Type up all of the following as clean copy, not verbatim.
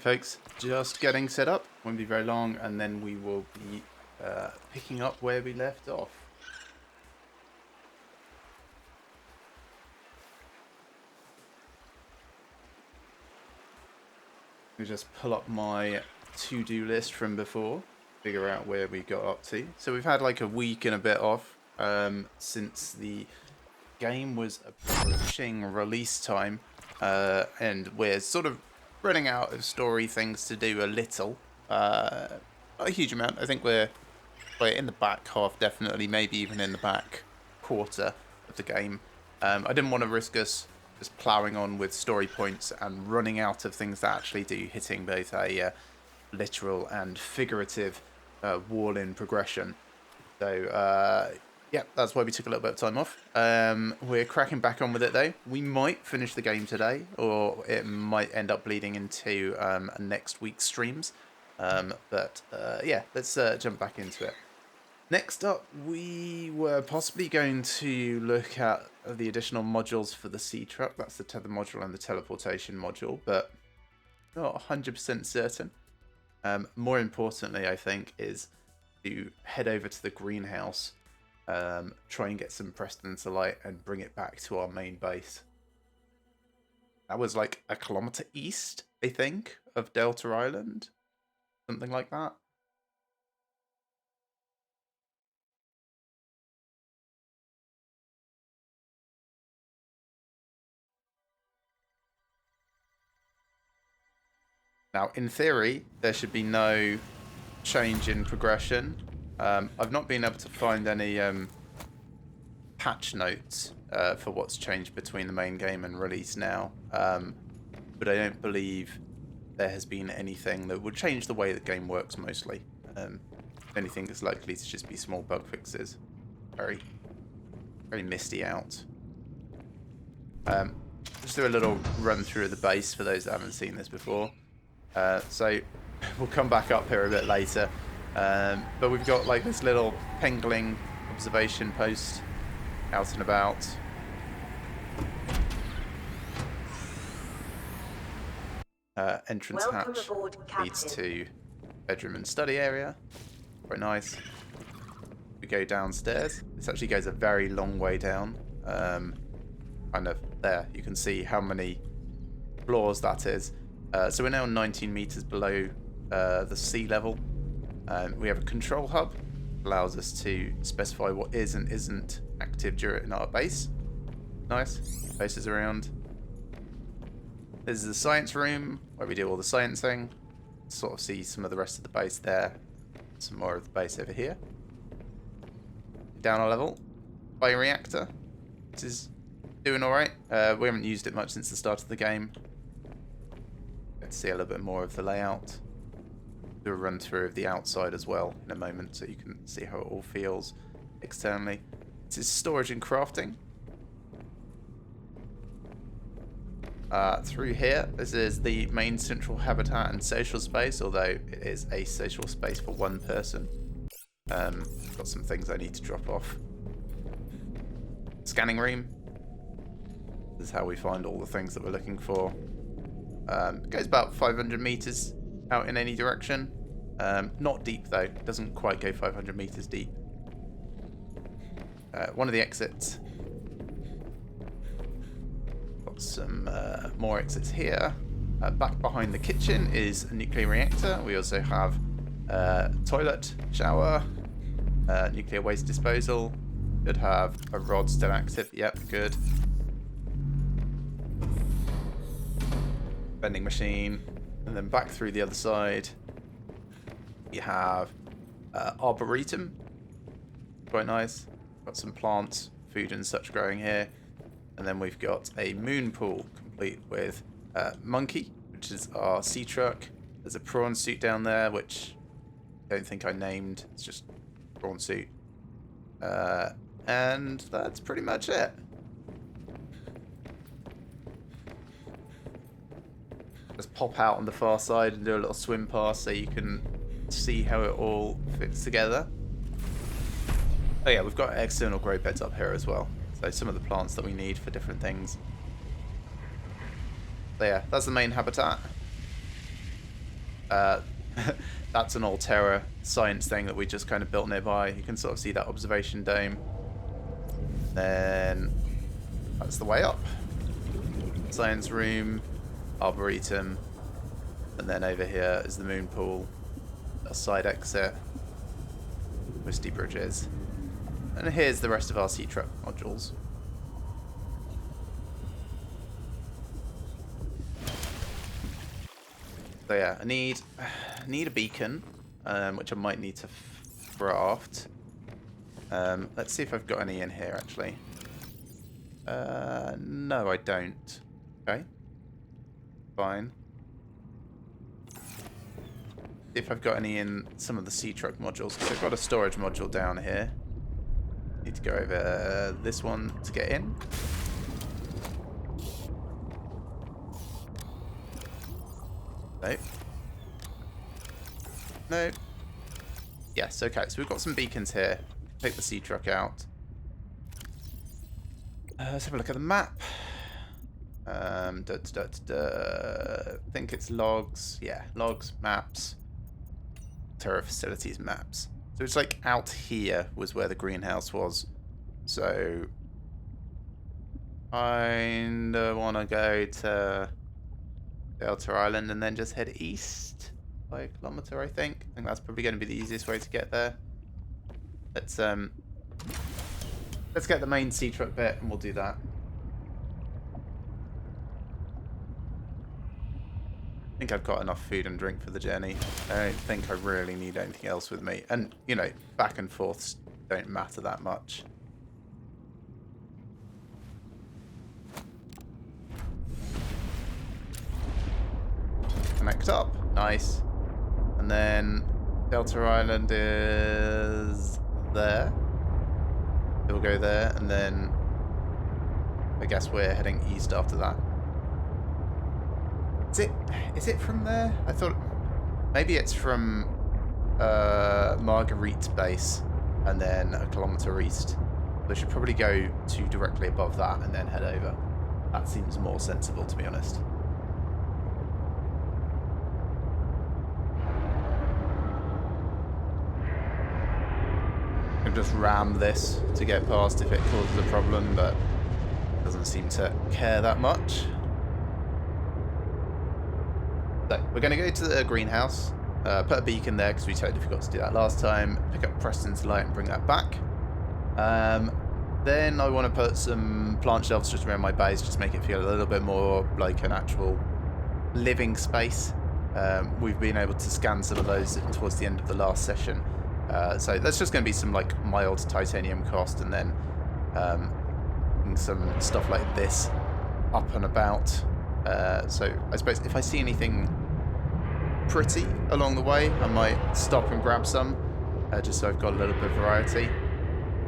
folks, just getting set up, won't be very long, and then we will be picking up where we left off. Let me just pull up my to-do list from before, figure out where we got up to. So we've had like a week and a bit off since the game was approaching release time, and we're sort of running out of story things to do a little. Not a huge amount. I think we're in the back half, definitely, maybe even in the back quarter of the game. I didn't want to risk us just ploughing on with story points and running out of things that actually do, hitting both a literal and figurative wall in progression. So, yeah, that's why we took a little bit of time off. We're cracking back on with it, though. We might finish the game today, or it might end up bleeding into next week's streams. Yeah, let's jump back into it. Next up, we were possibly going to look at the additional modules for the sea truck. That's the tether module and the teleportation module, but not 100% certain. More importantly, I think, is to head over to the greenhouse, try and get some Prestonolite and bring it back to our main base. That was like a kilometer east, I think, of Delta Island. Something like that. Now, in theory, there should be no change in progression. I've not been able to find any patch notes for what's changed between the main game and release now. But I don't believe there has been anything that would change the way the game works mostly. Anything is likely to just be small bug fixes. Very misty out. Just do a little run through of the base for those that haven't seen this before. So we'll come back up here a bit later. But we've got like this little Pengling observation post out and about. Entrance hatch leads to bedroom and study area. Quite nice. We go downstairs. This actually goes a very long way down. Kind of there. You can see how many floors that is. So we're now 19 meters below the sea level. We have a control hub. Allows us to specify what is and isn't active during our base. Nice. Faces around. This is the science room where we do all the sciencing. Sort of see some of the rest of the base there. Some more of the base over here. Down a level. Bioreactor. This is doing alright. We haven't used it much since the start of the game. Let's see a little bit more of the layout. Do a run through of the outside as well in a moment so you can see how it all feels externally. This is storage and crafting. Through here, this is the main central habitat and social space, although it is a social space for one person. Got some things I need to drop off. Scanning room. This is how we find all the things that we're looking for. It goes about 500 meters out in any direction. Not deep though, it doesn't quite go 500 meters deep. One of the exits. Got some more exits here. Back behind the kitchen is a nuclear reactor. We also have toilet, shower, nuclear waste disposal. Should have a rod still active. Yep, good. Vending machine, and then back through the other side you have arboretum. Quite nice. Got some plants, food and such growing here, and then we've got a moon pool complete with monkey, which is our sea truck. There's a prawn suit down there, which I don't think I named. It's just prawn suit, and that's pretty much it. Just pop out on the far side and do a little swim pass so you can see how it all fits together. Oh yeah, we've got external grow beds up here as well. So some of the plants that we need for different things. So yeah, that's the main habitat. Uh, that's an Altera science thing that we just kind of built nearby. You can sort of see that observation dome. Then that's the way up. Science room, Arboretum, and then over here is the moon pool, a side exit, Misty Bridges. And here's the rest of our sea truck modules. So yeah, I need a beacon, which I might need to craft. Let's see if I've got any in here actually. No, I don't. Okay, fine. See if I've got any in some of the sea truck modules, because I've got a storage module down here. Need to go over this one to get in. Nope. Nope. Yes, okay, so we've got some beacons here. Take the sea truck out. Let's have a look at the map. I think it's logs. Yeah, logs, maps. Terra facilities maps. So it's like out here was where the greenhouse was. So I want to go to Delta Island and then just head east by a kilometer, I think. I think that's probably going to be the easiest way to get there. Let's get the main sea truck bit and we'll do that. I think I've got enough food and drink for the journey. I don't think I really need anything else with me. And, you know, back and forths don't matter that much. Connect up. Nice. And then Delta Island is there. We'll go there, and then I guess we're heading east after that. Is it from there? I thought maybe it's from Marguerite base and then a kilometer east. We should probably go to directly above that and then head over. That seems more sensible, to be honest. I'll just ram this to get past if it causes a problem, but it doesn't seem to care that much. So, we're going to go to the greenhouse, put a beacon there because we totally forgot to do that last time, pick up Preston's light and bring that back. Then I want to put some plant shelves just around my base, just make it feel a little bit more like an actual living space. We've been able to scan some of those towards the end of the last session. So that's just going to be some like mild titanium cost, and then some stuff like this up and about. So I suppose if I see anything pretty along the way, I might stop and grab some, just so I've got a little bit of variety.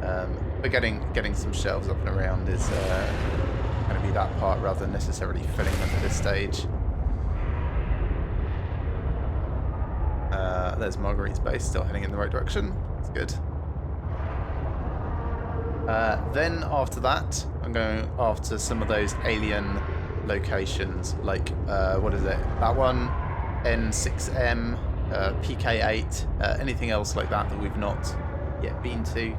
But getting some shelves up and around is going to be that part rather than necessarily filling them at this stage. There's Marguerite's base, still heading in the right direction. That's good. Then after that, I'm going after some of those alien locations, like, what is it? That one, N6M, PK8, anything else like that that we've not yet been to.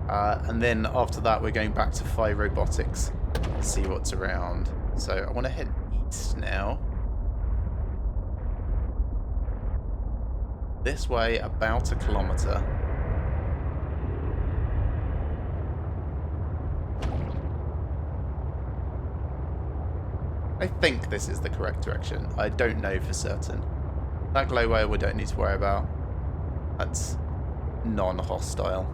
And then after that, we're going back to Phi Robotics to see what's around. So I want to head east now. This way, about a kilometer. I think this is the correct direction. I don't know for certain. That glow whale we don't need to worry about. That's non-hostile.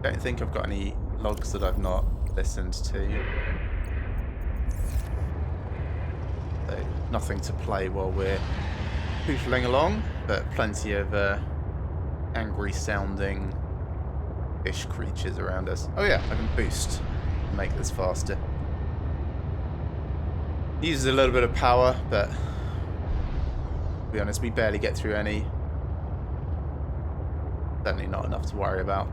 Don't think I've got any logs that I've not listened to. So nothing to play while we're pootling along, but plenty of angry sounding fish creatures around us. Oh yeah, I can boost and make this faster. Uses a little bit of power, but to be honest, we barely get through any. Certainly not enough to worry about.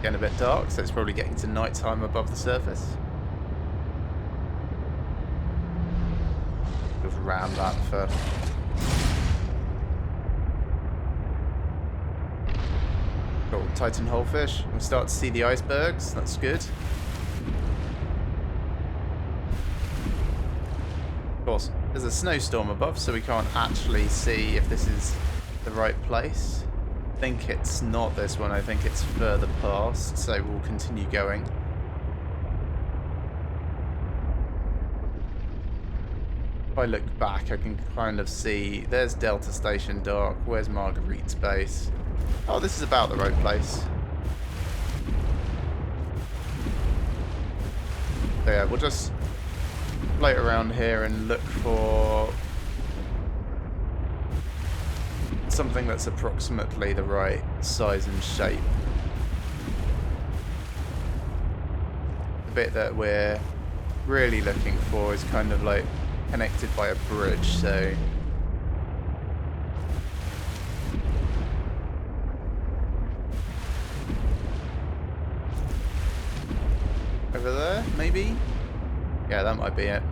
getting a bit dark, so it's probably getting to nighttime above the surface. Just ram that for... Cool, Titan Holefish. We start to see the icebergs, that's good. Of course, there's a snowstorm above, so we can't actually see if this is the right place. I think it's not this one, I think it's further past, so we'll continue going. If I look back, I can kind of see, there's Delta Station Dock, where's Marguerite's base? Oh, this is about the right place. So yeah, we'll just float around here and look for something that's approximately the right size and shape. The bit that we're really looking for is kind of like connected by a bridge, so over there, maybe? Yeah, that might be it.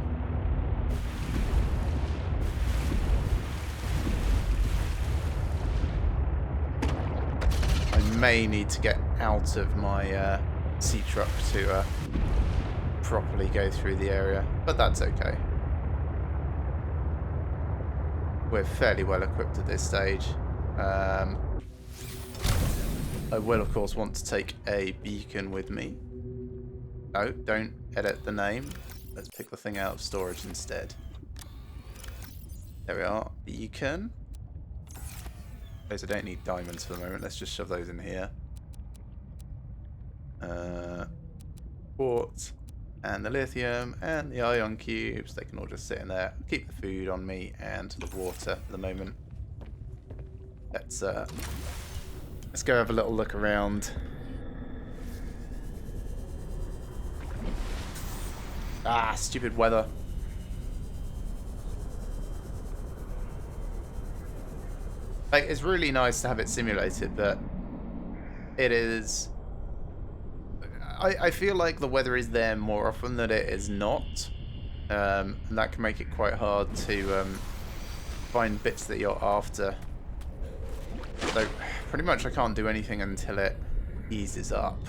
I may need to get out of my sea truck to properly go through the area, but that's okay. We're fairly well equipped at this stage. I will, of course, want to take a beacon with me. No, don't edit the name. Let's pick the thing out of storage instead. There we are. Beacon. Those I don't need diamonds for the moment. Let's just shove those in here. Quartz. And the lithium and the ion cubes, they can all just sit in there. Keep the food on me and the water for the moment. Let's go have a little look around. Ah, stupid weather. Like, it's really nice to have it simulated, but it is... I feel like the weather is there more often than it is not. And that can make it quite hard to find bits that you're after. So pretty much I can't do anything until it eases up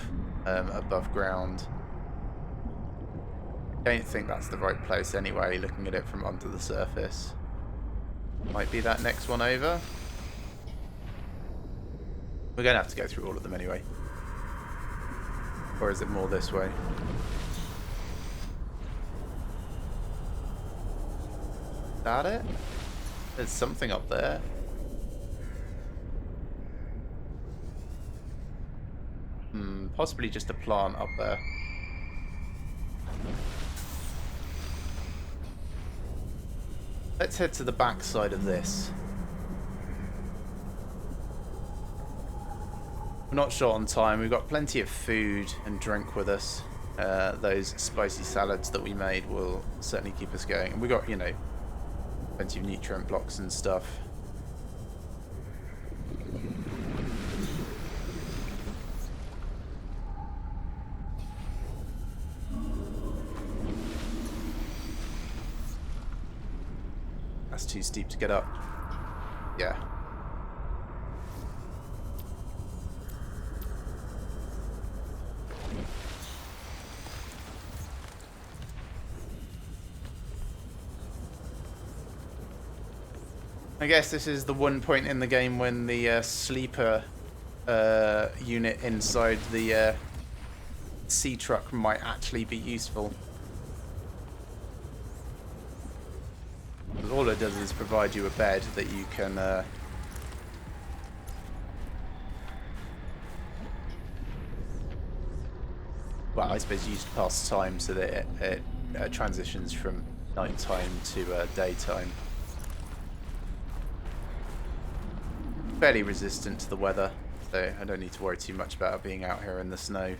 above ground. I don't think that's the right place anyway, looking at it from under the surface. Might be that next one over. We're going to have to go through all of them anyway. Or is it more this way? Is that it? There's something up there. Possibly just a plant up there. Let's head to the back side of this. We're not short on time. We've got plenty of food and drink with us. Those spicy salads that we made will certainly keep us going. And we got, you know, plenty of nutrient blocks and stuff. That's too steep to get up. Yeah. I guess this is the one point in the game when the sleeper unit inside the sea truck might actually be useful. All it does is provide you a bed that you can well, I suppose use to pass time so that it transitions from nighttime to daytime. Fairly resistant to the weather, so I don't need to worry too much about being out here in the snow.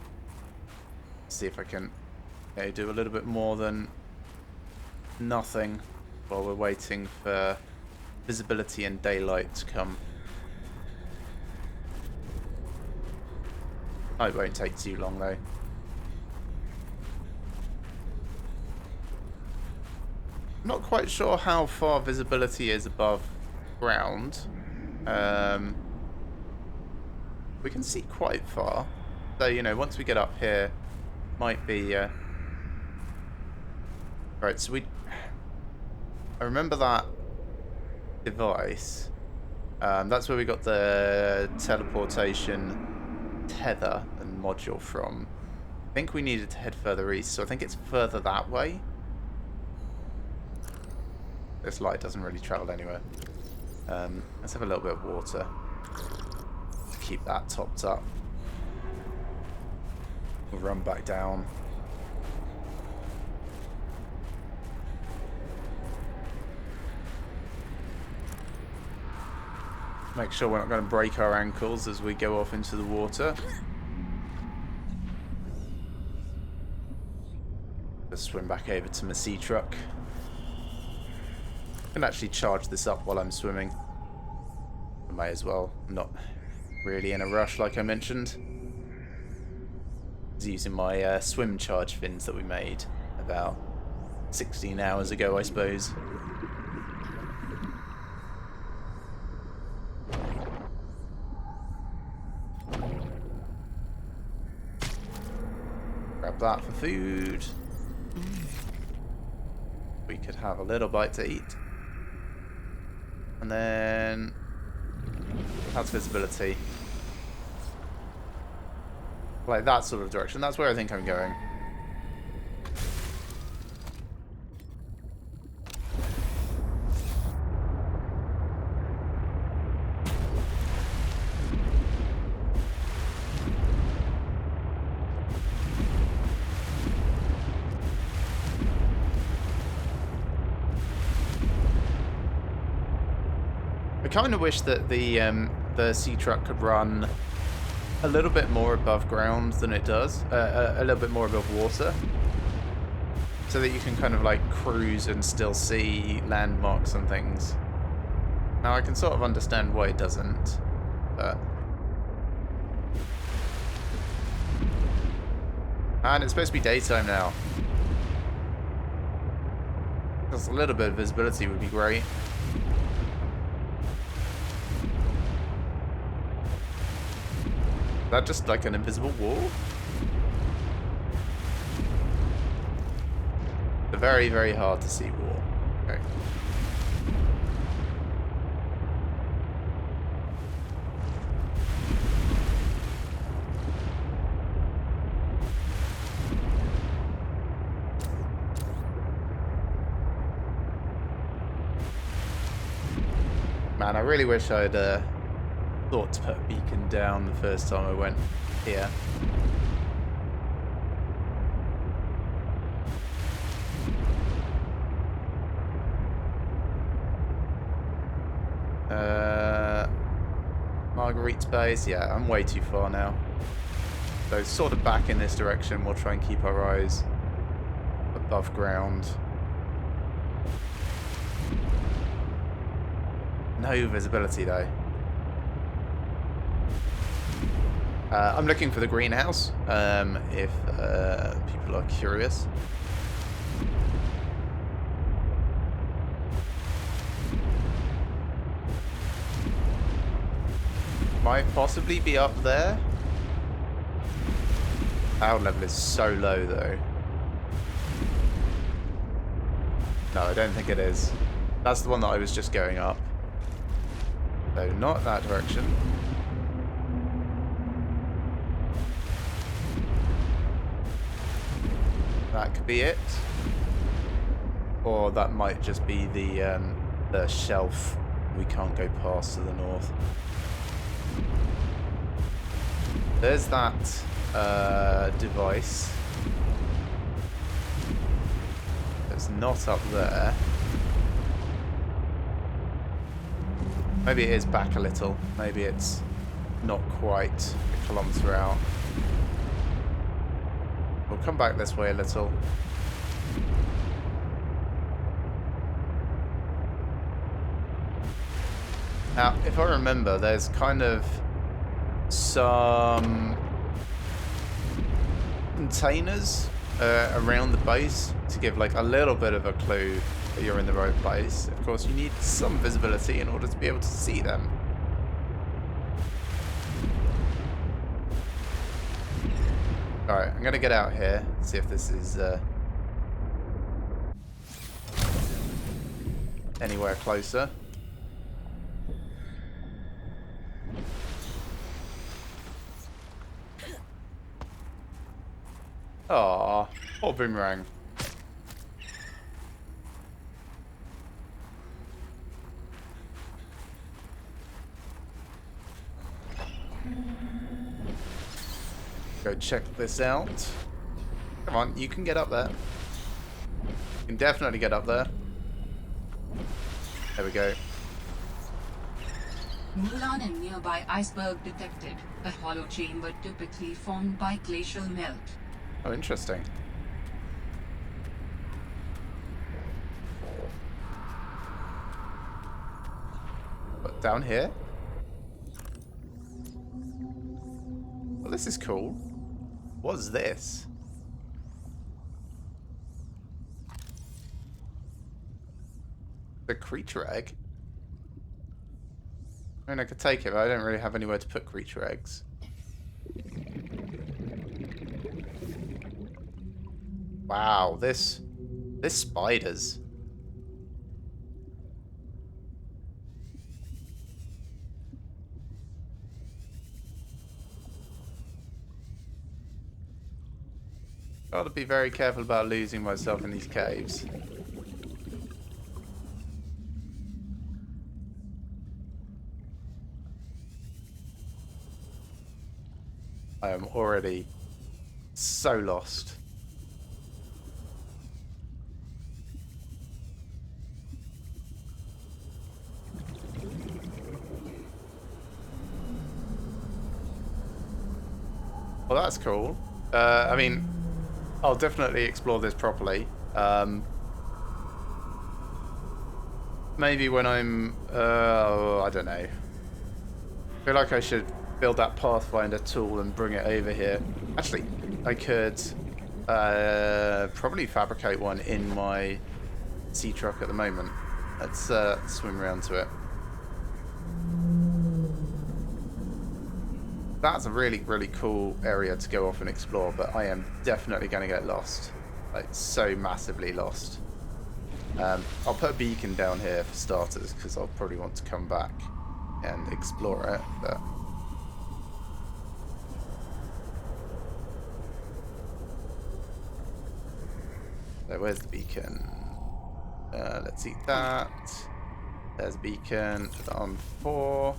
See if I can do a little bit more than nothing while we're waiting for visibility and daylight to come. Oh, it won't take too long though. I'm not quite sure how far visibility is above ground. We can see quite far. So, you know, once we get up here, might be... Right, so I remember that device. That's where we got the teleportation tether and module from. I think we needed to head further east, so I think it's further that way. This light doesn't really travel anywhere. Let's have a little bit of water to keep that topped up. We'll run back down. Make sure we're not going to break our ankles as we go off into the water. Let's swim back over to my sea truck. I can actually charge this up while I'm swimming. I may as well. I'm not really in a rush like I mentioned. I was using my swim charge fins that we made about 16 hours ago, I suppose. Grab that for food. We could have a little bite to eat. And then... How's visibility? Like that sort of direction. That's where I think I'm going. I kind of wish that the sea truck could run a little bit more above ground than it does, a little bit more above water, so that you can kind of like cruise and still see landmarks and things. Now I can sort of understand why it doesn't, but... And it's supposed to be daytime now. Just a little bit of visibility would be great. Is that just like an invisible wall? A very, very hard to see wall. Okay. Man, I really wish I'd thought to put a beacon down the first time I went here. Marguerite's base, yeah, I'm way too far now. So sort of back in this direction, we'll try and keep our eyes above ground. No visibility though. I'm looking for the greenhouse, if people are curious. Might possibly be up there. Power level is so low though. No, I don't think it is. That's the one that I was just going up. So not that direction. That could be it, or that might just be the shelf we can't go past to the north. There's that device. It's not up there. Maybe it is back a little. Maybe it's not quite a kilometre out. We'll come back this way a little. Now, if I remember, there's kind of some containers around the base to give like a little bit of a clue that you're in the right place. Of course, you need some visibility in order to be able to see them. Alright, I'm gonna get out here, see if this is anywhere closer. Aww, poor Boomerang. Go check this out. Come on, you can get up there. You can definitely get up there. There we go. Mulan and nearby iceberg detected. A hollow chamber typically formed by glacial melt. Oh, interesting. What, down here? Well, this is cool. What's this? The creature egg? I mean, I could take it, but I don't really have anywhere to put creature eggs. Wow, this spiders. Gotta be very careful about losing myself in these caves. I am already so lost. Well, that's cool. I mean, I'll definitely explore this properly. Maybe when I'm... I don't know. I feel like I should build that Pathfinder tool and bring it over here. Actually, I could probably fabricate one in my sea truck at the moment. Let's swim around to it. That's a really, really cool area to go off and explore, but I am definitely going to get lost. Like, so massively lost. I'll put a beacon down here for starters, because I'll probably want to come back and explore it, but... So where's the beacon? Let's eat that. There's a beacon. Put that on 4.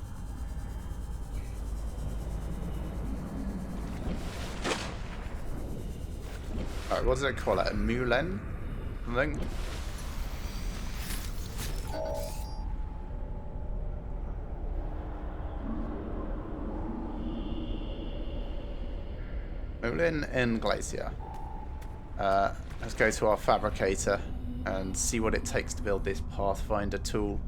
Alright, what does it call it? A Mulen? Something? Mulen and Glacier. Let's go to our fabricator and see what it takes to build this Pathfinder tool.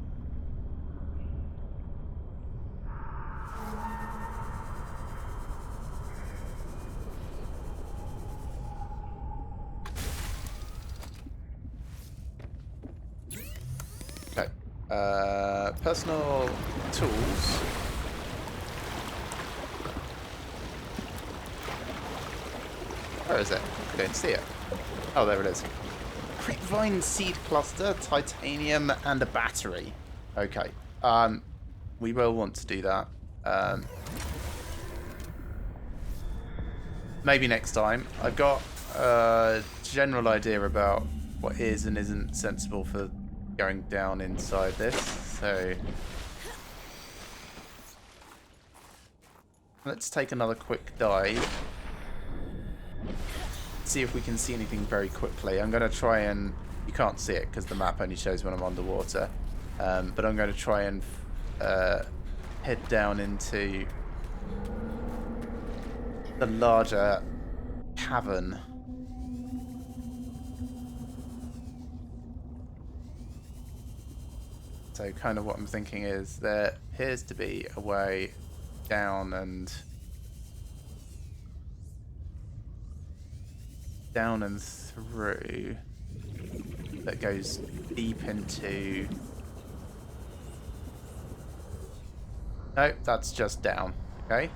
Okay. Personal tools. Where is it? I don't see it. Oh, there it is. Creepvine seed cluster, titanium, and a battery. Okay. We will want to do that. Maybe next time. I've got a general idea about what is and isn't sensible for going down inside this. So let's take another quick dive. See if we can see anything very quickly. I'm going to try and... You can't see it because the map only shows when I'm underwater. But I'm going to try and head down into the larger cavern. So kind of what I'm thinking is there appears to be a way down and... down and through that goes deep into... Nope, that's just down. Okay.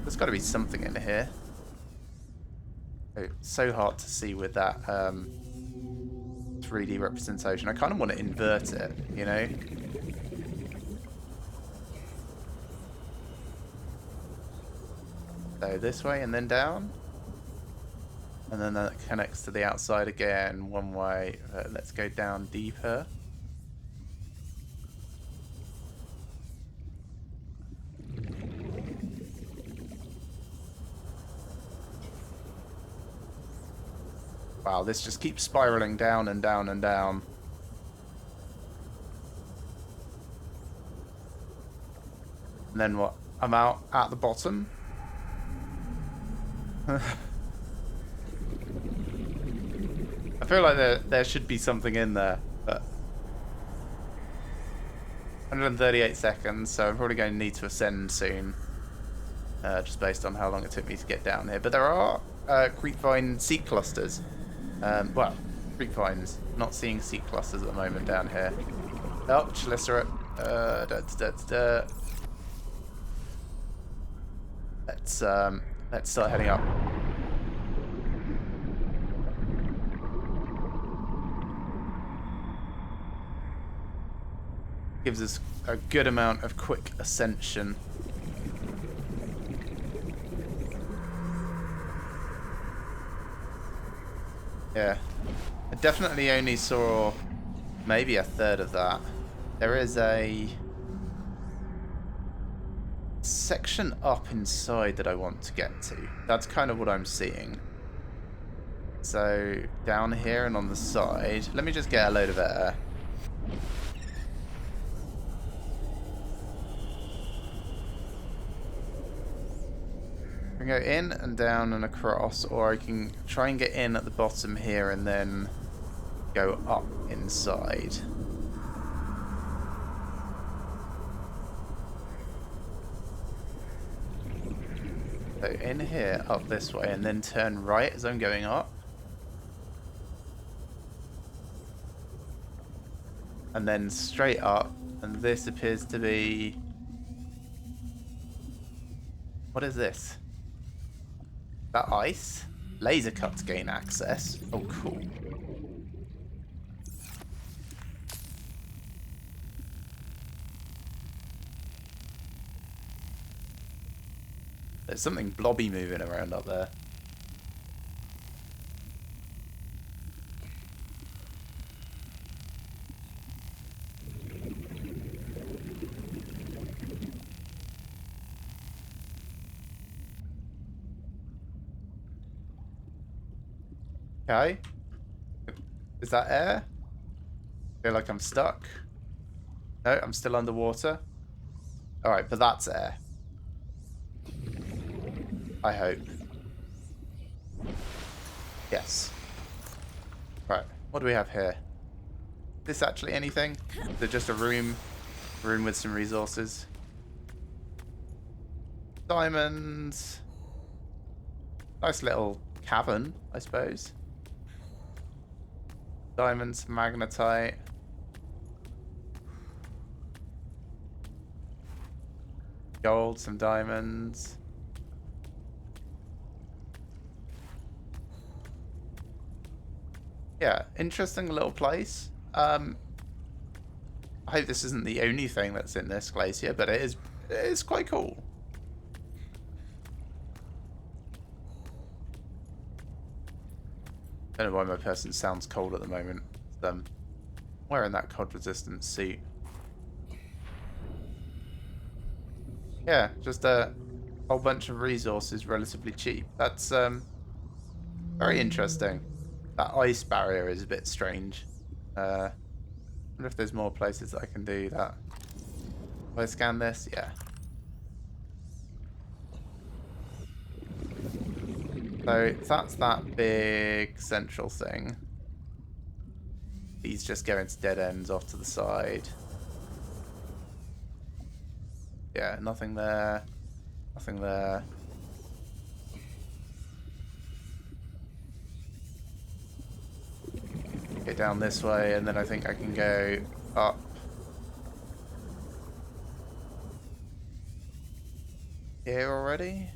There's got to be something in here. Oh, so hard to see with that 3D representation. I kind of want to invert it, you know? So this way and then down. And then that connects to the outside again, one way. Let's go down deeper. Wow, this just keeps spiraling down and down and down. And then what? I'm out at the bottom. I feel like there should be something in there, but 138 seconds, so I'm probably going to need to ascend soon, just based on how long it took me to get down here. But there are creepvine seed clusters. Well, creepvines. Not seeing seed clusters at the moment down here. Oh, Chelicera. Let's start heading up. Gives us a good amount of quick ascension. Yeah, I definitely only saw maybe a third of that. There is a section up inside that I want to get to. That's kind of what I'm seeing. So down here and on the side, let me just get a load of air. I can go in and down and across, or I can try and get in at the bottom here and then go up inside. So in here, up this way, and then turn right as I'm going up. And then straight up, and this appears to be... What is this? That ice? Laser cut to gain access. Oh, cool. There's something blobby moving around up there. Okay. Is that air? I feel like I'm stuck. No, I'm still underwater. Alright, but that's air. I hope. Yes. Right, what do we have here? Is this actually anything? Is it just a room? Room with some resources? Diamonds. Nice little cavern, I suppose. Diamonds, magnetite. Gold, some diamonds. Yeah, interesting little place. I hope this isn't the only thing that's in this glacier, but it is quite cool. I don't know why my person sounds cold at the moment. I'm wearing that cold resistant suit. Yeah, just a whole bunch of resources relatively cheap. That's very interesting. That ice barrier is a bit strange. I wonder if there's more places that I can do that. If I scan this, yeah. So that's that big central thing. These just go into dead ends off to the side. Yeah, nothing there. Nothing there. Go down this way, and then I think I can go up. Here already?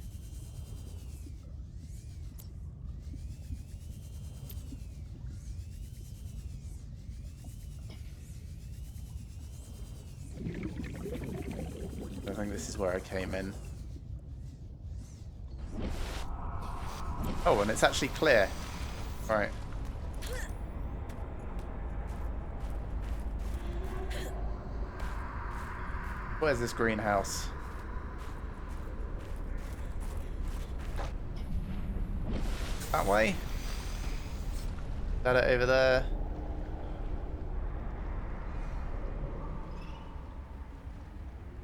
I think this is where I came in. Oh, and it's actually clear. Right. Where's this greenhouse? That way? Is that it over there?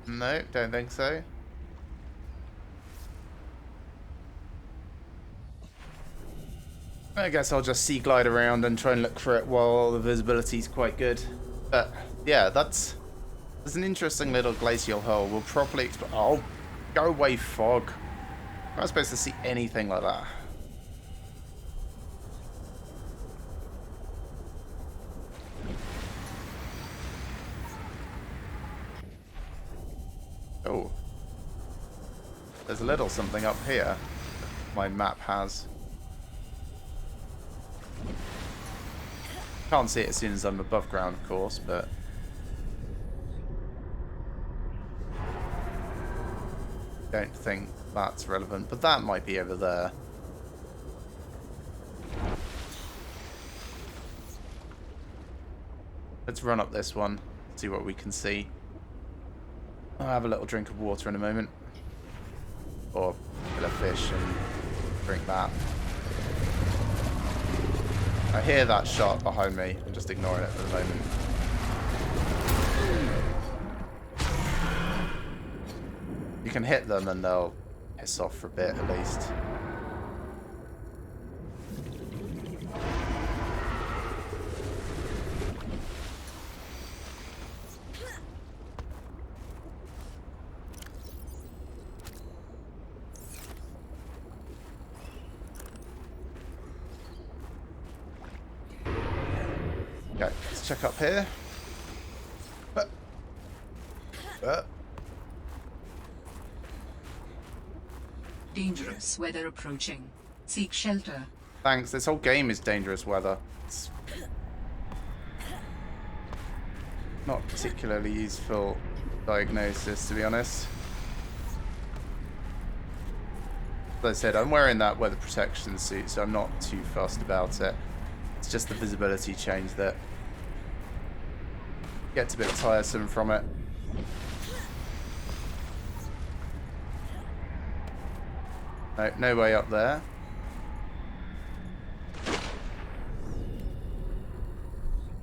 No, don't think so. I guess I'll just sea glide around and try and look for it while the visibility's quite good. But yeah, there's an interesting little glacial hole. We'll properly explore. Oh, go away, fog. I'm not supposed to see anything like that. Oh. There's a little something up here my map has. Can't see it as soon as I'm above ground, of course, but... don't think that's relevant, but that might be over there. Let's run up this one, see what we can see. I'll have a little drink of water in a moment. Or kill a fish and drink that. I hear that shot behind me. I'm just ignoring it for the moment. You can hit them and they'll piss off for a bit at least. Okay, let's check up here. Dangerous weather approaching. Seek shelter. Thanks, this whole game is dangerous weather. It's not particularly useful diagnosis, to be honest. As I said, I'm wearing that weather protection suit, so I'm not too fussed about it. It's just the visibility change that gets a bit tiresome from it. No, no way up there.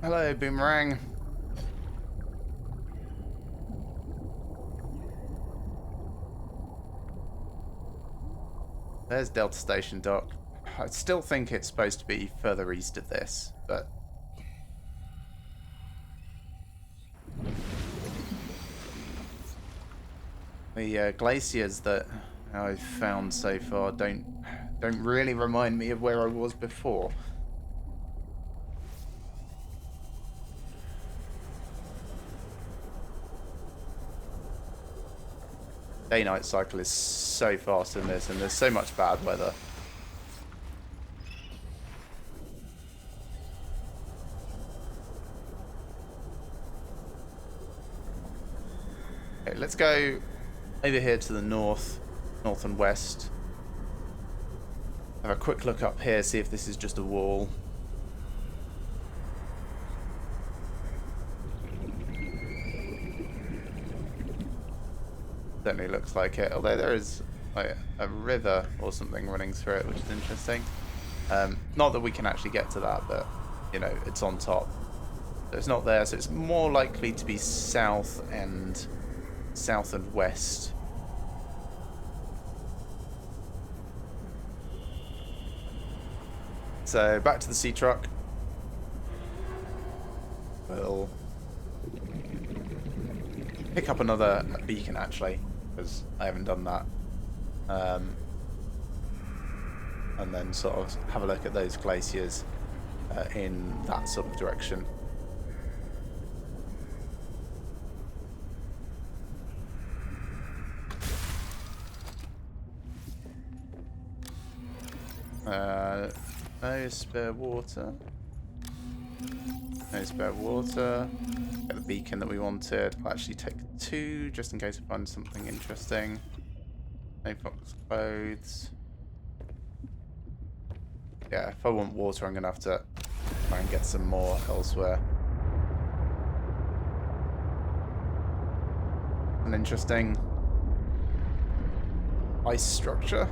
Hello, Boomerang. There's Delta Station Dock. I still think it's supposed to be further east of this, but... the glaciers that I've found so far don't really remind me of where I was before. Day-night cycle is so fast in this, and there's so much bad weather. Okay, let's go over here to the north and west. Have a quick look up here, see if this is just a wall. Certainly looks like it, although there is like a river or something running through it, which is interesting. Not that we can actually get to that, but you know, it's on top. So it's not there, so it's more likely to be south and west. So back to the sea truck. We'll pick up another beacon actually, because I haven't done that. And then sort of have a look at those glaciers. in that sort of direction. No spare water. No spare water. Get the beacon that we wanted. I'll actually take 2 just in case I find something interesting. No fox clothes. Yeah, if I want water, I'm going to have to try and get some more elsewhere. An interesting ice structure.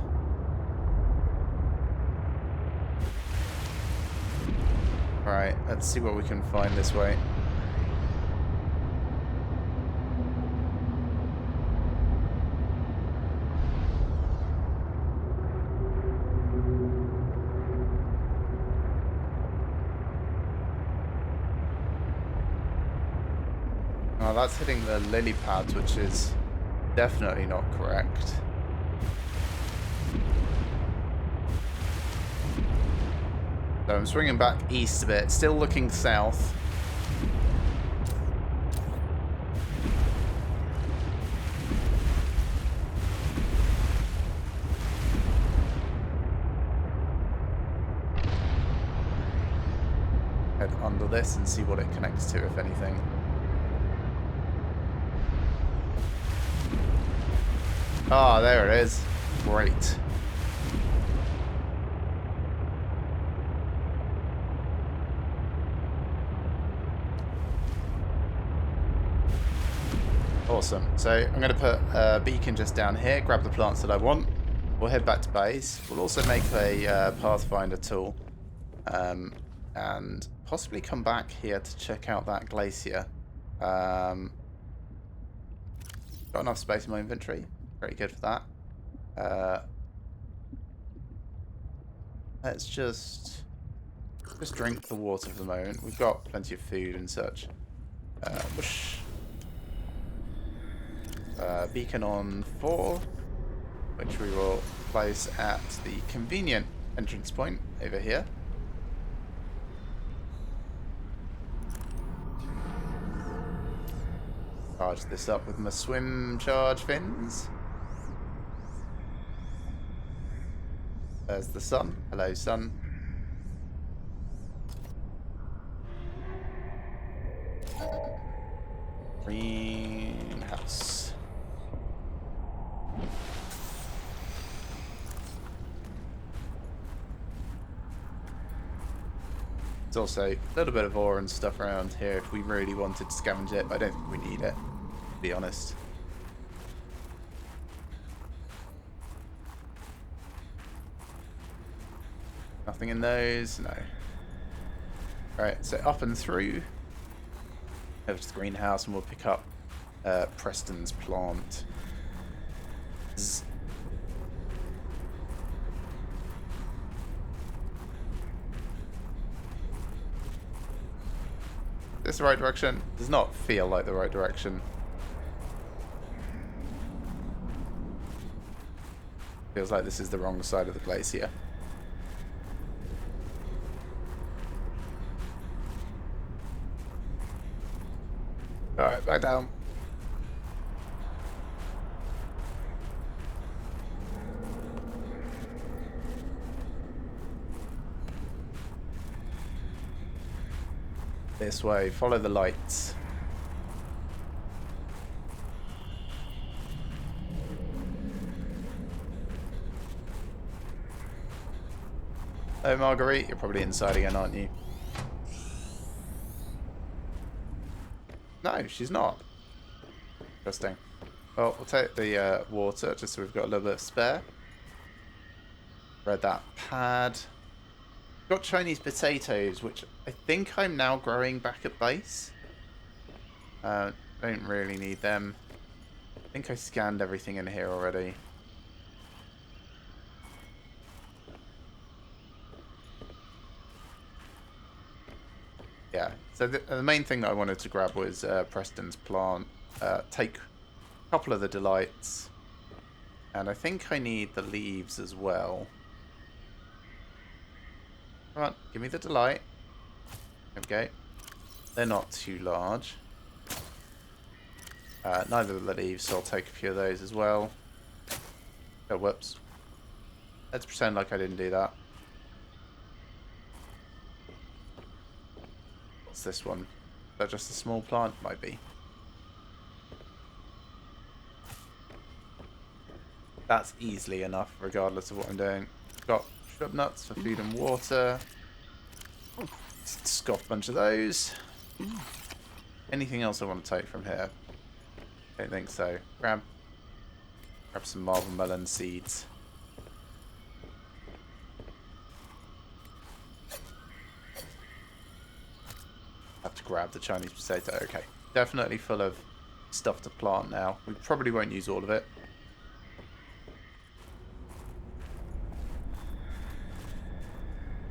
Alright, let's see what we can find this way. Oh, that's hitting the lily pads, which is definitely not correct. So I'm swinging back east a bit, still looking south. Head under this and see what it connects to, if anything. Ah, there it is. Great. Awesome. So I'm going to put a beacon just down here, grab the plants that I want. We'll head back to base. We'll also make a Pathfinder tool. And possibly come back here to check out that glacier. Got enough space in my inventory. Very good for that. Let's just drink the water for the moment. We've got plenty of food and such. Whoosh. Beacon on 4, which we will place at the convenient entrance point over here. Charge this up with my swim charge fins. There's the sun. Hello, sun. Greenhouse. There's also a little bit of ore and stuff around here if we really wanted to scavenge it, but I don't think we need it, to be honest. Nothing in those? No. Alright, so up and through. Over to the greenhouse and we'll pick up Preston's plant. Zzz. Is this the right direction? Does not feel like the right direction. Feels like this is the wrong side of the glacier. Alright, back down. This way, follow the lights. Oh, Marguerite, you're probably inside again, aren't you? No, she's not. Interesting. Well, we'll take the water, just so we've got a little bit of spare. Read that pad. Got Chinese potatoes, which I think I'm now growing back at base. Don't really need them. I think I scanned everything in here already. Yeah, so the main thing that I wanted to grab was Preston's plant. Take a couple of the delights. And I think I need the leaves as well. Come on, give me the delight. Okay. They're not too large. Neither are the leaves, so I'll take a few of those as well. Oh, whoops. Let's pretend like I didn't do that. What's this one? Is that just a small plant? Might be. That's easily enough, regardless of what I'm doing. Got shrub nuts for food and water. Scoff a bunch of those. Anything else I want to take from here? Don't think so. Grab some marble melon seeds. Have to grab the Chinese potato. Okay, definitely full of stuff to plant now. We probably won't use all of it.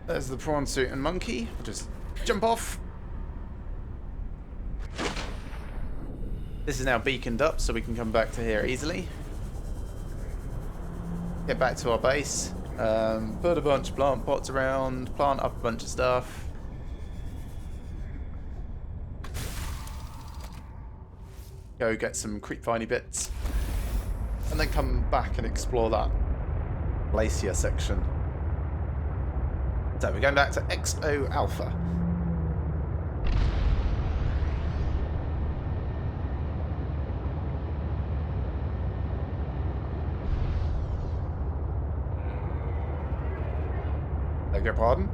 There's the prawn suit and monkey. We'll just jump off. This is now beaconed up, so we can come back to here easily. Get back to our base. Put a bunch of plant pots around. Plant up a bunch of stuff. Go get some creep viney bits. And then come back and explore that glacier section. So we're going back to XO Alpha. Beg your pardon?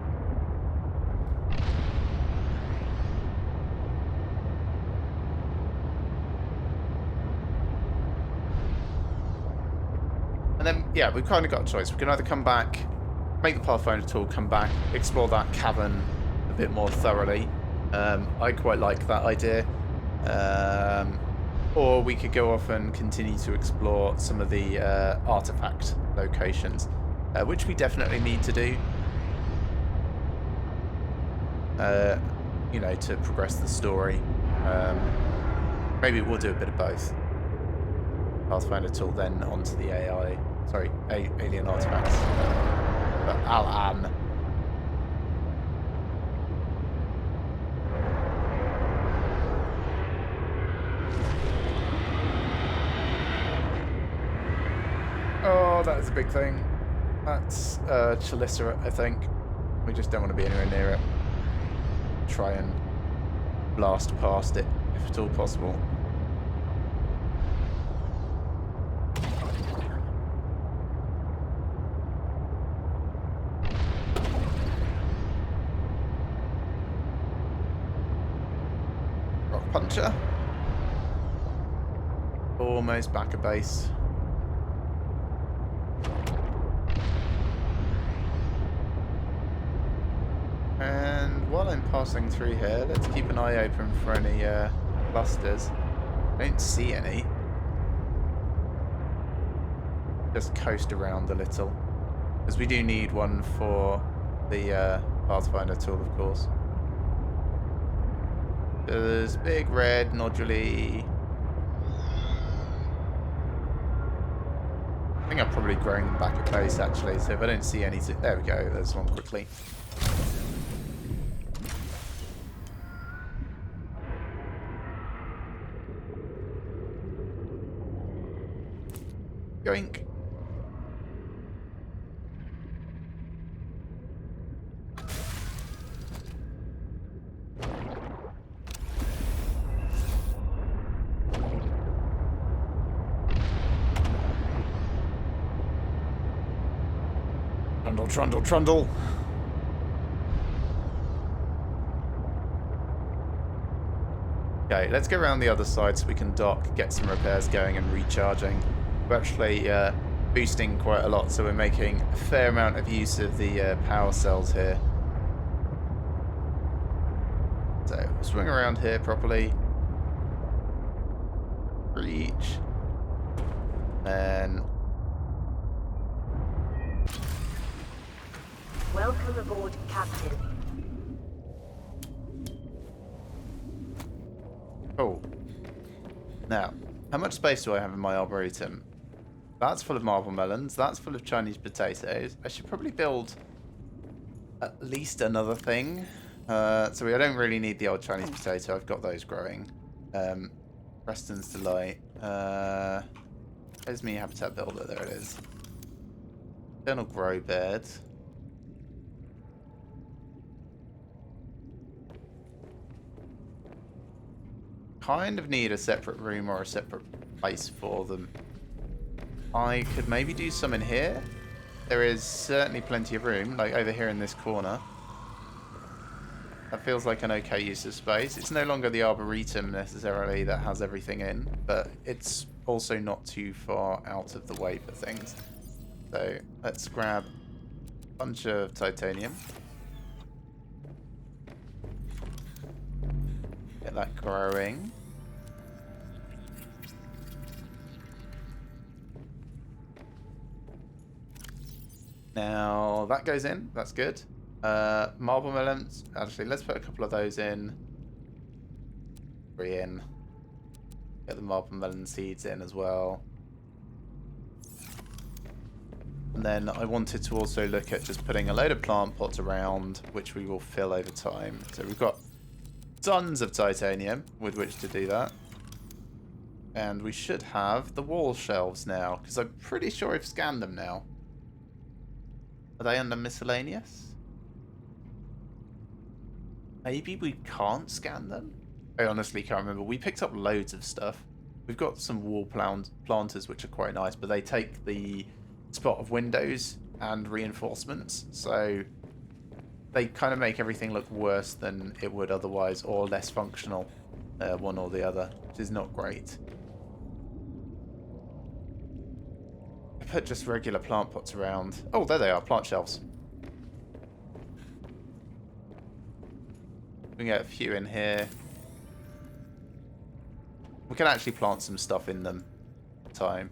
And then, yeah, we've kind of got a choice. We can either come back, make the Pathfinder tool, come back, explore that cavern a bit more thoroughly. I quite like that idea. Or we could go off and continue to explore some of the artifact locations, which we definitely need to do. You know, to progress the story. Maybe we'll do a bit of both. Pathfinder tool, then onto the AI. Sorry, alien artifacts. Al-An. Oh, that is a big thing. That's Chalissa, I think. We just don't want to be anywhere near it. Try and blast past it, if at all possible. Rock puncher. Almost back at base. And while I'm passing through here, let's keep an eye open for any clusters. I don't see any. Just coast around a little. Because we do need one for the Pathfinder tool, of course. There's big red nodule. I think I've probably grown them back at base actually, so if I don't see any... There we go, there's one quickly. Yoink. Trundle, trundle, trundle. Okay, let's go around the other side so we can dock, get some repairs going and recharging. We're actually boosting quite a lot, so we're making a fair amount of use of the power cells here. So, we'll swing around here properly. Reach. And... Welcome aboard, Captain. Cool. Now, how much space do I have in my arboretum? That's full of marble melons. That's full of Chinese potatoes. I should probably build at least another thing. So I don't really need the old Chinese potato. I've got those growing. Preston's Delight. Where's me habitat builder? There it is. Eternal grow bed. Kind of need a separate room or a separate place for them. I could maybe do some in here. There is certainly plenty of room, like over here in this corner. That feels like an okay use of space. It's no longer the Arboretum necessarily that has everything in, but it's also not too far out of the way for things. So let's grab a bunch of titanium. Get that growing. Now that goes in. That's good. Marble melons. Actually, let's put a couple of those in. 3 in. Get the marble melon seeds in as well. And then I wanted to also look at just putting a load of plant pots around, which we will fill over time. So we've got tons of titanium with which to do that. And we should have the wall shelves now, because I'm pretty sure I've scanned them now. Are they under miscellaneous? Maybe we can't scan them? I honestly can't remember. We picked up loads of stuff. We've got some wall planters, which are quite nice, but they take the spot of windows and reinforcements, so they kind of make everything look worse than it would otherwise, or less functional, one or the other, which is not great. I put just regular plant pots around. Oh, there they are, plant shelves. We can get a few in here. We can actually plant some stuff in them at a time.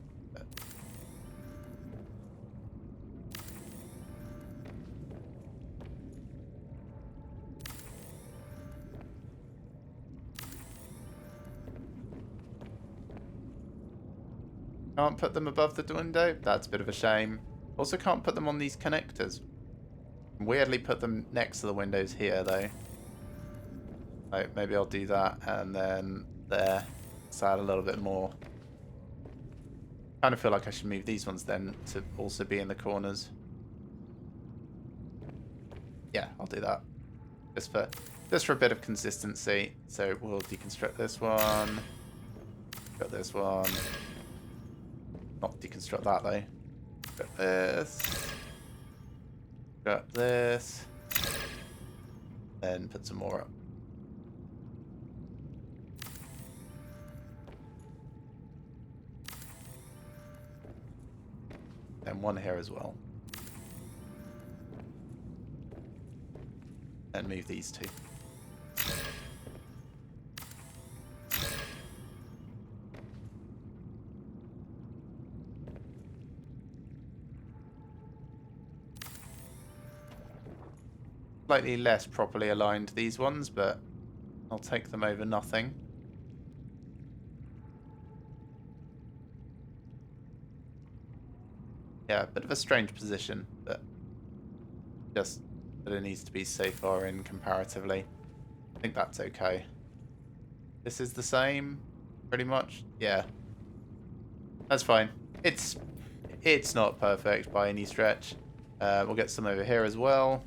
Can't put them above the window. That's a bit of a shame. Also can't put them on these connectors. Weirdly put them next to the windows here though. Right, maybe I'll do that and then there. Let's add a little bit more. Kind of feel like I should move these ones then to also be in the corners. Yeah, I'll do that. Just for a bit of consistency. So we'll deconstruct this one. Got this one. Not deconstruct that though. Got this. Got this. Then put some more up. And one here as well. And move these two. Slightly less properly aligned, these ones, but I'll take them over nothing. Yeah, a bit of a strange position, but just that it needs to be so far in comparatively. I think that's okay. This is the same, pretty much. Yeah, that's fine. It's not perfect by any stretch. We'll get some over here as well.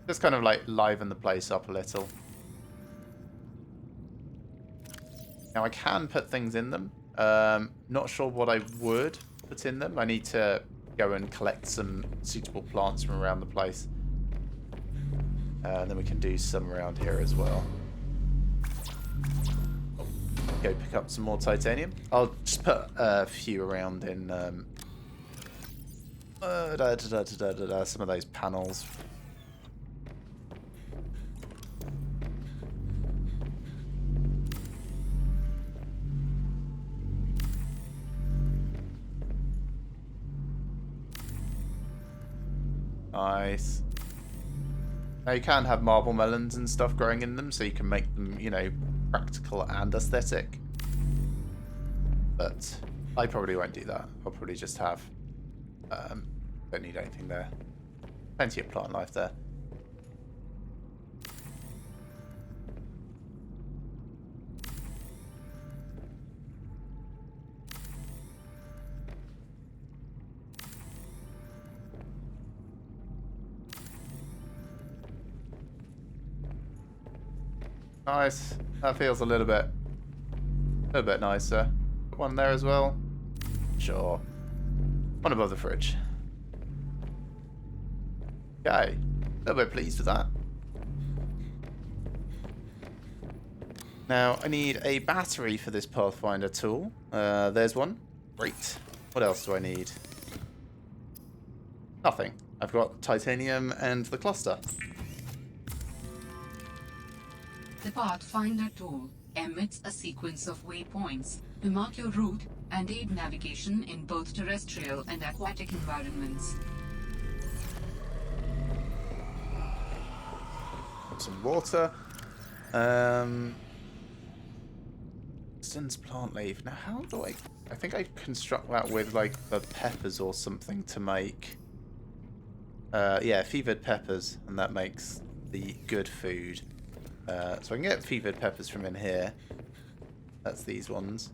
Just kind of like liven the place up a little. Now I can put things in them. Not sure what I would put in them. I need to go and collect some suitable plants from around the place. And then we can do some around here as well. Go pick up some more titanium. I'll just put a few around in some of those panels. Nice. Now you can have marble melons and stuff growing in them, so you can make them, you know, practical and aesthetic. but I probably won't do that. I'll probably just have, don't need anything there. Plenty of plant life there. Nice. That feels a little bit nicer. Put one there as well. Sure. One above the fridge. Okay. A little bit pleased with that. Now, I need a battery for this Pathfinder tool. There's one. Great. What else do I need? Nothing. I've got titanium and the cluster. The Pathfinder tool emits a sequence of waypoints to mark your route and aid navigation in both terrestrial and aquatic environments. Some water. Distance plant leaf. Now, how do I think I construct that with like the peppers or something to make. Yeah, fevered peppers, and that makes the good food. So I can get fevered peppers from in here. That's these ones.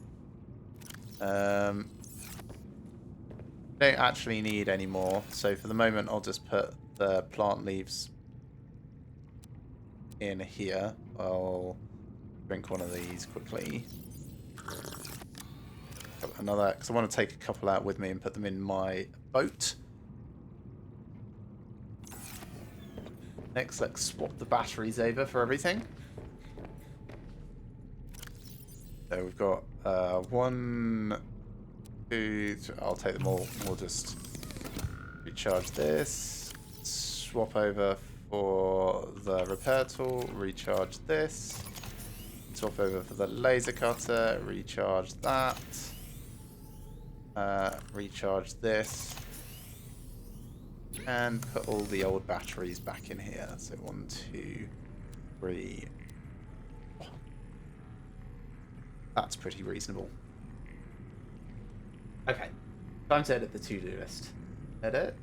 Don't actually need any more, so for the moment I'll just put the plant leaves in here. I'll drink one of these quickly. Another, because I want to take a couple out with me and put them in my boat. Next, let's swap the batteries over for everything. So we've got 1, 2, 3, I'll take them all. We'll just recharge this. Swap over for the repair tool. Recharge this. Swap over for the laser cutter. Recharge that. Recharge this. And put all the old batteries back in here. So 1, 2, 3. Oh. That's pretty reasonable. Okay. Time to edit the to-do list. Edit.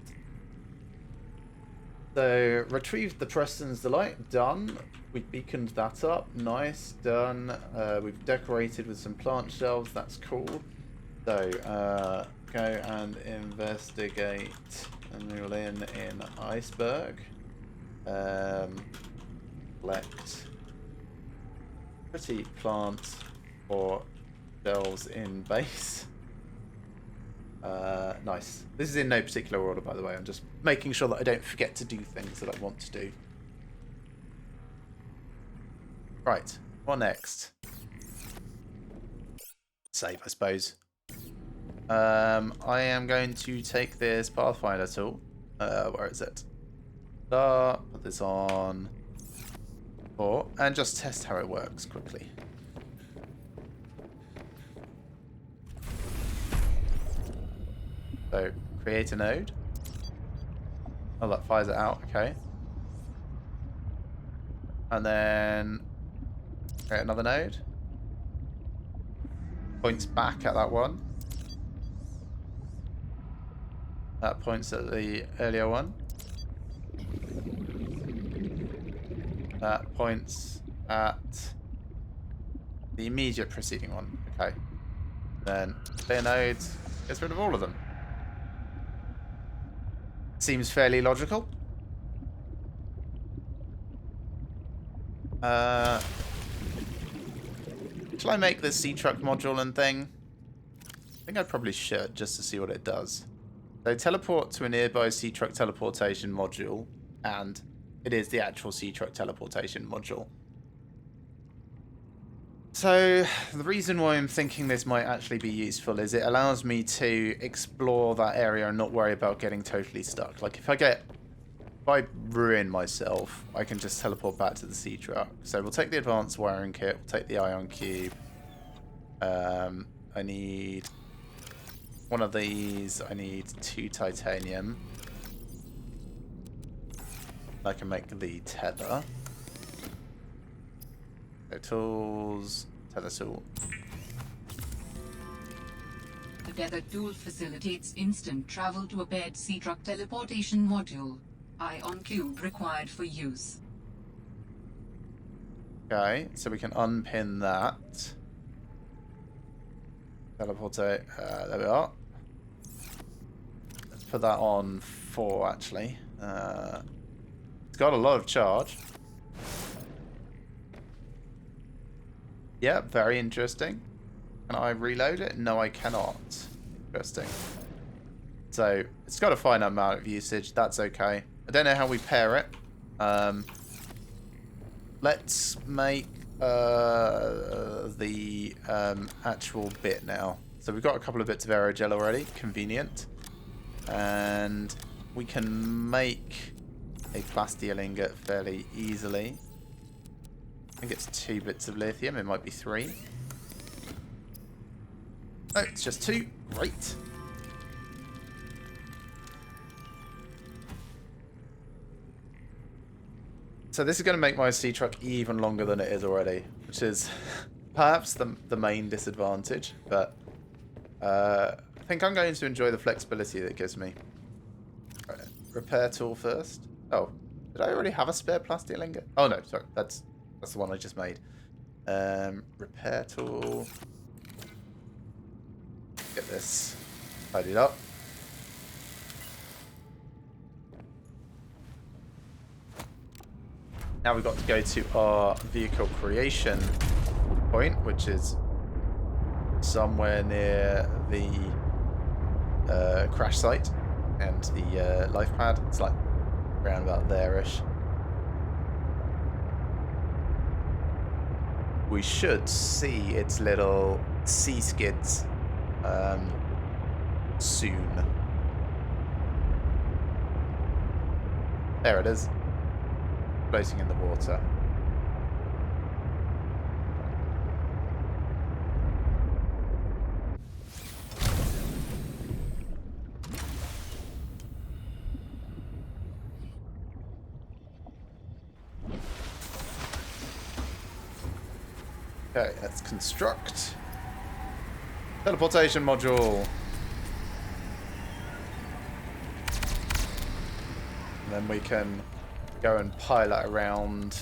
So, retrieved the Preston's Delight. Done. We beaconed that up. Nice. Done. We've decorated with some plant shelves. That's cool. So, go and investigate Newlyn in Iceberg. Collect pretty plants for shelves in base. Nice. This is in no particular order, by the way. I'm just making sure that I don't forget to do things that I want to do. Right. What next? Save, I suppose. I am going to take this Pathfinder tool. Where is it? Put this on 4 and just test how it works quickly. So, create a node. Oh, that fires it out. Okay. And then create another node. Points back at that one. That points at the earlier one. That points at the immediate preceding one. Okay. Then clear nodes gets rid of all of them. Seems fairly logical. Shall I make this sea truck module and thing? I think I probably should, just to see what it does. So teleport to a nearby sea truck teleportation module, and it is the actual sea truck teleportation module. So the reason why I'm thinking this might actually be useful is it allows me to explore that area and not worry about getting totally stuck. Like if I ruin myself, I can just teleport back to the sea truck. So we'll take the advanced wiring kit, we'll take the ion cube. I need one of these, I need 2 titanium. I can make the tether. So tools, tether tool. Tether tool facilitates instant travel to a paired Sea-Truck teleportation module. Ion cube required for use. Okay, so we can unpin that. Teleportate. There we are. Let's put that on 4, actually. It's got a lot of charge. Yeah, very interesting. Can I reload it? No, I cannot. Interesting. So, it's got a finite amount of usage. That's okay. I don't know how we pair it. Let's make the actual bit now. So we've got a couple of bits of aerogel already. Convenient. And we can make a plastium ingot fairly easily. I think it's 2 bits of lithium. It might be 3. Oh, it's just 2. Great. So this is going to make my Sea-Truck even longer than it is already, which is perhaps the main disadvantage, but I think I'm going to enjoy the flexibility that it gives me. Right, repair tool first. Oh, did I already have a spare plastic ingot? Oh no, sorry, that's the one I just made. Repair tool. Get this tidied up. Now we've got to go to our vehicle creation point, which is somewhere near the crash site and the life pad. It's like around about there-ish. We should see its little sea skids soon. There it is. Floating in the water. Okay, let's construct teleportation module. And then we can go and pilot around,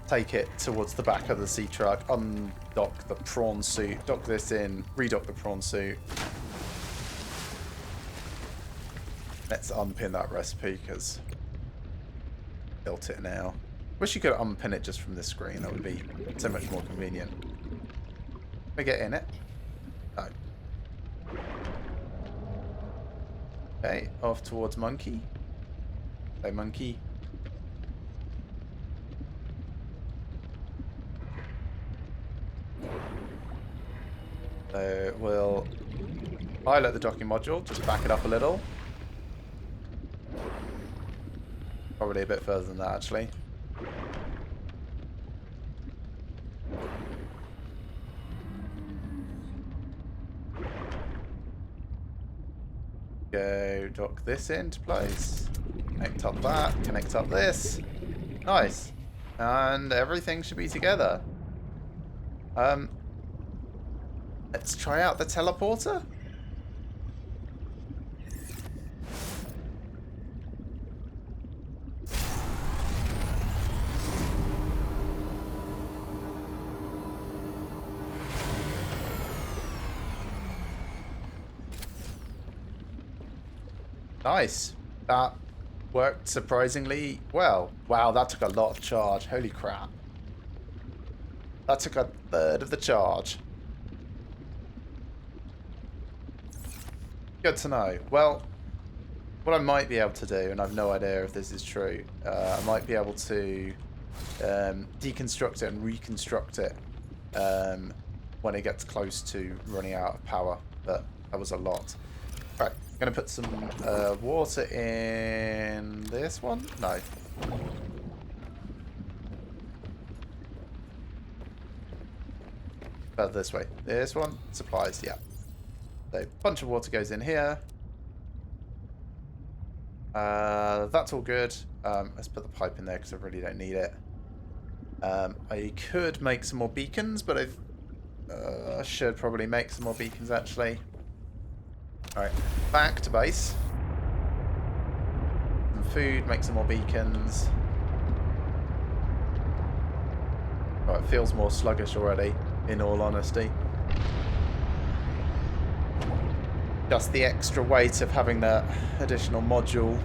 take it towards the back of the Sea-Truck, undock the prawn suit, dock this in, redock the prawn suit. Let's unpin that recipe because built it now. Wish you could unpin it just from this screen. That would be so much more convenient. Can we get in it? No. Okay, off towards Monkey. Hey, Monkey. So we'll pilot the docking module, just back it up a little. Probably a bit further than that, actually. Go dock this into place. Connect up that, connect up this. Nice. And everything should be together. Let's try out the teleporter. Nice. That worked surprisingly well. Wow, that took a lot of charge. Holy crap. That took a third of the charge. Good to know. Well, what I might be able to do, and I've no idea if this is true, I might be able to deconstruct it and reconstruct it when it gets close to running out of power. But that was a lot. Right, I'm going to put some water in this one. No. Further this way. This one. Supplies, yeah. So, a bunch of water goes in here. That's all good. Let's put the pipe in there because I really don't need it. I could make some more beacons, but I should probably make some more beacons, actually. Alright, back to base. Some food, make some more beacons. Oh, it feels more sluggish already, in all honesty. Just the extra weight of having that additional module.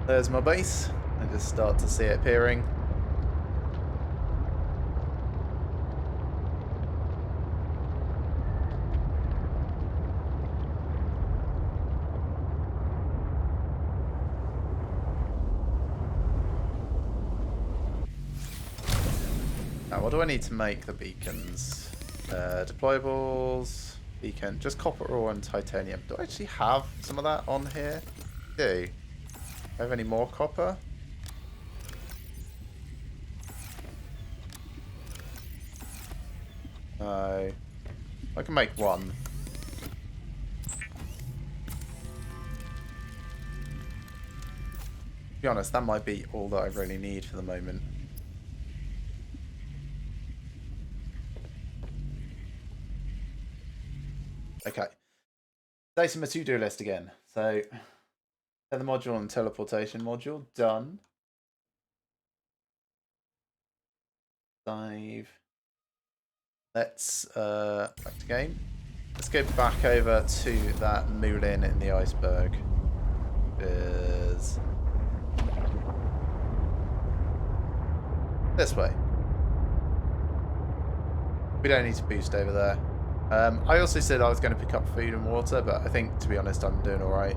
There's my base. I just start to see it appearing. Now, what do I need to make the beacons? Deployables, beacon, just copper ore and titanium. Do I actually have some of that on here? I do. Do I have any more copper? No. I can make one. To be honest, that might be all that I really need for the moment. Okay. Data my to-do list again. So, the module and teleportation module, done. Save. Let's, back to game. Let's go back over to that moulin in the iceberg. Is this way. We don't need to boost over there. I also said I was going to pick up food and water, but I think, to be honest, I'm doing alright.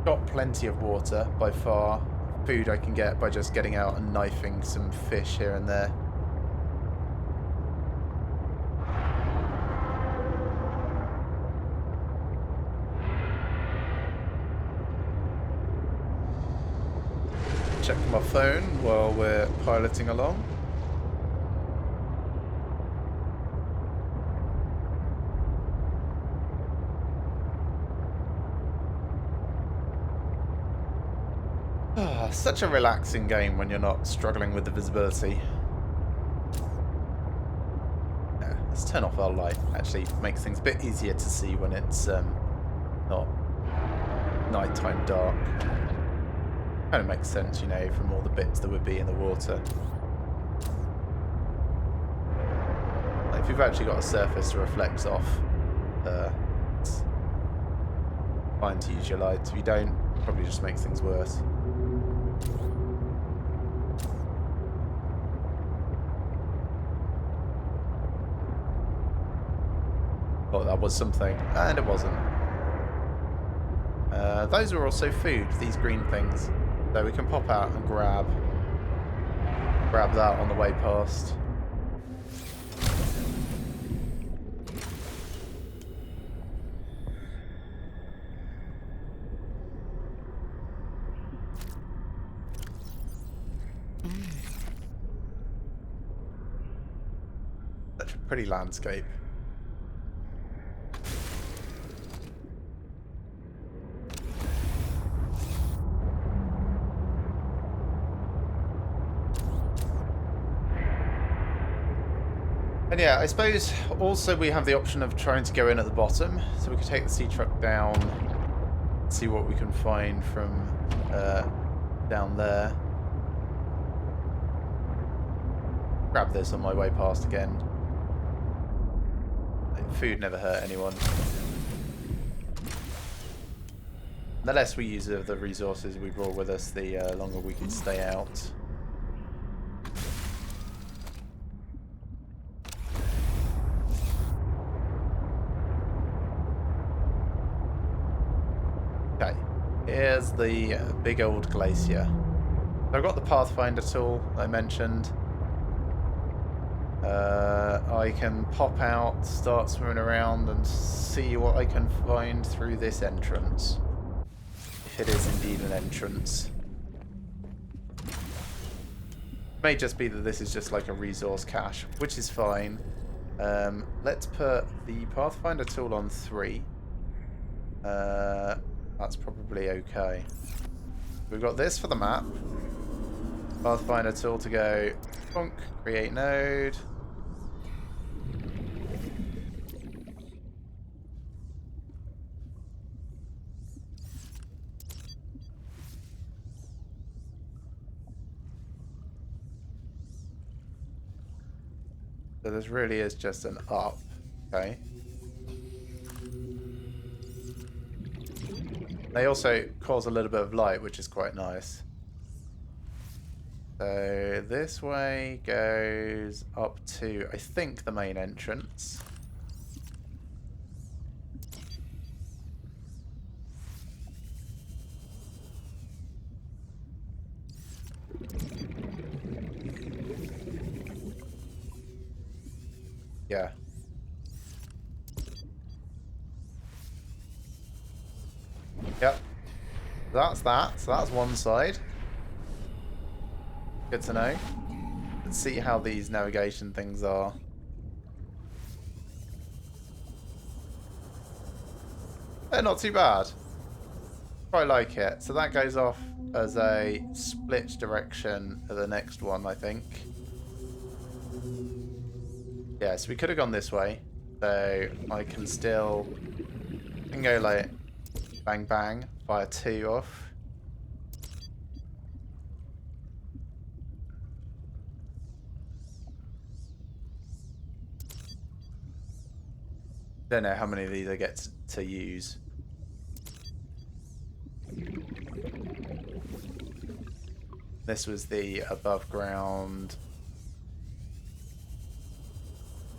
Got plenty of water, by far. Food I can get by just getting out and knifing some fish here and there. Check my phone while we're piloting along. Such a relaxing game when you're not struggling with the visibility. Yeah, let's turn off our light. Actually makes things a bit easier to see when it's not nighttime dark. Kind of makes sense, you know, from all the bits that would be in the water. Like if you've actually got a surface to reflect off, it's fine to use your lights. If you don't, it probably just makes things worse. Oh, that was something. And it wasn't. Those are also food, these green things. So we can pop out and grab that on the way past. Such a pretty landscape. And yeah, I suppose also we have the option of trying to go in at the bottom, so we could take the sea truck down, see what we can find from down there. Grab this on my way past again. Food never hurt anyone. The less we use of the resources we brought with us, the longer we can stay out. Okay, here's the big old glacier. So I've got the Pathfinder tool I mentioned. I can pop out, start swimming around and see what I can find through this entrance. If it is indeed an entrance. It may just be that this is just like a resource cache, which is fine. Let's put the Pathfinder tool on 3. That's probably okay. We've got this for the map. Pathfinder tool to go. Bonk, create node. So this really is just an up, okay? They also cause a little bit of light, which is quite nice. So this way goes up to, I think, the main entrance. Yeah. Yep. That's that. So that's one side. Good to know. Let's see how these navigation things are. They're not too bad. Quite like it. So that goes off as a split direction of the next one, I think. Yeah, so we could have gone this way. So I can still... I can go like bang bang, fire 2 off. Don't know how many of these I get to use. This was the above ground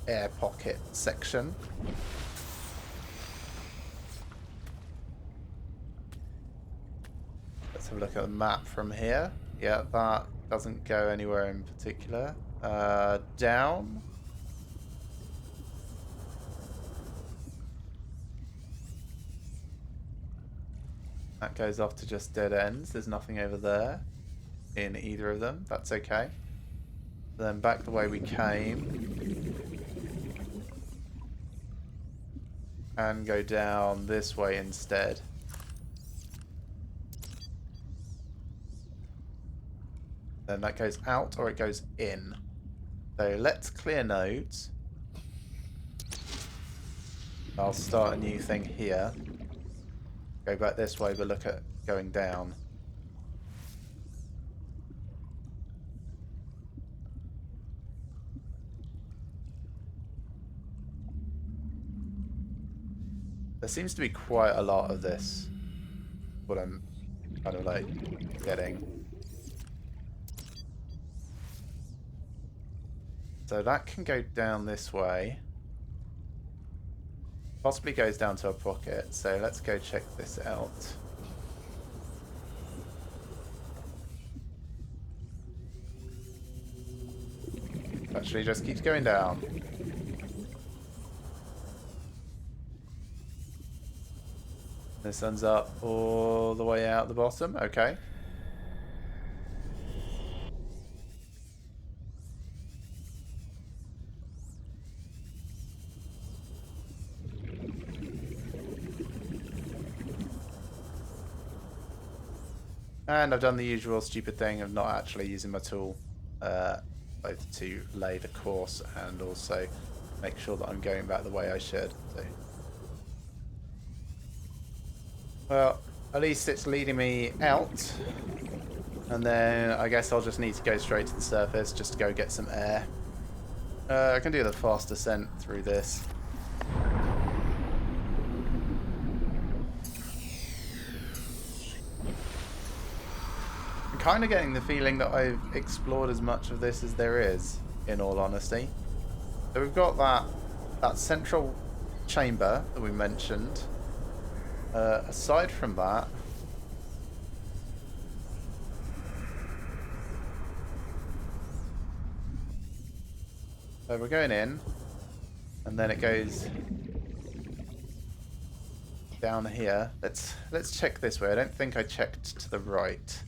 air pocket section. Let's have a look at the map from here. Yeah, that doesn't go anywhere in particular. Down. That goes off to just dead ends. There's nothing over there in either of them. That's okay. Then back the way we came. And go down this way instead. Then that goes out or it goes in. So let's clear nodes. I'll start a new thing here. Go back this way, but look at going down. There seems to be quite a lot of this. What I'm kind of like getting. So that can go down this way. Possibly goes down to a pocket, so let's go check this out. Actually, just keeps going down. This ends up all the way out the bottom. Okay. And I've done the usual stupid thing of not actually using my tool, both to lay the course and also make sure that I'm going back the way I should. So. Well, at least it's leading me out. And then I guess I'll just need to go straight to the surface just to go get some air. I can do the fast descent through this. I'm kind of getting the feeling that I've explored as much of this as there is, in all honesty. So we've got that central chamber that we mentioned. Aside from that, so we're going in, and then it goes down here. Let's check this way. I don't think I checked to the right.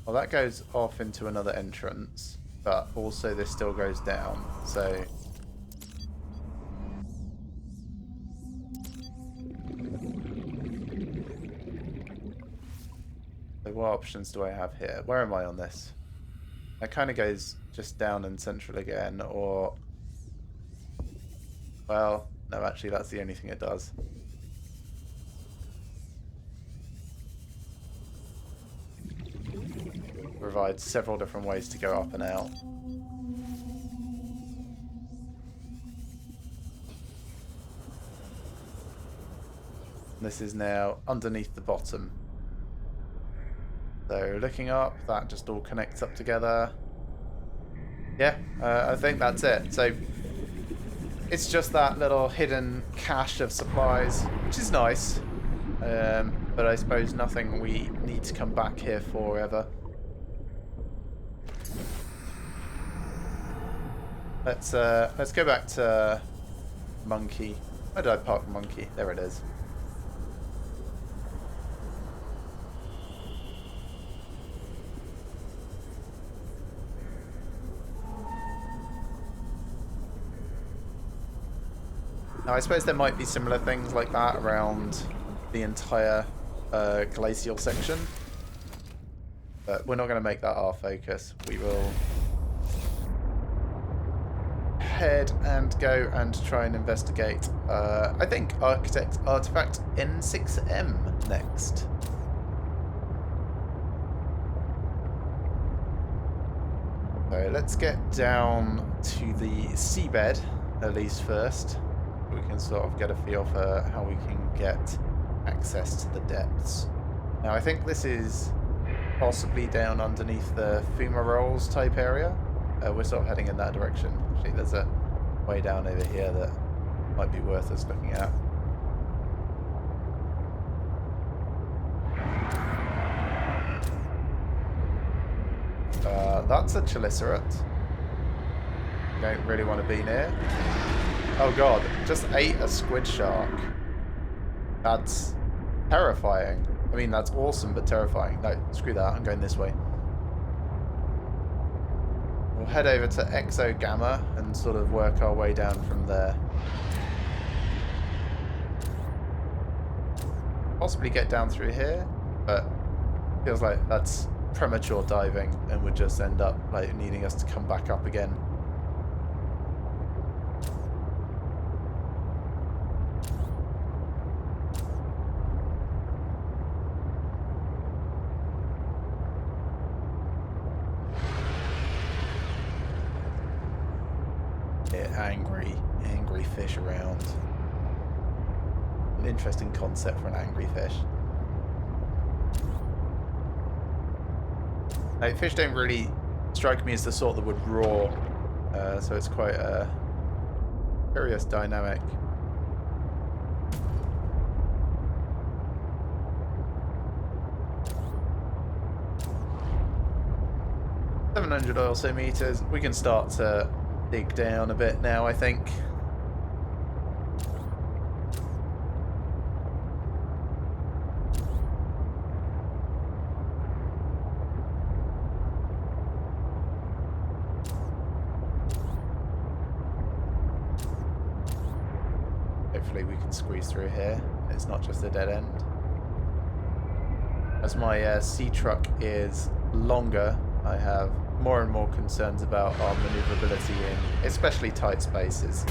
Well, that goes off into another entrance, but also this still goes down. So So what options do I have here? Where am I on this? That kind of goes just down and central again, or... Well, no, actually that's the only thing it does. Provides several different ways to go up and out. This is now underneath the bottom. So looking up, that just all connects up together. Yeah, I think that's it. So it's just that little hidden cache of supplies, which is nice. But I suppose nothing we need to come back here for ever. Let's go back to Monkey. Where did I park Monkey? There it is. Now I suppose there might be similar things like that around the entire glacial section, but we're not going to make that our focus. We will head and go and try and investigate, I think, Artifact N6M next. So let's get down to the seabed, at least first. We can sort of get a feel for how we can get access to the depths. Now I think this is possibly down underneath the fumaroles type area. We're sort of heading in that direction. Actually, there's a way down over here that might be worth us looking at. That's a Chelicerate. Don't really want to be near. Oh god, just ate a squid shark. That's terrifying. I mean, that's awesome, but terrifying. No, screw that. I'm going this way. We'll head over to Exogamma and sort of work our way down from there. Possibly get down through here, but feels like that's premature diving and would just end up like needing us to come back up again. Angry fish around. An interesting concept for an angry fish. Now, fish don't really strike me as the sort that would roar, so it's quite a curious dynamic. $700 or so meters. We can start to dig down a bit now, I think. Hopefully we can squeeze through here. It's not just a dead end. As my sea truck is longer, I have more and more concerns about our maneuverability in especially tight spaces.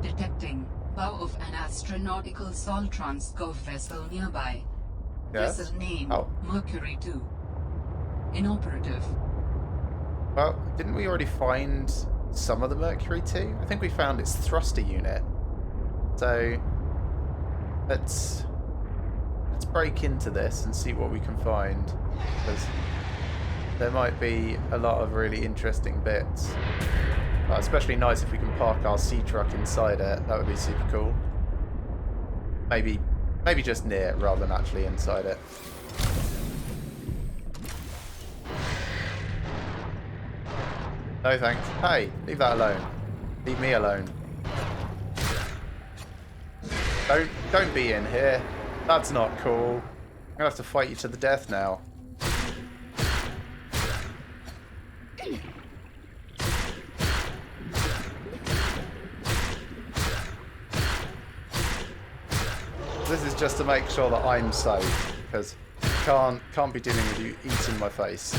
Detecting bow of an astronautical Sol Transcov vessel nearby. Yes? Vessel name Mercury 2. Inoperative. Well, didn't we already find some of the Mercury 2? I think we found its thruster unit. So let's break into this and see what we can find, because there might be a lot of really interesting bits. Especially nice if we can park our sea truck inside it. That would be super cool. Maybe just near it rather than actually inside it. No thanks. Hey, leave that alone. Leave me alone. Don't be in here. That's not cool. I'm gonna have to fight you to the death now. This is just to make sure that I'm safe, because can't be dealing with you eating my face.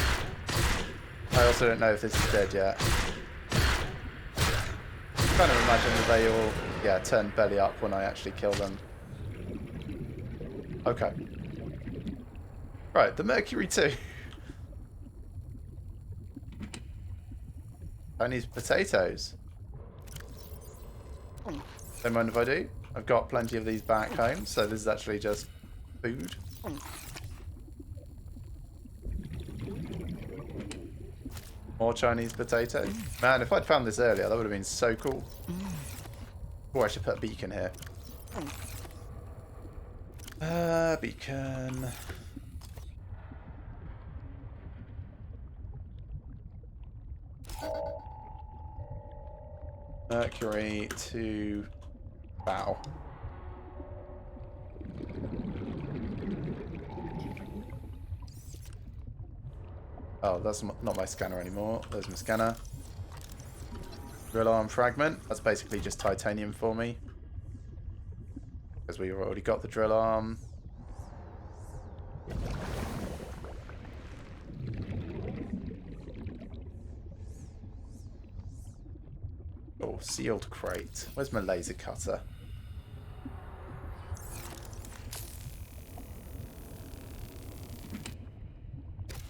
I also don't know if this is dead yet. I kind of imagine that they all, yeah, turn belly up when I actually kill them. Okay. Right, the Mercury 2. Chinese potatoes. Don't mind if I do. I've got plenty of these back home, so this is actually just food. More Chinese potatoes. Man, if I'd found this earlier, that would have been so cool. Oh, I should put a beacon here. Beacon. Mercury to bow. Oh, that's not my scanner anymore. There's my scanner. Drill arm fragment. That's basically just titanium for me. Because we've already got the drill arm. Oh, sealed crate. Where's my laser cutter?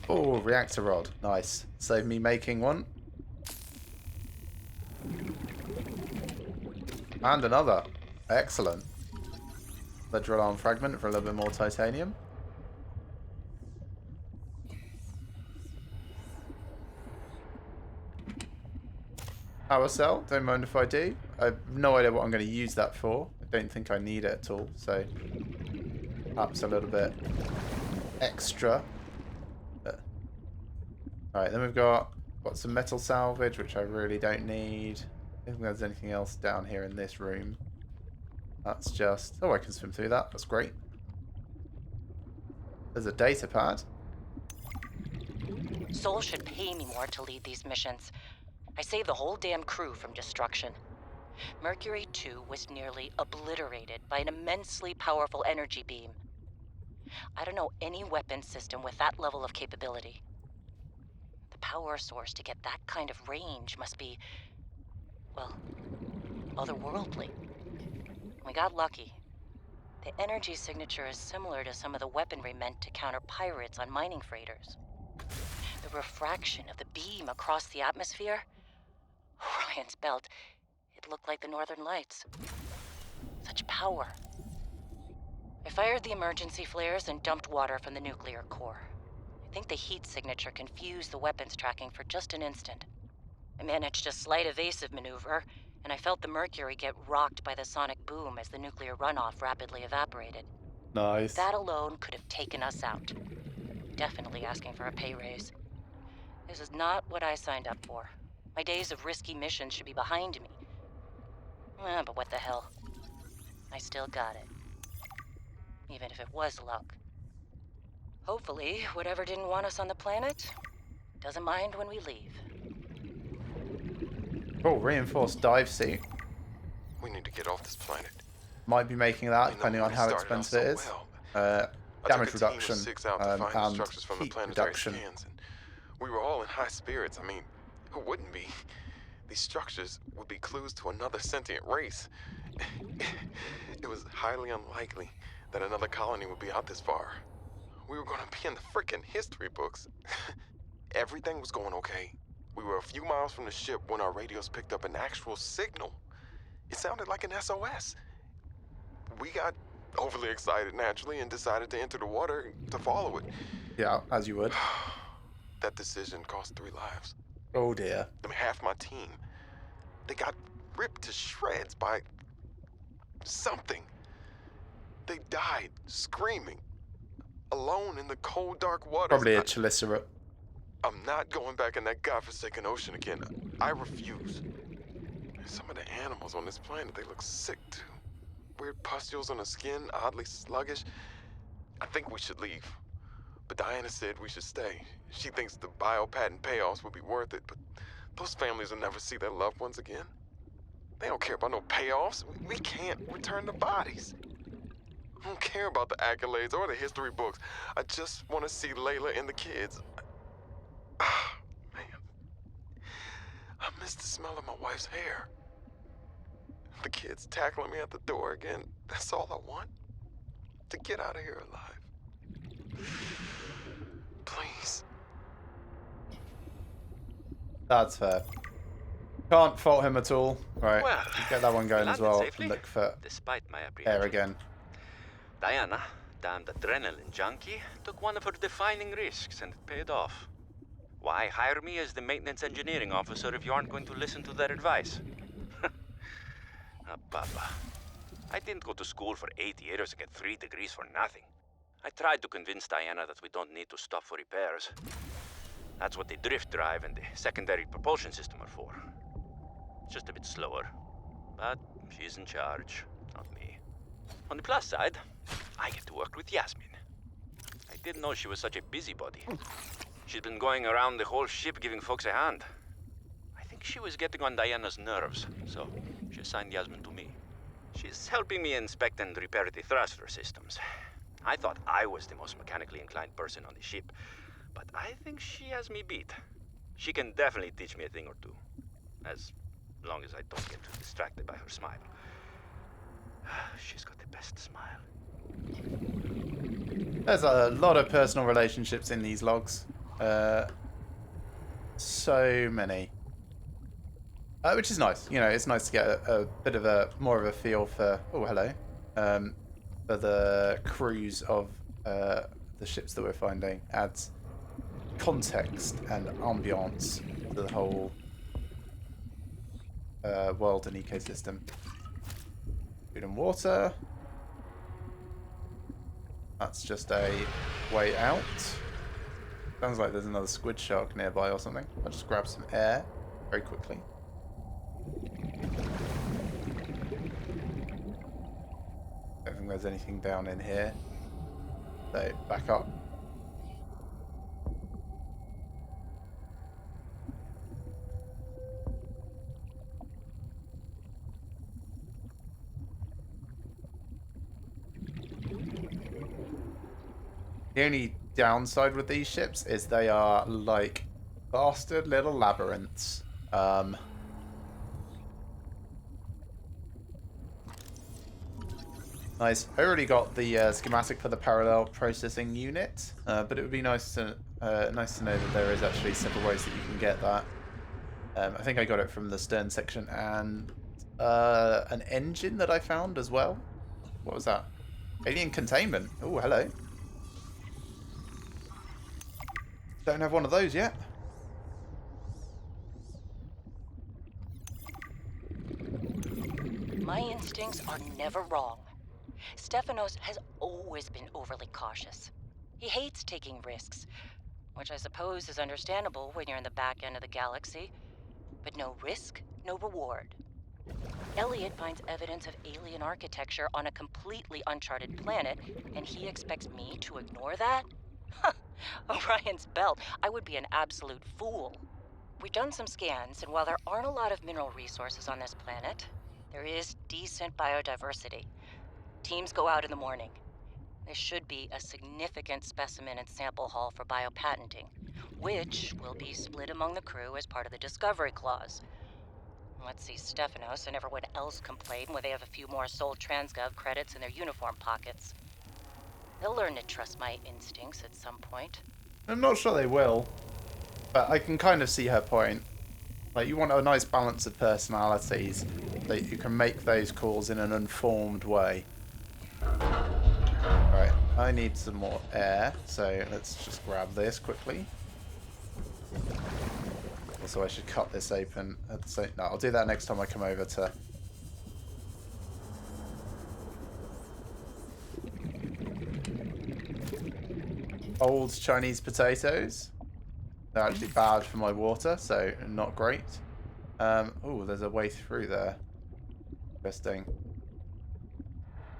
Oh, reactor rod. Nice. Save me making one. And another. Excellent. The drill arm fragment for a little bit more titanium. Power cell. Don't mind if I do. I have no idea what I'm going to use that for. I don't think I need it at all. So perhaps a little bit extra. Alright, then we've got some metal salvage, which I really don't need. I don't think there's anything else down here in this room. That's just... Oh, I can swim through that. That's great. There's a data pad. Sol should pay me more to lead these missions. I saved the whole damn crew from destruction. Mercury 2 was nearly obliterated by an immensely powerful energy beam. I don't know any weapon system with that level of capability. The power source to get that kind of range must be, well, otherworldly. We got lucky. The energy signature is similar to some of the weaponry meant to counter pirates on mining freighters. The refraction of the beam across the atmosphere? Orion's belt, it looked like the Northern Lights. Such power. I fired the emergency flares and dumped water from the nuclear core. I think the heat signature confused the weapons tracking for just an instant. I managed a slight evasive maneuver, and I felt the Mercury get rocked by the sonic boom as the nuclear runoff rapidly evaporated. Nice. That alone could have taken us out. Definitely asking for a pay raise. This is not what I signed up for. My days of risky missions should be behind me. But what the hell? I still got it. Even if it was luck. Hopefully, whatever didn't want us on the planet doesn't mind when we leave. Oh, reinforced dive suit. We need to get off this planet. Might be making that, depending on how expensive it is. Damage reduction I took a team of 6 out to find and structures from the heat planetary reduction. scans, and we were all in high spirits. I mean, who wouldn't be? These structures would be clues to another sentient race. It was highly unlikely that another colony would be out this far. We were going to be in the frickin' history books. Everything was going okay. We were a few miles from the ship when our radios picked up an actual signal. It sounded like an SOS. We got overly excited naturally and decided to enter the water to follow it. Yeah, as you would. That decision cost 3 lives. Oh dear. I mean, half my team. They got ripped to shreds by something. They died screaming, alone in the cold, dark waters. Probably a chelicera. I'm not going back in that godforsaken ocean again. I refuse. Some of the animals on this planet, they look sick too. Weird pustules on the skin, oddly sluggish. I think we should leave. But Diana said we should stay. She thinks the biopatent payoffs would be worth it, but those families will never see their loved ones again. They don't care about no payoffs. We can't return the bodies. I don't care about the accolades or the history books. I just want to see Layla and the kids. Ah, man. I miss the smell of my wife's hair. The kids tackling me at the door again. That's all I want. To get out of here alive. Please. That's fair. Can't fault him at all. Right, Well, get that one going as landed well. safely, And look for despite my air apprehension. again. Diana, damned adrenaline junkie, took one of her defining risks and it paid off. Why hire me as the maintenance engineering officer if you aren't going to listen to their advice? Papa. I didn't go to school for 8 years and get 3 degrees for nothing. I tried to convince Diana that we don't need to stop for repairs. That's what the drift drive and the secondary propulsion system are for. It's just a bit slower. But she's in charge, not me. On the plus side, I get to work with Yasmin. I didn't know she was such a busybody. She's been going around the whole ship giving folks a hand. I think she was getting on Diana's nerves, so she assigned Yasmin to me. She's helping me inspect and repair the thruster systems. I thought I was the most mechanically inclined person on the ship, but I think she has me beat. She can definitely teach me a thing or two, as long as I don't get too distracted by her smile. She's got the best smile. There's a lot of personal relationships in these logs. So many. Which is nice. You know, it's nice to get a bit of a more of a feel for. Oh, hello. For the crews of the ships that we're finding. Adds context and ambiance to the whole world and ecosystem. Food and water. That's just a way out. Sounds like there's another squid shark nearby or something. I'll just grab some air very quickly. Don't think there's anything down in here. So, back up. The only downside with these ships is they are like bastard little labyrinths. Nice. I already got the schematic for the parallel processing unit, but it would be nice to know that there is actually several ways that you can get that. I think I got it from the stern section and an engine that I found as well. What was that? Alien containment. Oh, hello. Don't have one of those yet. My instincts are never wrong. Stephanos has always been overly cautious. He hates taking risks, which I suppose is understandable when you're in the back end of the galaxy. But no risk, no reward. Elliot finds evidence of alien architecture on a completely uncharted planet, and he expects me to ignore that? Orion's belt, I would be an absolute fool. We've done some scans, and while there aren't a lot of mineral resources on this planet, there is decent biodiversity. Teams go out in the morning. There should be a significant specimen and sample haul for biopatenting, which will be split among the crew as part of the Discovery Clause. Let's see Stephanos and everyone else complain when they have a few more Sol Transgov credits in their uniform pockets. They'll learn to trust my instincts at some point. I'm not sure they will, but I can kind of see her point. Like, you want a nice balance of personalities that you can make those calls in an informed way. Right, I need some more air, so let's just grab this quickly. Also, I should cut this open. No, I'll do that next time I come over to... Old Chinese potatoes. They're actually bad for my water, so not great. Oh, there's a way through there. Interesting.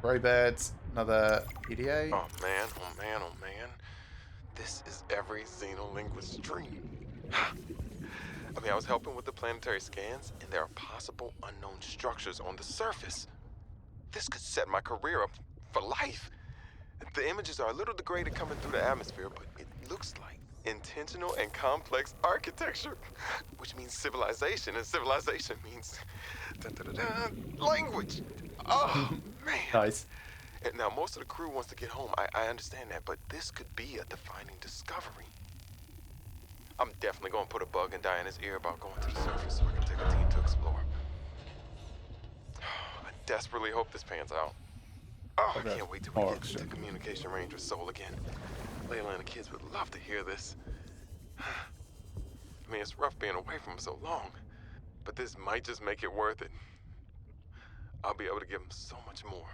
Grow beds, another PDA. Oh man, oh man, oh man. This is every xenolinguist's dream. I mean, I was helping with the planetary scans, and there are possible unknown structures on the surface. This could set my career up for life. The images are a little degraded coming through the atmosphere, but it looks like intentional and complex architecture, which means civilization, and civilization means language. Oh, man. Nice. And now, most of the crew wants to get home. I understand that, but this could be a defining discovery. I'm definitely going to put a bug in Diana's ear about going to the surface so I can take a team to explore. I desperately hope this pans out. Oh, I can't wait till we get to communication range with Sol again. Layla and the kids would love to hear this. I mean, it's rough being away from them so long, but this might just make it worth it. I'll be able to give them so much more.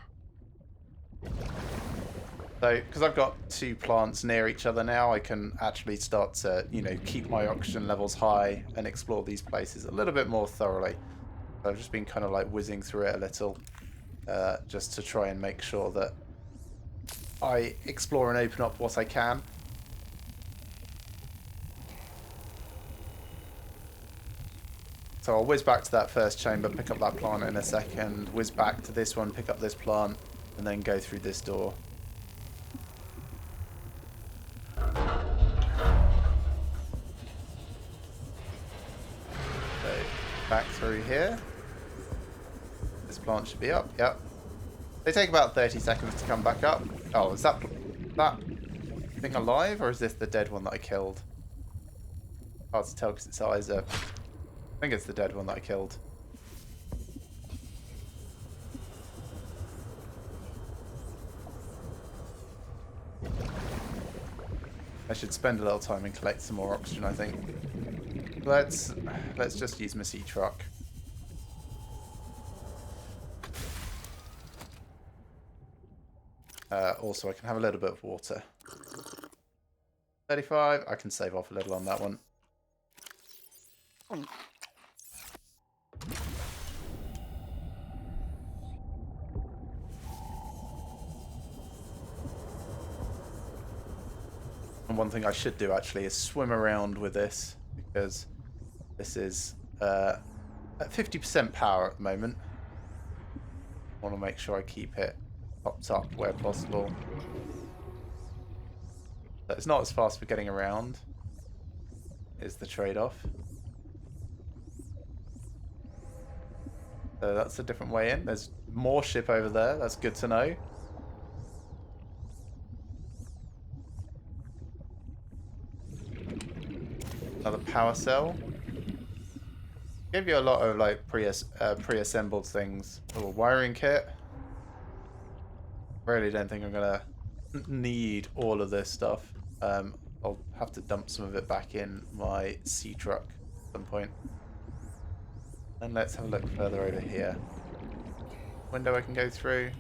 So, because I've got 2 plants near each other now, I can actually start to, you know, keep my oxygen levels high and explore these places a little bit more thoroughly. So I've just been kind of like whizzing through it a little, just to try and make sure that I explore and open up what I can. So I'll whiz back to that first chamber, pick up that plant in a second, whiz back to this one, pick up this plant, and then go through this door. So back through here. This plant should be up, yep. They take about 30 seconds to come back up. Oh, is that thing alive, or is this the dead one that I killed? Hard to tell because its eyes are... I think it's the dead one that I killed. I should spend a little time and collect some more oxygen, I think. Let's just use my sea truck. Also, I can have a little bit of water. 35. I can save off a little on that one. And one thing I should do actually is swim around with this, because this is at 50% power at the moment. I want to make sure I keep it popped up where possible. But it's not as fast for getting around, is the trade-off. So that's a different way in. There's more ship over there. That's good to know. Another power cell. Give you a lot of like pre-assembled things. Oh, wiring kit. Really don't think I'm gonna need all of this stuff. I'll have to dump some of it back in my sea truck at some point. And let's have a look further over here. Window I can go through.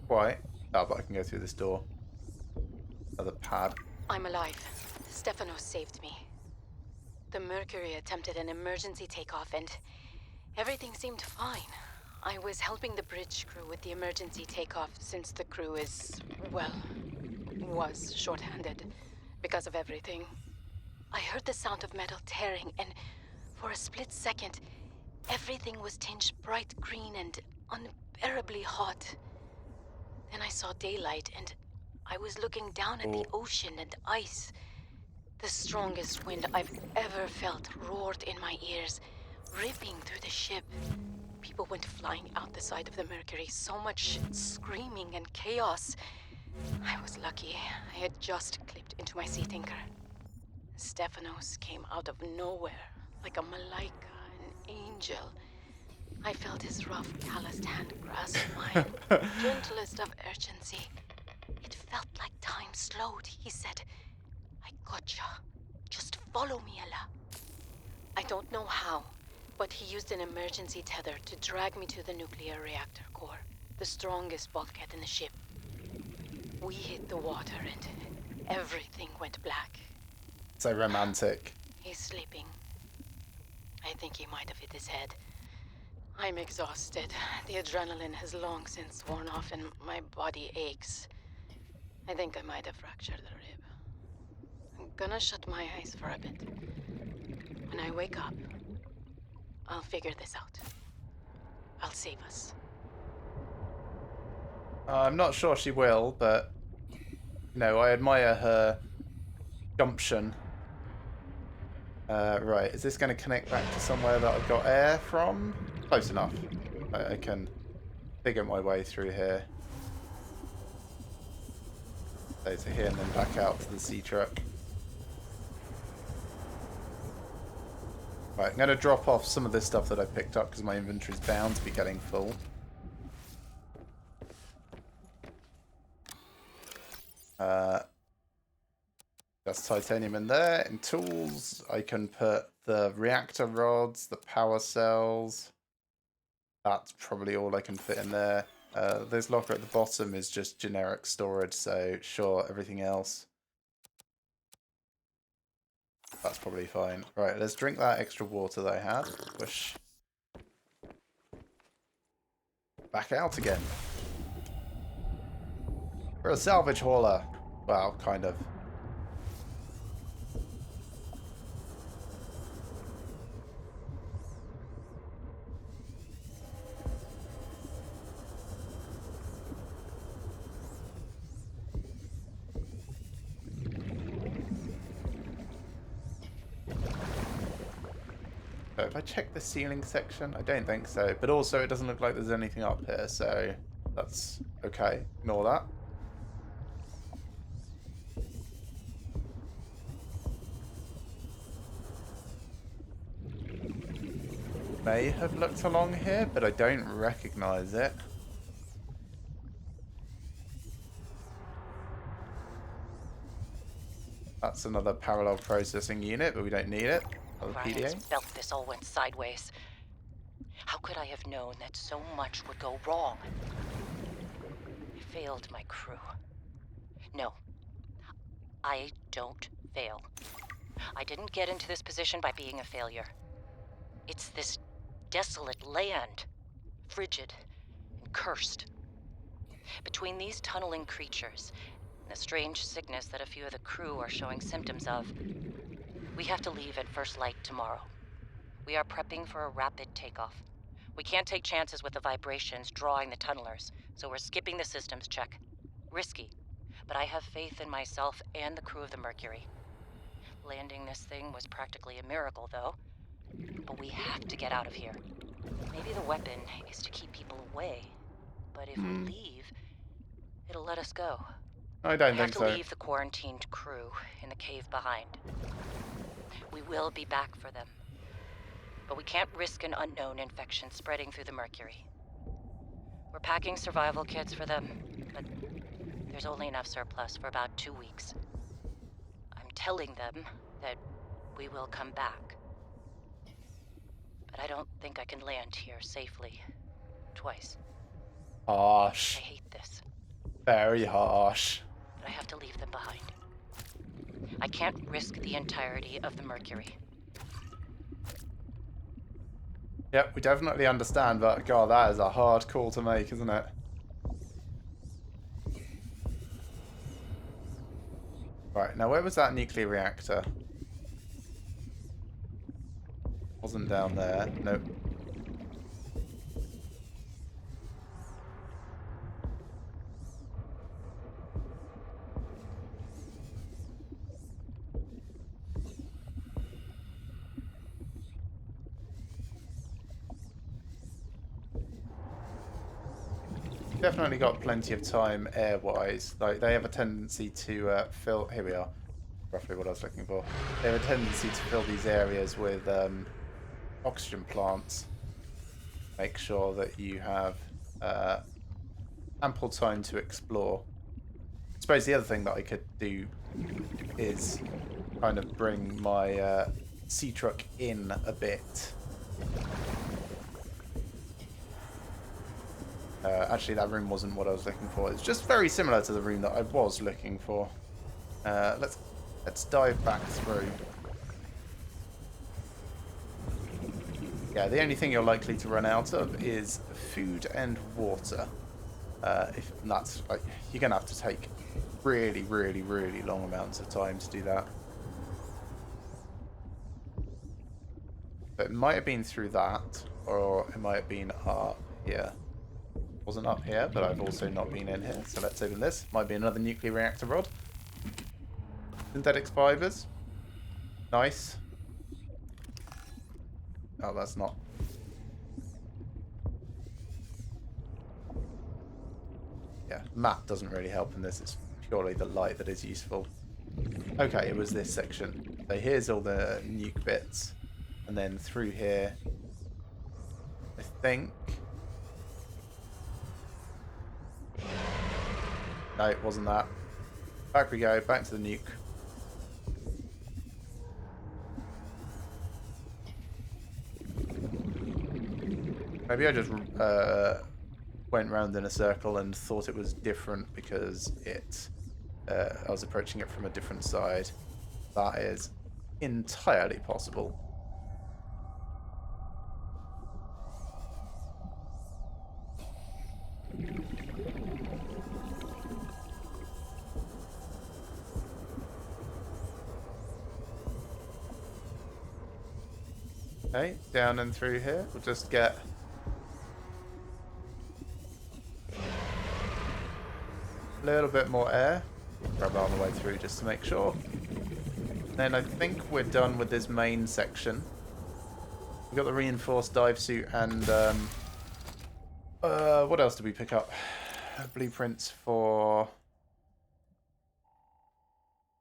Quite. Oh, but I can go through this door. Another pad. I'm alive. Stefanos saved me. The Mercury attempted an emergency takeoff and everything seemed fine. I was helping the bridge crew with the emergency takeoff since the crew is, well, was short-handed because of everything. I heard the sound of metal tearing and for a split second, everything was tinged bright green and unbearably hot. Then I saw daylight and I was looking down at the ocean and ice. The strongest wind I've ever felt roared in my ears, ripping through the ship. People went flying out the side of the Mercury, so much screaming and chaos. I was lucky. I had just clipped into my sea tinker. Stefanos came out of nowhere, like a malaika, an angel. I felt his rough, calloused hand grasp mine, gentlest of urgency. It felt like time slowed. He said, "I gotcha. Just follow me, Ella." I don't know how, but he used an emergency tether to drag me to the nuclear reactor core, the strongest bulkhead in the ship. We hit the water and everything went black. So romantic. He's sleeping. I think he might have hit his head. I'm exhausted. The adrenaline has long since worn off and my body aches. I think I might have fractured the rib. I'm gonna shut my eyes for a bit. When I wake up, I'll figure this out. I'll save us. I'm not sure she will, but no, I admire her gumption. Right, is this going to connect back to somewhere that I've got air from? Close enough. I can figure my way through here. So to here and then back out to the sea truck. Right, I'm going to drop off some of this stuff that I picked up because my inventory's bound to be getting full. That's titanium in there. In tools, I can put the reactor rods, the power cells. That's probably all I can fit in there. This locker at the bottom is just generic storage, so sure, everything else. That's probably fine. Right, let's drink that extra water that I had. Push. Back out again. We're a salvage hauler. Well, kind of. So if I check the ceiling section, I don't think so. But also, it doesn't look like there's anything up here, so that's okay. Ignore that. May have looked along here, but I don't recognize it. That's another parallel processing unit, but we don't need it. Ryan's felt this all went sideways. How could I have known that so much would go wrong? I failed my crew. No, I don't fail. I didn't get into this position by being a failure. It's this desolate land, frigid and cursed. Between these tunneling creatures and the strange sickness that a few of the crew are showing symptoms of, we have to leave at first light tomorrow. We are prepping for a rapid takeoff. We can't take chances with the vibrations drawing the tunnelers, so we're skipping the systems check. Risky, but I have faith in myself and the crew of the Mercury. Landing this thing was practically a miracle, though. But we have to get out of here. Maybe the weapon is to keep people away, but if we leave, it'll let us go. I don't think so. We have to leave the quarantined crew in the cave behind. We will be back for them. But we can't risk an unknown infection spreading through the Mercury. We're packing survival kits for them, but there's only enough surplus for about 2 weeks. I'm telling them that we will come back. But I don't think I can land here safely. Twice. Harsh. I hate this. Very harsh. But I have to leave them behind. I can't risk the entirety of the Mercury. Yep, we definitely understand, but God, that is a hard call to make, isn't it? Right, now where was that nuclear reactor? Wasn't down there. Nope. Definitely got plenty of time air-wise. Like, they have a tendency to fill... Here we are. Roughly what I was looking for. They have a tendency to fill these areas with oxygen plants. Make sure that you have ample time to explore. I suppose the other thing that I could do is kind of bring my sea truck in a bit. Actually, that room wasn't what I was looking for. It's just very similar to the room that I was looking for. Let's dive back through. Yeah, the only thing you're likely to run out of is food and water. If that's like, you're gonna have to take really, really, really long amounts of time to do that. But it might have been through that, or it might have been up here. Wasn't up here, but I've also not been in here. So let's open this. Might be another nuclear reactor rod. Synthetic fibers. Nice. Oh, that's not. Yeah, map doesn't really help in this. It's purely the light that is useful. Okay, it was this section. So here's all the nuke bits. And then through here, I think... No, it wasn't that. Back we go, back to the nuke. Maybe I just went round in a circle and thought it was different because I was approaching it from a different side. That is entirely possible. Okay, down and through here. We'll just get a little bit more air. Grab it on the way through just to make sure. Then I think we're done with this main section. We've got the reinforced dive suit and what else did we pick up? Blueprints for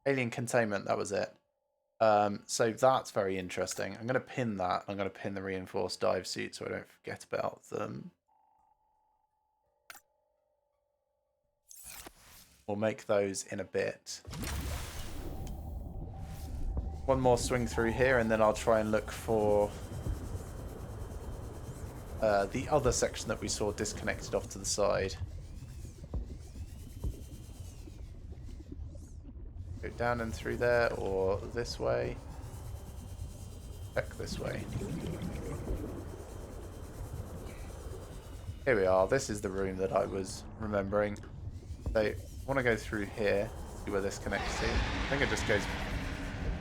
alien containment, that was it. So that's very interesting. I'm going to pin that. I'm going to pin the reinforced dive suit so I don't forget about them. We'll make those in a bit. One more swing through here and then I'll try and look for the other section that we saw disconnected off to the side. Go down and through there or this way. Check this way. Here we are. This is the room that I was remembering. So I want to go through here, see where this connects to. I think it just goes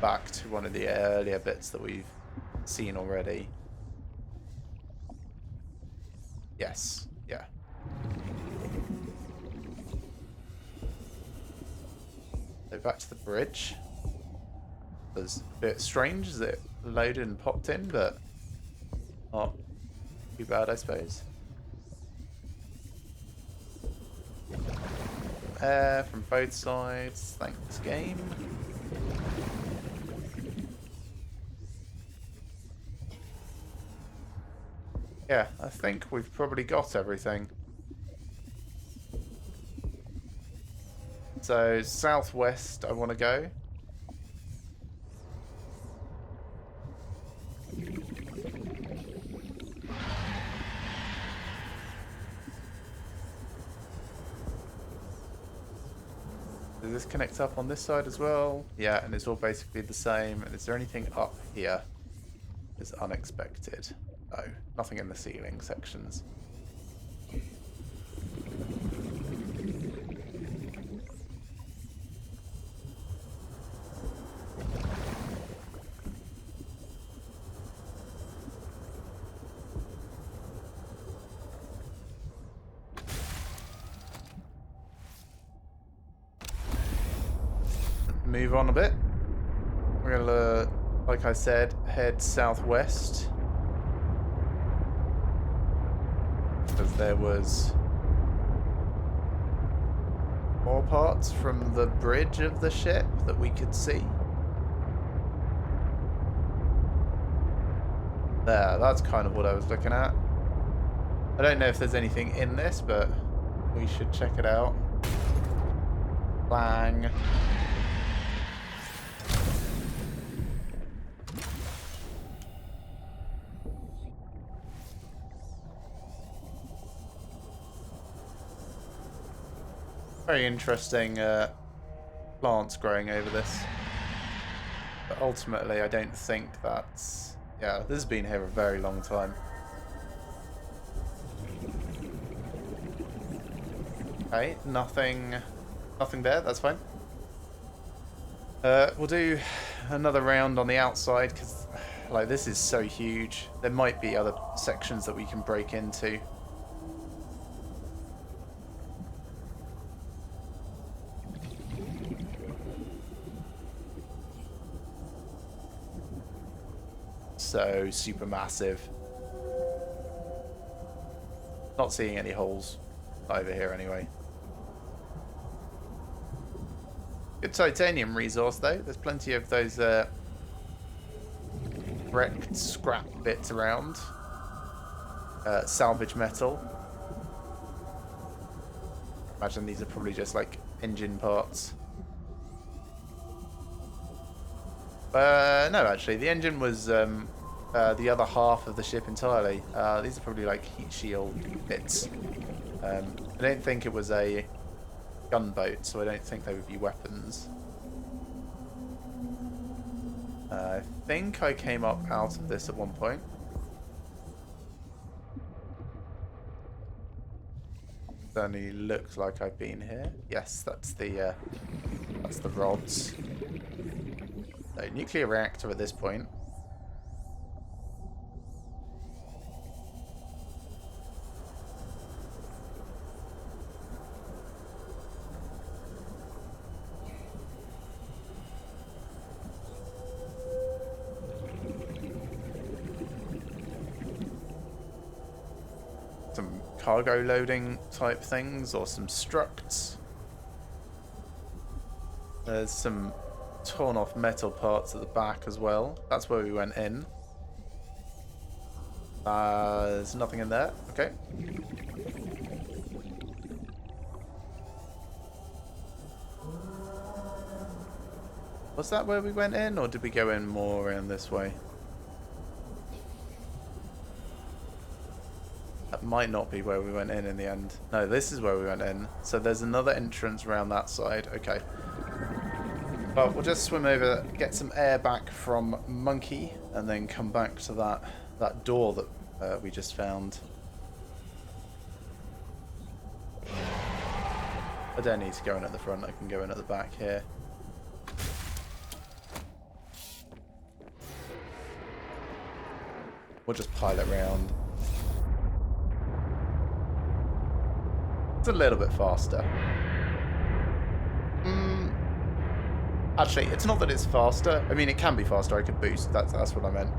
back to one of the earlier bits that we've seen already. Yes, yeah. So back to the bridge. It was a bit strange as it loaded and popped in, but not too bad, I suppose. Air from both sides. Thanks, game. Yeah, I think we've probably got everything. So, southwest I want to go. Does this connect up on this side as well? Yeah, and it's all basically the same. And is there anything up here that's unexpected? No, nothing in the ceiling sections. Move on a bit. We're gonna, like I said, head southwest. Because there was more parts from the bridge of the ship that we could see. There, that's kind of what I was looking at. I don't know if there's anything in this, but we should check it out. Bang. Very interesting plants growing over this. But ultimately, I don't think that's... Yeah, this has been here a very long time. Okay, nothing there, that's fine. We'll do another round on the outside, because like, this is so huge. There might be other sections that we can break into. so super massive. Not seeing any holes over here anyway. Good titanium resource though. There's plenty of those wrecked scrap bits around. Salvage metal. Imagine these are probably just like engine parts. No, actually, the engine was the other half of the ship entirely. These are probably like heat shield bits. I don't think it was a gunboat, so I don't think they would be weapons. I think I came up out of this at one point. Certainly looks like I've been here. Yes, that's the rods. So, nuclear reactor at this point. Some cargo loading type things or some structs. There's some torn off metal parts at the back as well. That's where we went in. There's nothing in there. Okay. Was that where we went in, or did we go in more around this way? That might not be where we went in the end. No, this is where we went in. So there's another entrance around that side. Okay. Well, we'll just swim over, get some air back from Monkey, and then come back to that door that we just found. I don't need to go in at the front, I can go in at the back here. We'll just pilot round. It's a little bit faster. Actually, it's not that it's faster. I mean, it can be faster. I could boost. That's what I meant.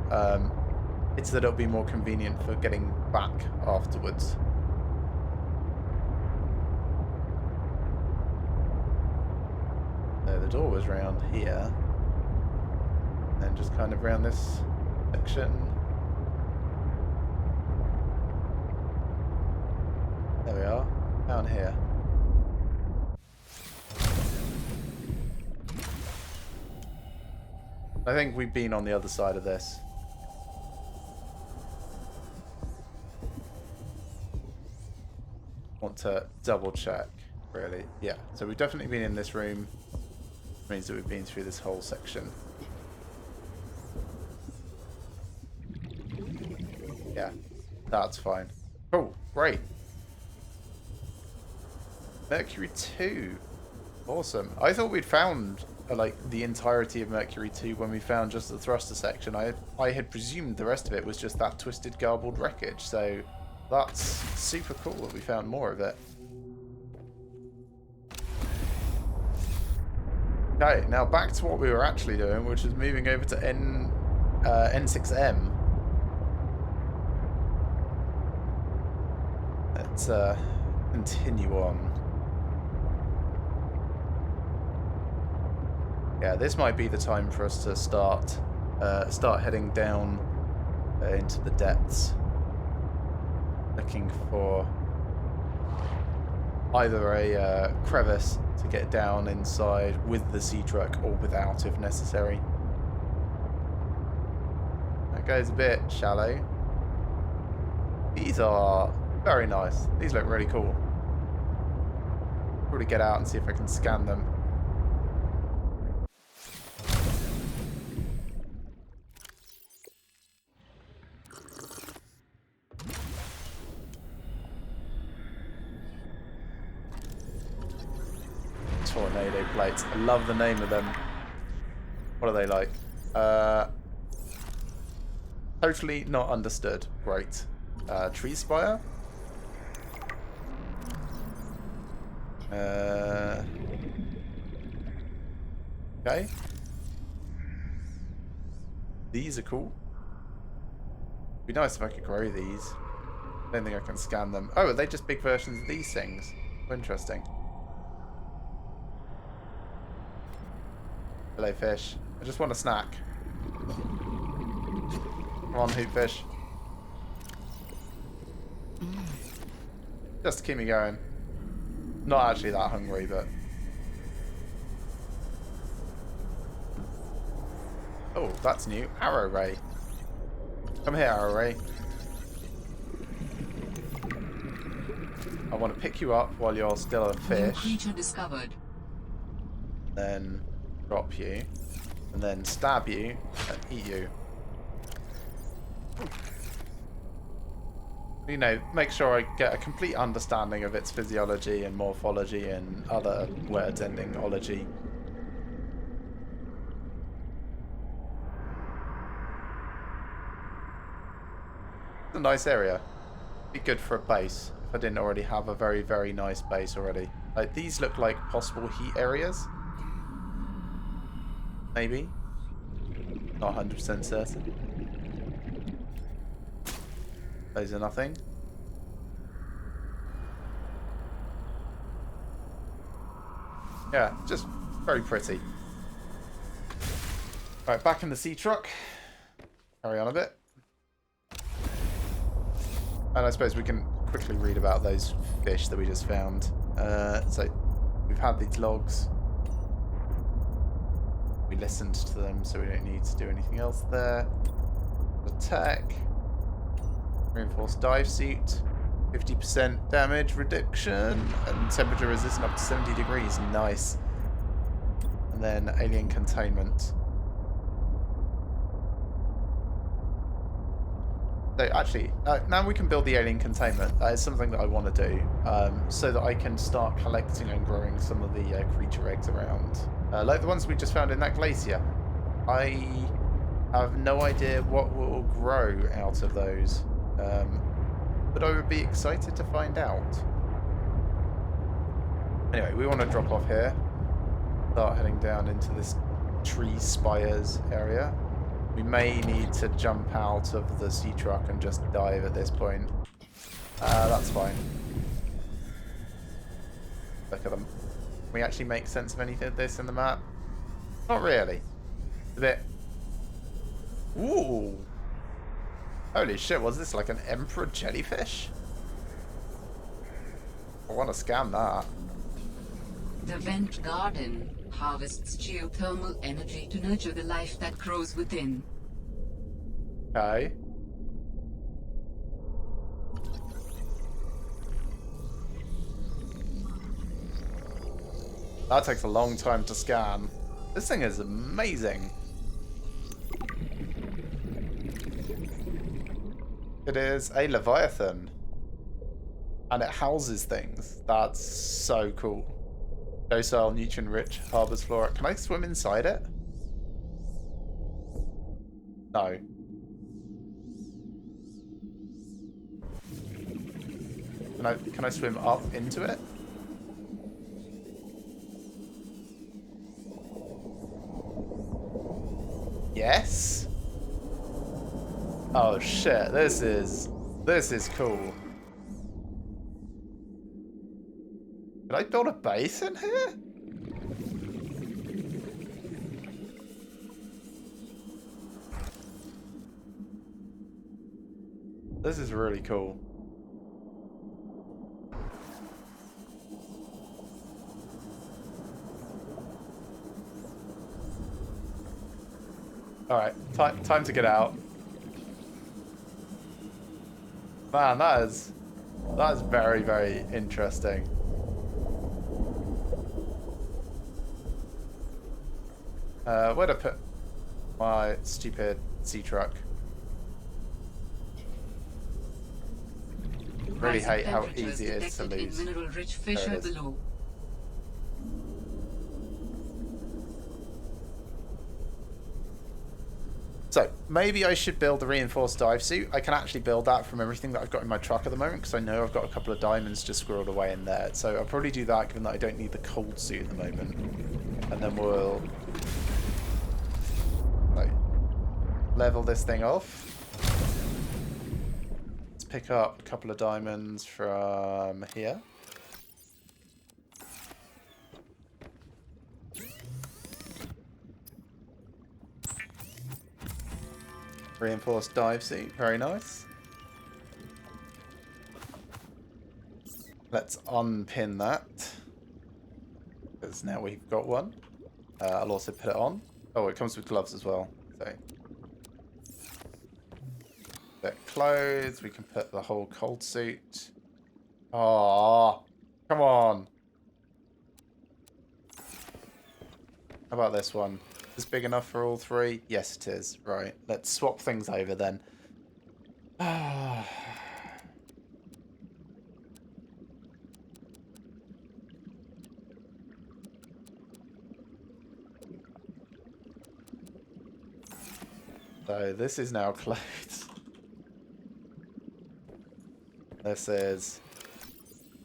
It's that it'll be more convenient for getting back afterwards. So the door was round here. And just kind of round this section. There we are. Down here. I think we've been on the other side of this. Want to double check, really. Yeah, so we've definitely been in this room. Means that we've been through this whole section. Yeah, that's fine. Oh, great. Mercury 2. Awesome. I thought we'd found like the entirety of Mercury 2 when we found just the thruster section. I had presumed the rest of it was just that twisted, garbled wreckage, so that's super cool that we found more of it. Okay, now back to what we were actually doing, which is moving over to N6M. Let's continue on. Yeah, this might be the time for us to start heading down into the depths, looking for either a crevice to get down inside with the sea truck or without if necessary. That goes a bit shallow. These are very nice. These look really cool. Probably get out and see if I can scan them. Tornado plates. I love the name of them. What are they like? Totally not understood. Great. Tree spire. Okay. These are cool. Be nice if I could grow these. I don't think I can scan them. Oh, are they just big versions of these things? Oh, interesting. Hello, fish. I just want a snack. Come on, hoop fish. Just to keep me going. Not actually that hungry, but... Oh, that's new. Arrow ray. Come here, Arrow ray. I want to pick you up while you're still a New fish. creature discovered. Then drop you. And then stab you and eat you. You know, make sure I get a complete understanding of its physiology and morphology and other words ending ology. It's a nice area. Be good for a base if I didn't already have a very, very nice base already. Like, these look like possible heat areas. Maybe. Not 100% certain. Those are nothing. Yeah, just very pretty. Right, back in the sea truck. Carry on a bit. And I suppose we can quickly read about those fish that we just found. So, we've had these logs. We listened to them, so we don't need to do anything else there. Attack. Reinforced dive suit. 50% damage reduction. And temperature resistant up to 70 degrees. Nice. And then alien containment. So actually, now we can build the alien containment. That is something that I want to do, so that I can start collecting and growing some of the creature eggs around. Like the ones we just found in that glacier. I have no idea what will grow out of those, but I would be excited to find out. Anyway, we want to drop off here. Start heading down into this tree spires area. We may need to jump out of the sea truck and just dive at this point. That's fine. Look at them. Can we actually make sense of anything of this in the map? Not really. A bit... Ooh! Holy shit, was this like an emperor jellyfish? I want to scan that. The vent garden harvests geothermal energy to nurture the life that grows within. Okay. That takes a long time to scan. This thing is amazing. It is a Leviathan. And it houses things. That's so cool. Docile, nutrient-rich, harbors flora. Can I swim inside it? No. Can I swim up into it? Yes. Oh shit! This is cool. Did I build a base in here? This is really cool. Alright, time to get out. Man, that is very, very interesting. Where'd I put my stupid sea truck? Really hate how easy it is to lose. Mineral-rich fish There are it is. below. So, maybe I should build a reinforced dive suit. I can actually build that from everything that I've got in my truck at the moment, because I know I've got a couple of diamonds just squirreled away in there. So I'll probably do that, given that I don't need the cold suit at the moment. And then we'll... like, level this thing off. pick up a couple of diamonds from here. Reinforced dive suit, very nice. Let's unpin that, because now we've got one. I'll also put it on. Oh, it comes with gloves as well. So, that clothes, we can put the whole cold suit. Oh, come on. How about this one? Is this big enough for all three? Yes, it is. Right, let's swap things over then. So this is now clothes. This is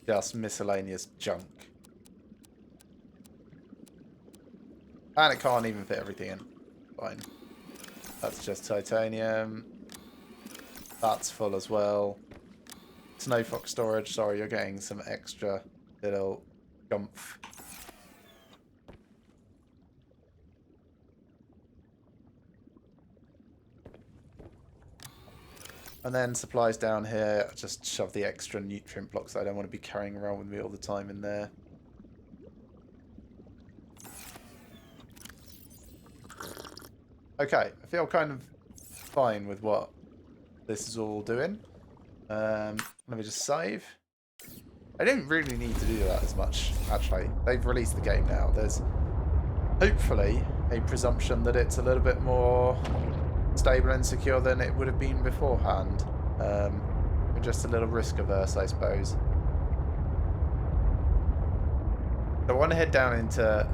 just miscellaneous junk. And it can't even fit everything in. Fine. That's just titanium. That's full as well. Snow Fox storage. Sorry, you're getting some extra little gumph. And then supplies down here. Just shove the extra nutrient blocks that I don't want to be carrying around with me all the time in there. Okay, I feel kind of fine with what this is all doing. Let me just save. I didn't really need to do that as much, actually. They've released the game now. There's hopefully a presumption that it's a little bit more stable and secure than it would have been beforehand. Just a little risk averse, I suppose. So I want to head down into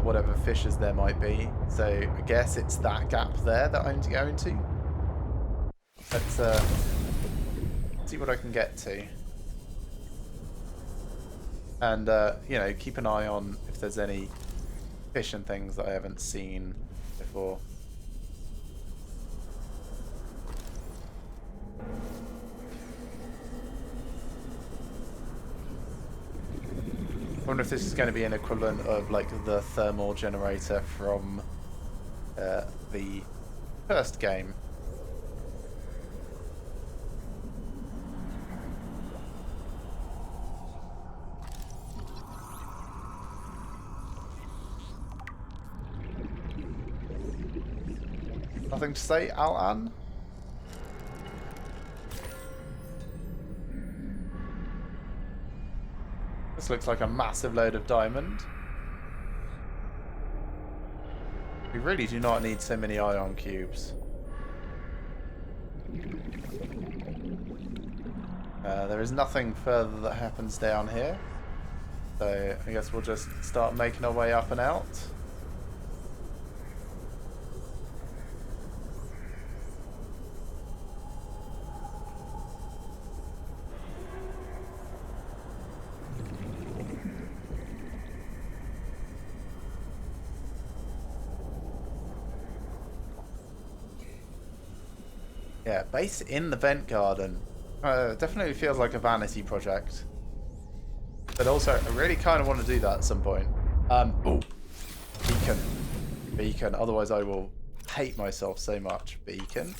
whatever fissures there might be. So I guess it's that gap there that I'm going to. Let's see what I can get to. And, you know, keep an eye on if there's any fish and things that I haven't seen before. I wonder if this is going to be an equivalent of like the thermal generator from the first game. Nothing to say, Al-An? This looks like a massive load of diamond. We really do not need so many ion cubes. There is nothing further that happens down here. So I guess we'll just start making our way up and out. Yeah, base in the vent garden. Definitely feels like a vanity project. But also, I really kind of want to do that at some point. Oh, beacon. Beacon, otherwise I will hate myself so much. Beacon.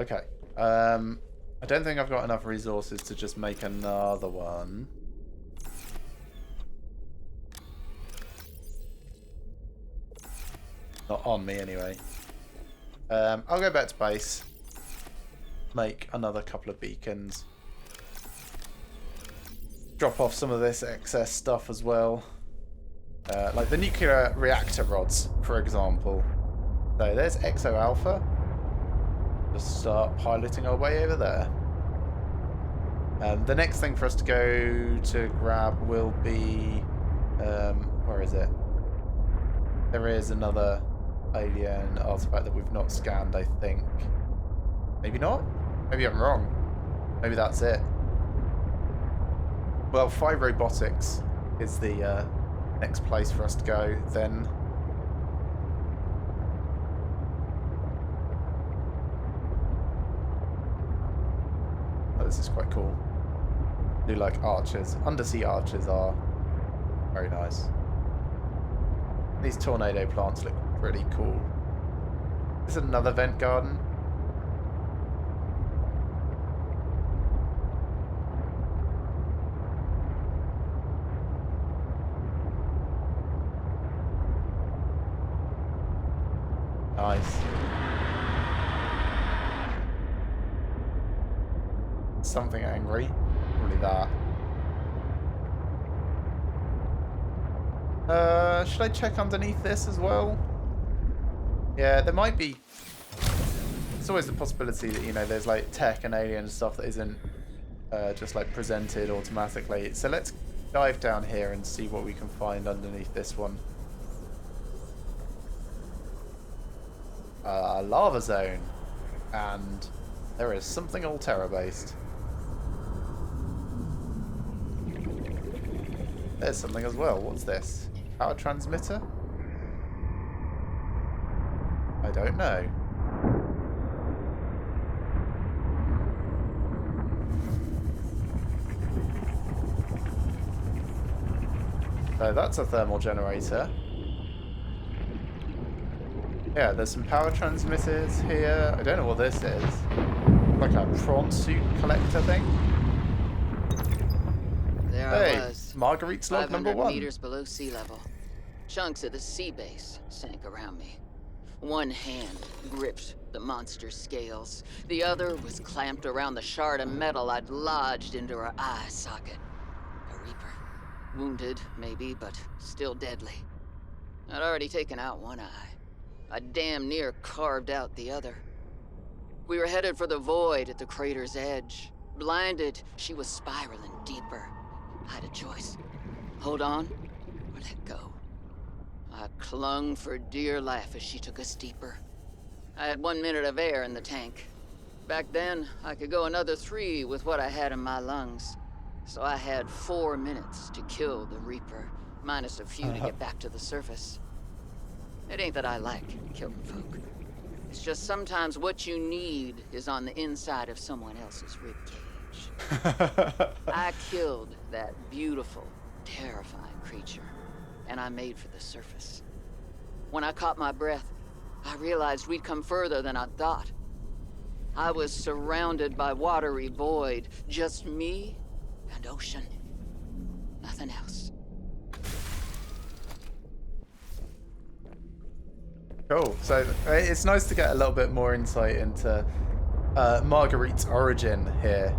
Okay. I don't think I've got enough resources to just make another one. Not on me anyway. I'll go back to base. Make another couple of beacons. Drop off some of this excess stuff as well. Like the nuclear reactor rods, for example. So there's Exo Alpha. Just start piloting our way over there. The next thing for us to go to grab will be... where is it? There is another alien artifact that we've not scanned, I think. Maybe not? Maybe I'm wrong. Maybe that's it. Well, 5 Robotics is the next place for us to go then. Oh, this is quite cool. I do like archers. Undersea archers are very nice. These tornado plants look pretty cool. Is it another vent garden? Nice. Something angry. Probably that. Should I check underneath this as well? Yeah, there might be. It's always the possibility that, you know, there's like tech and alien stuff that isn't just like presented automatically. So let's dive down here and see what we can find underneath this one. Lava zone, and there is something Alterra based. There's something as well. What's this? Power transmitter? I don't know. So that's a thermal generator. Yeah, there's some power transmitters here. I don't know what this is. Like a prawn suit collector thing. There Hey, I was. Marguerite's log number 500 1. meters below sea level. Chunks of the sea base sank around me. One hand gripped the monster's scales. The other was clamped around the shard of metal I'd lodged into her eye socket. A Reaper. Wounded, maybe, but still deadly. I'd already taken out one eye. I damn near carved out the other. We were headed for the void at the crater's edge. Blinded, she was spiraling deeper. I had a choice. Hold on, or let go. I clung for dear life as she took us deeper. I had 1 minute of air in the tank. Back then, I could go another 3 with what I had in my lungs. So I had 4 minutes to kill the Reaper, minus a few to get back to the surface. It ain't that I like killing folk. It's just sometimes what you need is on the inside of someone else's ribcage. I killed that beautiful, terrifying creature, and I made for the surface. When I caught my breath, I realized we'd come further than I thought. I was surrounded by watery void, just me and ocean. Nothing else. Cool. So it's nice to get a little bit more insight into Marguerite's origin here.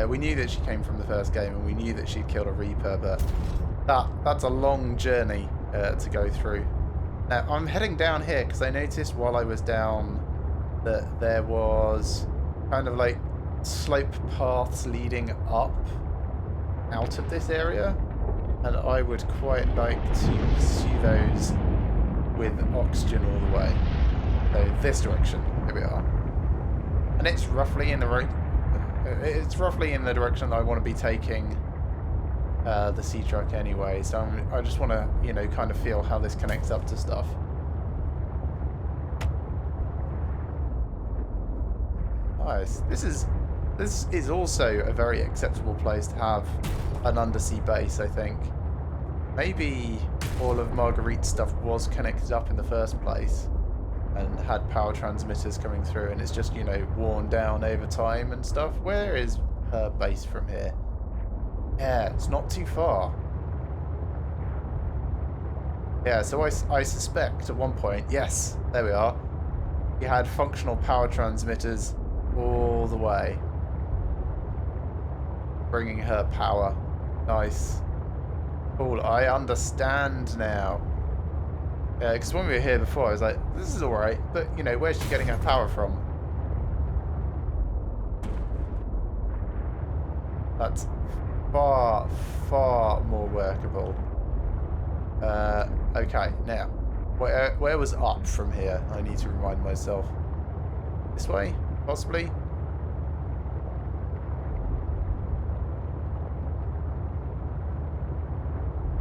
We knew that she came from the first game, and we knew that she'd killed a Reaper, but that's a long journey to go through. Now, I'm heading down here because I noticed while I was down that there was kind of like slope paths leading up out of this area, and I would quite like to pursue those with oxygen all the way. So this direction, here we are. And it's roughly in the right. It's roughly in the direction that I want to be taking the sea truck anyway. So I just want to, you know, kind of feel how this connects up to stuff. Nice. This is also a very acceptable place to have an undersea base, I think. Maybe all of Marguerite's stuff was connected up in the first place and had power transmitters coming through, and it's just, you know, worn down over time and stuff. Where is her base from here? Yeah, it's not too far. Yeah, so I suspect at one point, yes, there we are. He had functional power transmitters all the way, bringing her power. Nice. Cool, I understand now. Yeah, because when we were here before, I was like, this is alright, but, you know, where's she getting her power from? That's far, far more workable. Okay, now, Where was up from here? I need to remind myself. This way? Possibly?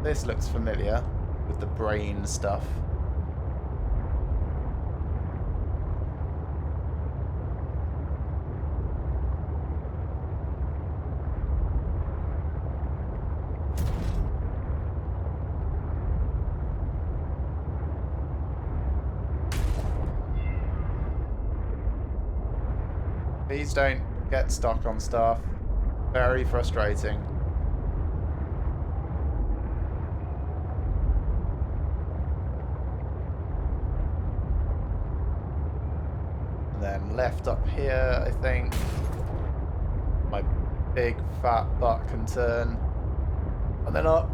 This looks familiar with the brain stuff. Please don't get stuck on stuff. Very frustrating. And then left up here, I think. My big fat butt can turn. And then up.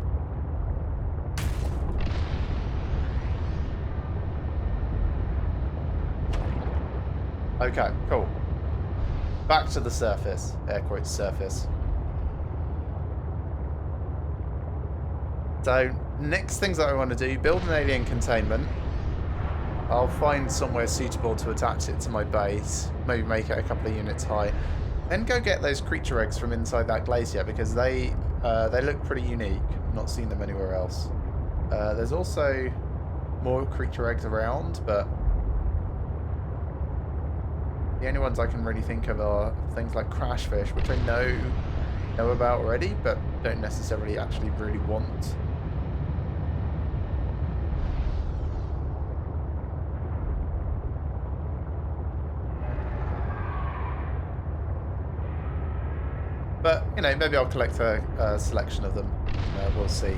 Okay, cool. Back to the surface. Air quotes surface. So, next things that I want to do, build an alien containment. I'll find somewhere suitable to attach it to my base. Maybe make it a couple of units high. Then go get those creature eggs from inside that glacier because they look pretty unique. I've not seen them anywhere else. There's also more creature eggs around, but the only ones I can really think of are things like crashfish, which I know about already, but don't necessarily actually really want. But, you know, maybe I'll collect a selection of them. We'll see.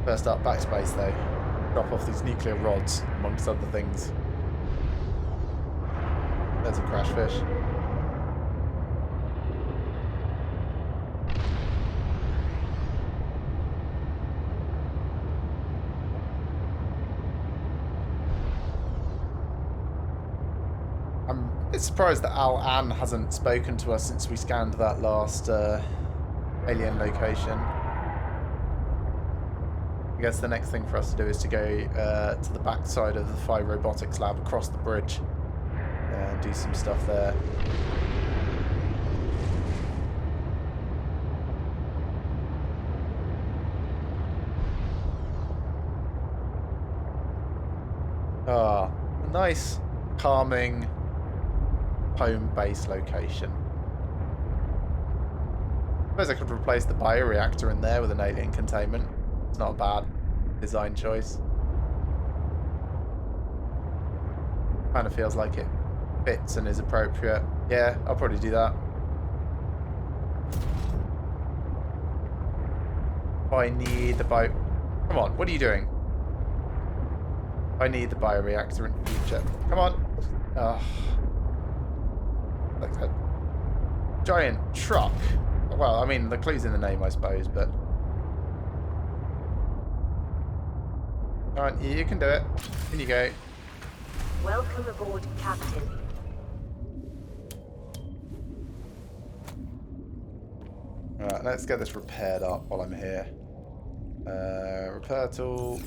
First up, back to base though. Drop off these nuclear rods, amongst other things. There's a crashfish. I'm a bit surprised that Al-An hasn't spoken to us since we scanned that last alien location. I guess the next thing for us to do is to go to the back side of the Phi Robotics lab across the bridge. And do some stuff there. Ah, a nice, calming home base location. I suppose I could replace the bioreactor in there with an alien containment. It's not a bad design choice. Kind of feels like it fits and is appropriate. Yeah, I'll probably do that. I need the bio... Come on, what are you doing? I need the bioreactor in the future. Come on. Ugh. Like a giant truck. Well, I mean, the clue's in the name, I suppose, but... Alright, you can do it. In you go. Welcome aboard, Captain. Alright, let's get this repaired up while I'm here. Repair tool.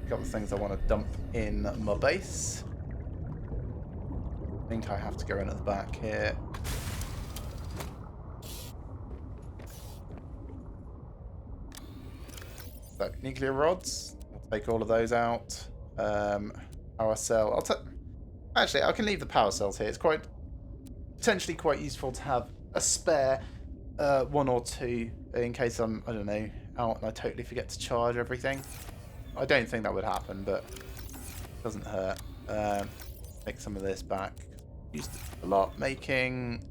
Couple of things I want to dump in my base. I think I have to go in at the back here. So, nuclear rods. I'll take all of those out. Power cell. Actually, I can leave the power cells here. It's potentially quite useful to have a spare one or two in case I'm, I don't know, out and I totally forget to charge everything. I don't think that would happen, but it doesn't hurt. Take some of this back. Used it a lot making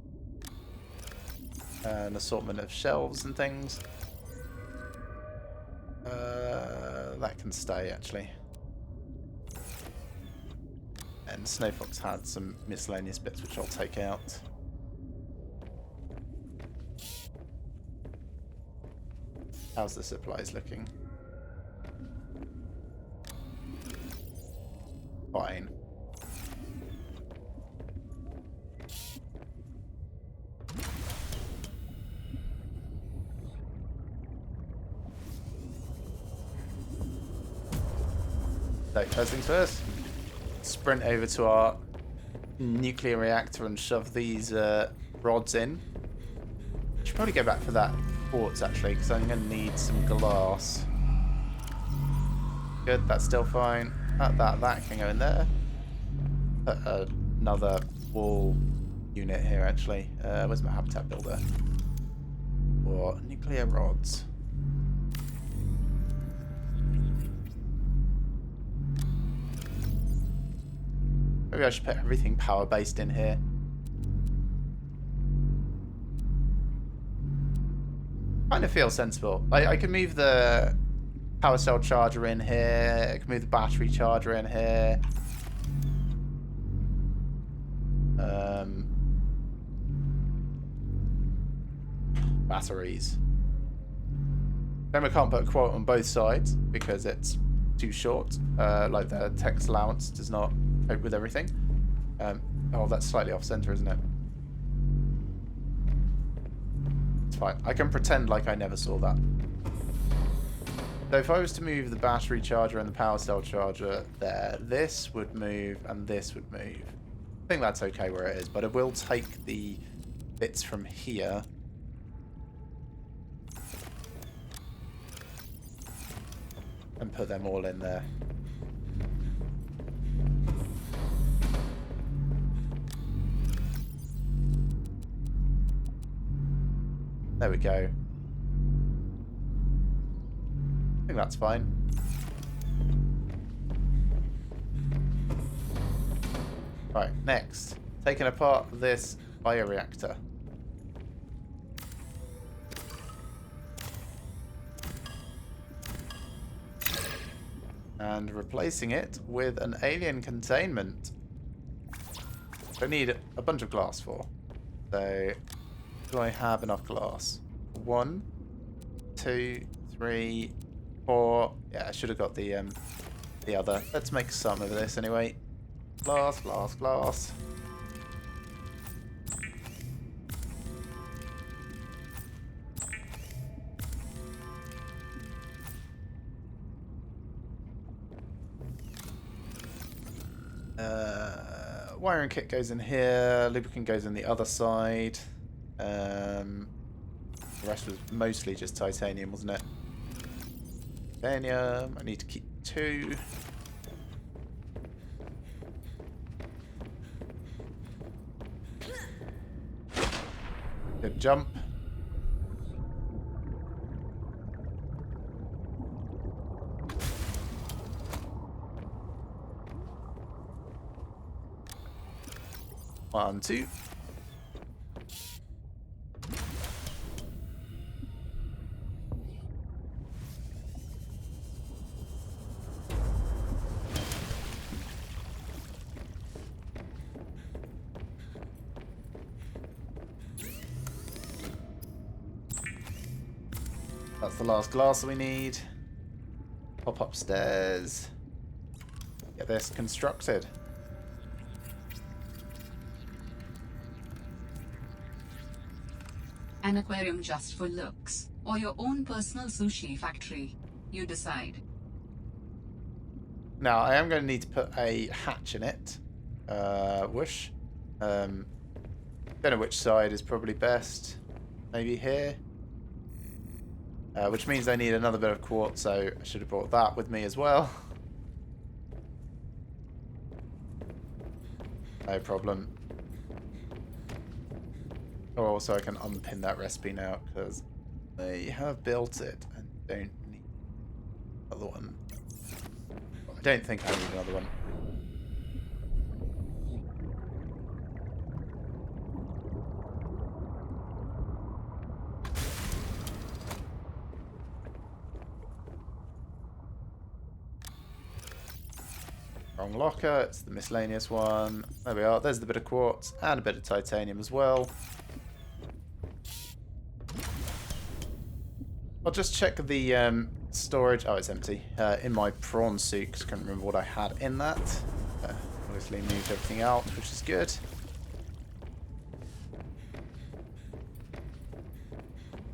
an assortment of shelves and things. That can stay, actually. And Snowfox had some miscellaneous bits which I'll take out. How's the supplies looking? Fine. So first things first, sprint over to our nuclear reactor and shove these rods in. Should probably go back for that quartz actually, because I'm going to need some glass. Good, that's still fine. That can go in there. Put another wall unit here actually. Where's my habitat builder? For nuclear rods. Maybe I should put everything power based in here. Kind of feels sensible. I can move the power cell charger in here. I can move the battery charger in here. Batteries. Then we can't put a quote on both sides because it's too short. Like the text allowance does not cope with everything. Oh, that's slightly off center, isn't it? It's fine. I can pretend like I never saw that. So if I was to move the battery charger and the power cell charger there, this would move and this would move. I think that's okay where it is, but it will take the bits from here and put them all in there. There we go. I think that's fine. Right, next. Taking apart this bioreactor. And replacing it with an alien containment. I need a bunch of glass for. So, do I have enough glass? 1, 2, 3, 4. Yeah, I should have got the other. Let's make some of this anyway. Glass, glass, glass. Wiring kit goes in here, lubricant goes in the other side. The rest was mostly just titanium, wasn't it? Titanium, I need to keep 2. Good jump. One, 2. That's the last glass we need. Pop upstairs. Get this constructed. An aquarium just for looks, or your own personal sushi factory. You decide. Now, I am going to need to put a hatch in it. Whoosh. Don't know which side is probably best. Maybe here. Which means I need another bit of quartz, so I should have brought that with me as well. No problem. Oh, also I can unpin that recipe now, because I have built it and don't need another one. I don't think I need another one. Wrong locker, it's the miscellaneous one. There we are, there's the bit of quartz and a bit of titanium as well. I'll just check the storage. Oh, it's empty. In my prawn suit, because I can't remember what I had in that. Obviously moved everything out, which is good.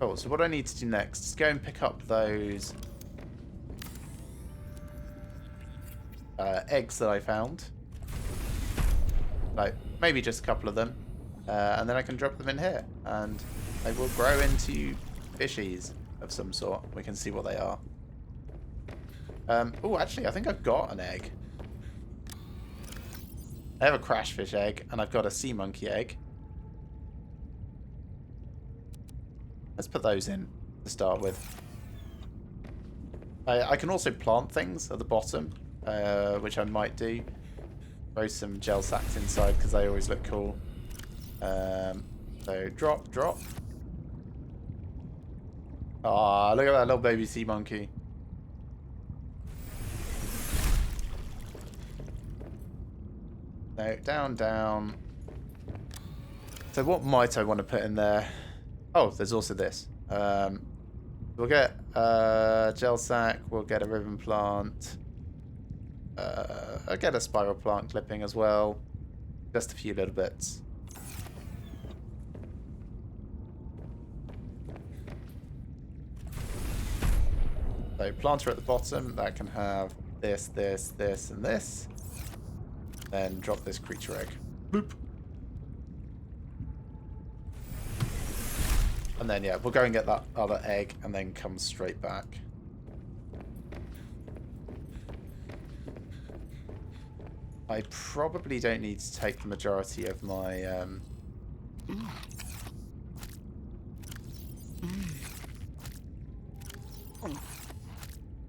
Oh, so what I need to do next is go and pick up those eggs that I found. Like, maybe just a couple of them. And then I can drop them in here. And they will grow into fishies of some sort. We can see what they are. Oh, actually, I think I've got an egg. I have a crashfish egg, and I've got a sea monkey egg. Let's put those in to start with. I can also plant things at the bottom, which I might do. Throw some gel sacks inside because they always look cool. So drop, drop. Ah, look at that little baby sea monkey. No, down, down. So what might I want to put in there? Oh, there's also this. We'll get a gel sack. We'll get a ribbon plant. I'll get a spiral plant clipping as well. Just a few little bits. So planter at the bottom. That can have this, this, this, and this. Then drop this creature egg. Boop. And then, yeah, we'll go and get that other egg and then come straight back. I probably don't need to take the majority of my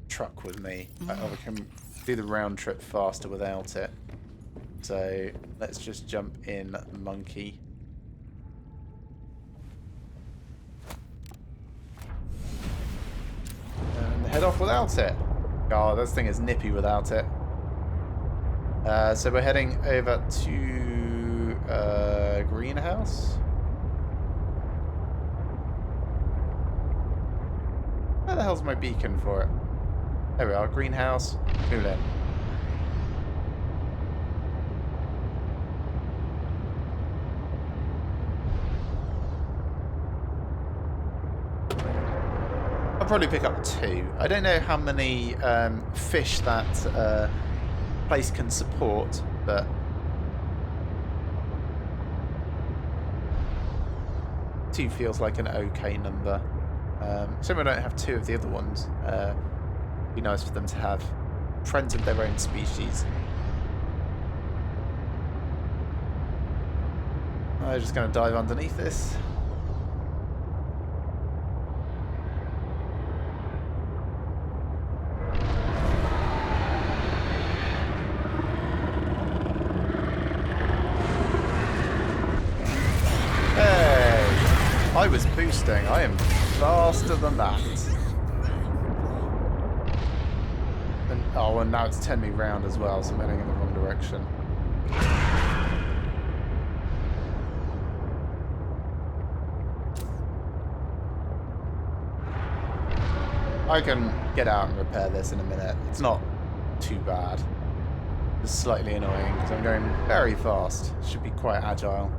truck with me. I can do the round trip faster without it. So let's just jump in the monkey. And head off without it. Oh, this thing is nippy without it. So we're heading over to greenhouse. Where the hell's my beacon for it? There we are, greenhouse, Moulin. I'll probably pick up 2. I don't know how many fish that place can support, but two feels like an okay number. So we don't have 2 of the other ones. Be nice for them to have friends of their own species. I'm just going to dive underneath this. I was boosting. I am faster than that. And, oh, and now it's 10 me round as well, so I'm heading in the wrong direction. I can get out and repair this in a minute. It's not too bad. It's slightly annoying because I'm going very fast. Should be quite agile.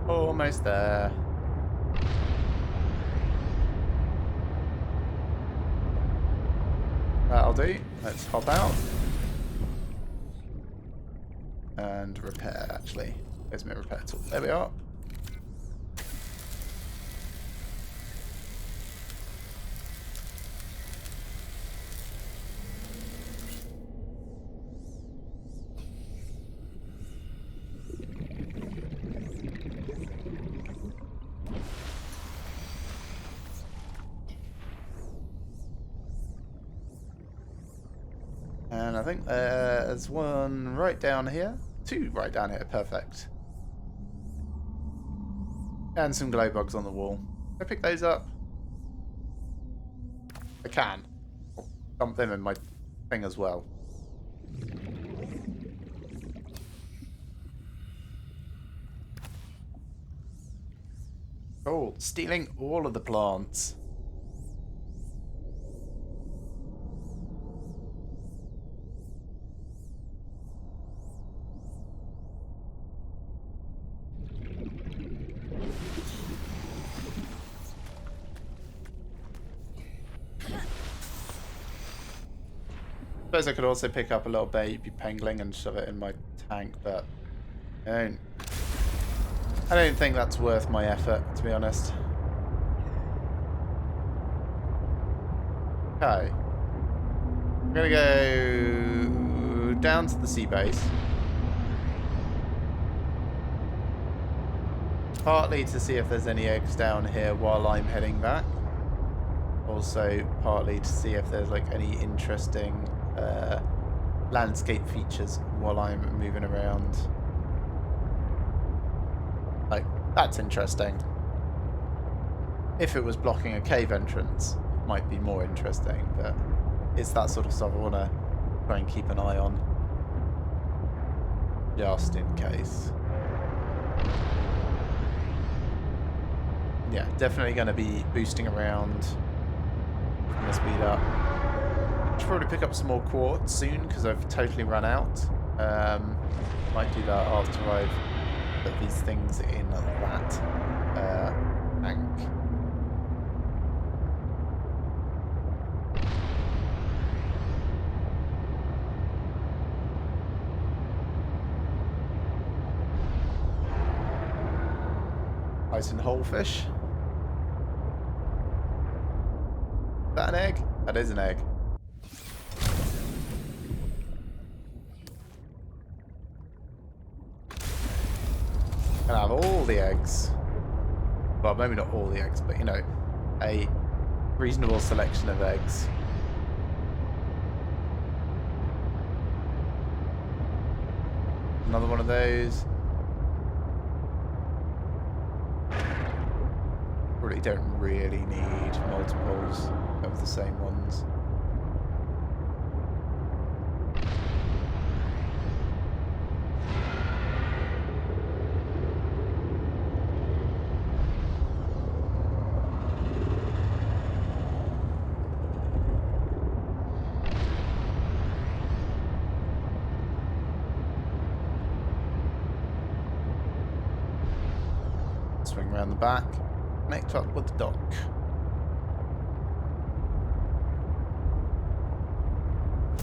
Almost there. That'll do. Let's hop out. And repair, actually. Where's my repair tool? There we are. And I think there's one right down here. 2 right down here. Perfect. And some glow bugs on the wall. Can I pick those up? I can. I'll dump them in my thing as well. Oh, stealing all of the plants. suppose I could also pick up a little baby pangolin and shove it in my tank, but I don't think that's worth my effort, to be honest. Okay. I'm gonna go down to the sea base. Partly to see if there's any eggs down here while I'm heading back. Also, partly to see if there's like any interesting landscape features while I'm moving around. Like, that's interesting. If it was blocking a cave entrance, it might be more interesting, but it's that sort of stuff I want to try and keep an eye on. Just in case. Yeah, definitely going to be boosting around. Gonna speed up. Should probably pick up some more quartz soon because I've totally run out. Might do that after I've put these things in that tank. Ice and whole fish. Is that an egg? That is an egg. Can I have all the eggs? Well, maybe not all the eggs, but you know, a reasonable selection of eggs. Another one of those. Probably don't really need multiples of the same ones. Swing around the back. Connect up with the dock.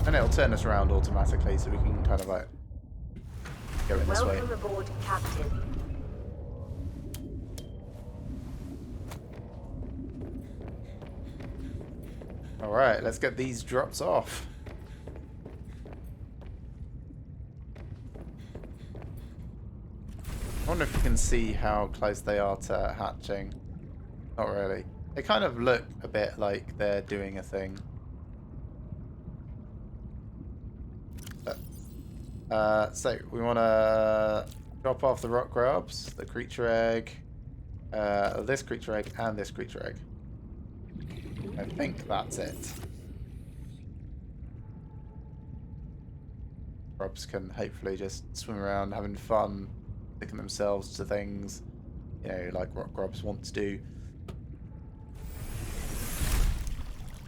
And it'll turn us around automatically so we can kind of like go in this way. Welcome aboard, Captain. Alright, let's get these drops off. I wonder if you can see how close they are to hatching. Not really. They kind of look a bit like they're doing a thing. So we want to drop off the rock grubs, the creature egg, this creature egg, and this creature egg. I think that's it. Grubs can hopefully just swim around having fun, sticking themselves to things, you know, like rock grubs want to do.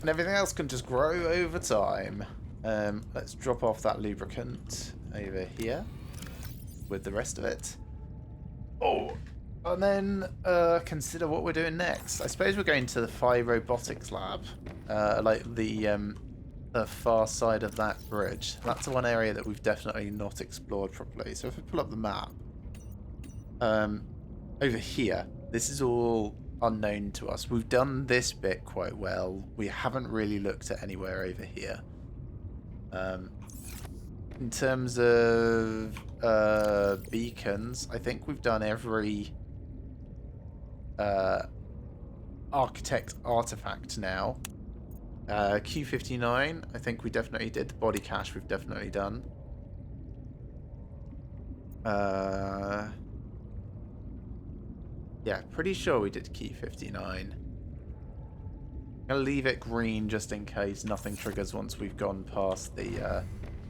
And everything else can just grow over time. Let's drop off that lubricant over here with the rest of it. Oh, and then consider what we're doing next. I suppose we're going to the Phi Robotics Lab, like the far side of that bridge. That's the one area that we've definitely not explored properly. So if we pull up the map, over here, this is all unknown to us. We've done this bit quite well. We haven't really looked at anywhere over here. In terms of beacons, I think we've done every architect artifact now. Q59, I think we definitely did. The body cache we've definitely done. Yeah, pretty sure we did key 59. I'm gonna leave it green just in case nothing triggers once we've gone past the...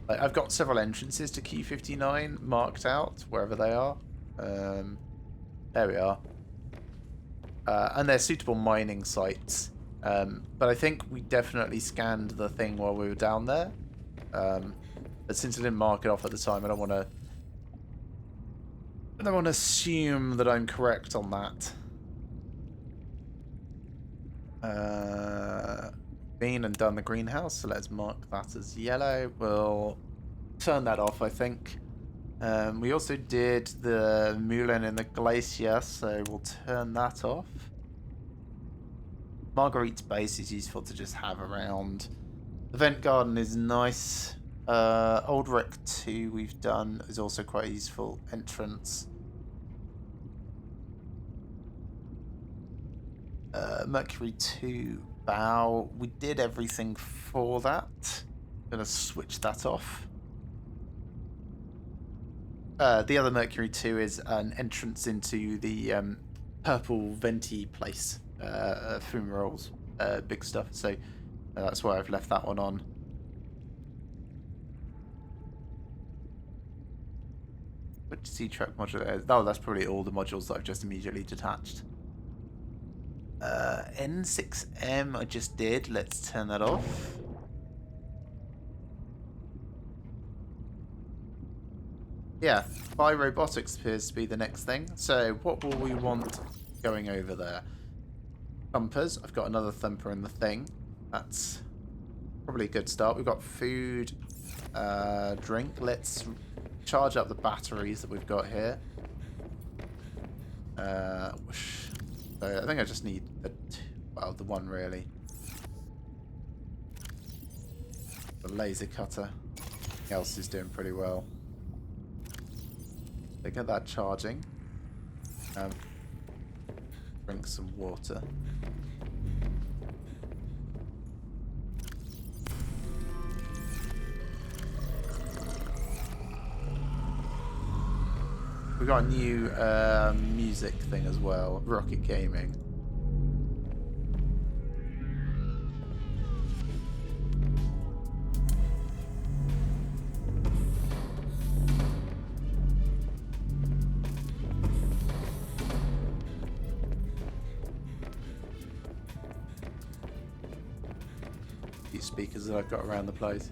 I've got several entrances to key 59 marked out, wherever they are. There we are. And they're suitable mining sites. But I think we definitely scanned the thing while we were down there. But since I didn't mark it off at the time, I don't want to assume that I'm correct on that. been and done the greenhouse, so let's mark that as yellow. We'll turn that off, I think. We also did the Moulin in the glacier, so we'll turn that off. Marguerite's base is useful to just have around. The vent garden is nice. Old Wreck 2 we've done is also quite a useful entrance. Mercury 2 bow. We did everything for that. I'm going to switch that off. The other Mercury 2 is an entrance into the purple venti place. Fumaroles, big stuff. So that's why I've left that one on. Which C-Track module? Oh, that's probably all the modules that I've just immediately detached. N6M I just did. Let's turn that off. Yeah, Robotics appears to be the next thing. So what will we want going over there? Thumpers. I've got another thumper in the thing. That's probably a good start. We've got food, drink. Let's charge up the batteries that we've got here. So I think I just need the one really. The laser cutter. Everything else is doing pretty well. So get that charging. Drink some water. We got a new music thing as well, Rocket Gaming. These speakers that I've got around the place.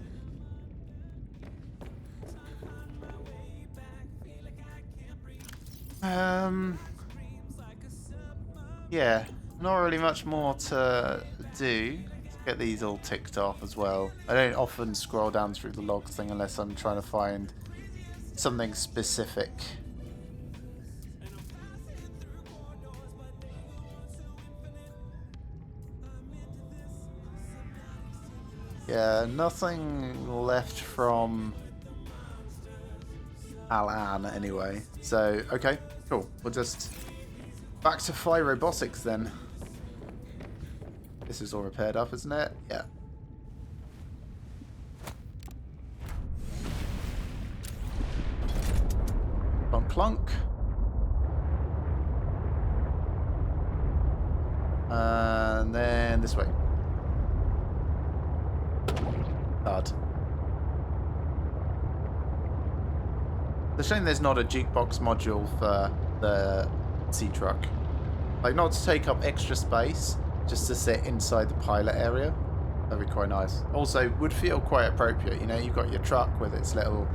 Yeah, not really much more to do. Let's get these all ticked off as well. I don't often scroll down through the logs thing unless I'm trying to find something specific. Yeah, nothing left from Al-An anyway. So, okay, cool. We'll just back to Fly Robotics then. This is all repaired up, isn't it? Yeah. Clunk clunk. And then this way. Thud. It's a shame there's not a jukebox module for the C-Truck. Like, not to take up extra space, just to sit inside the pilot area. That'd be quite nice. Also, would feel quite appropriate, you know, you've got your truck with its little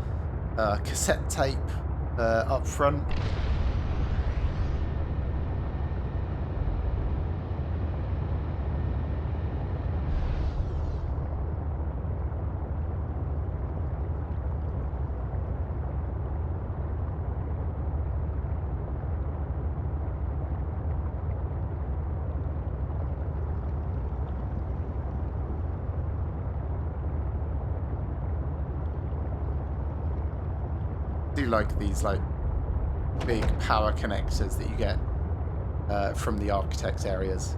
cassette tape up front. I do like these like big power connectors that you get from the architect's areas.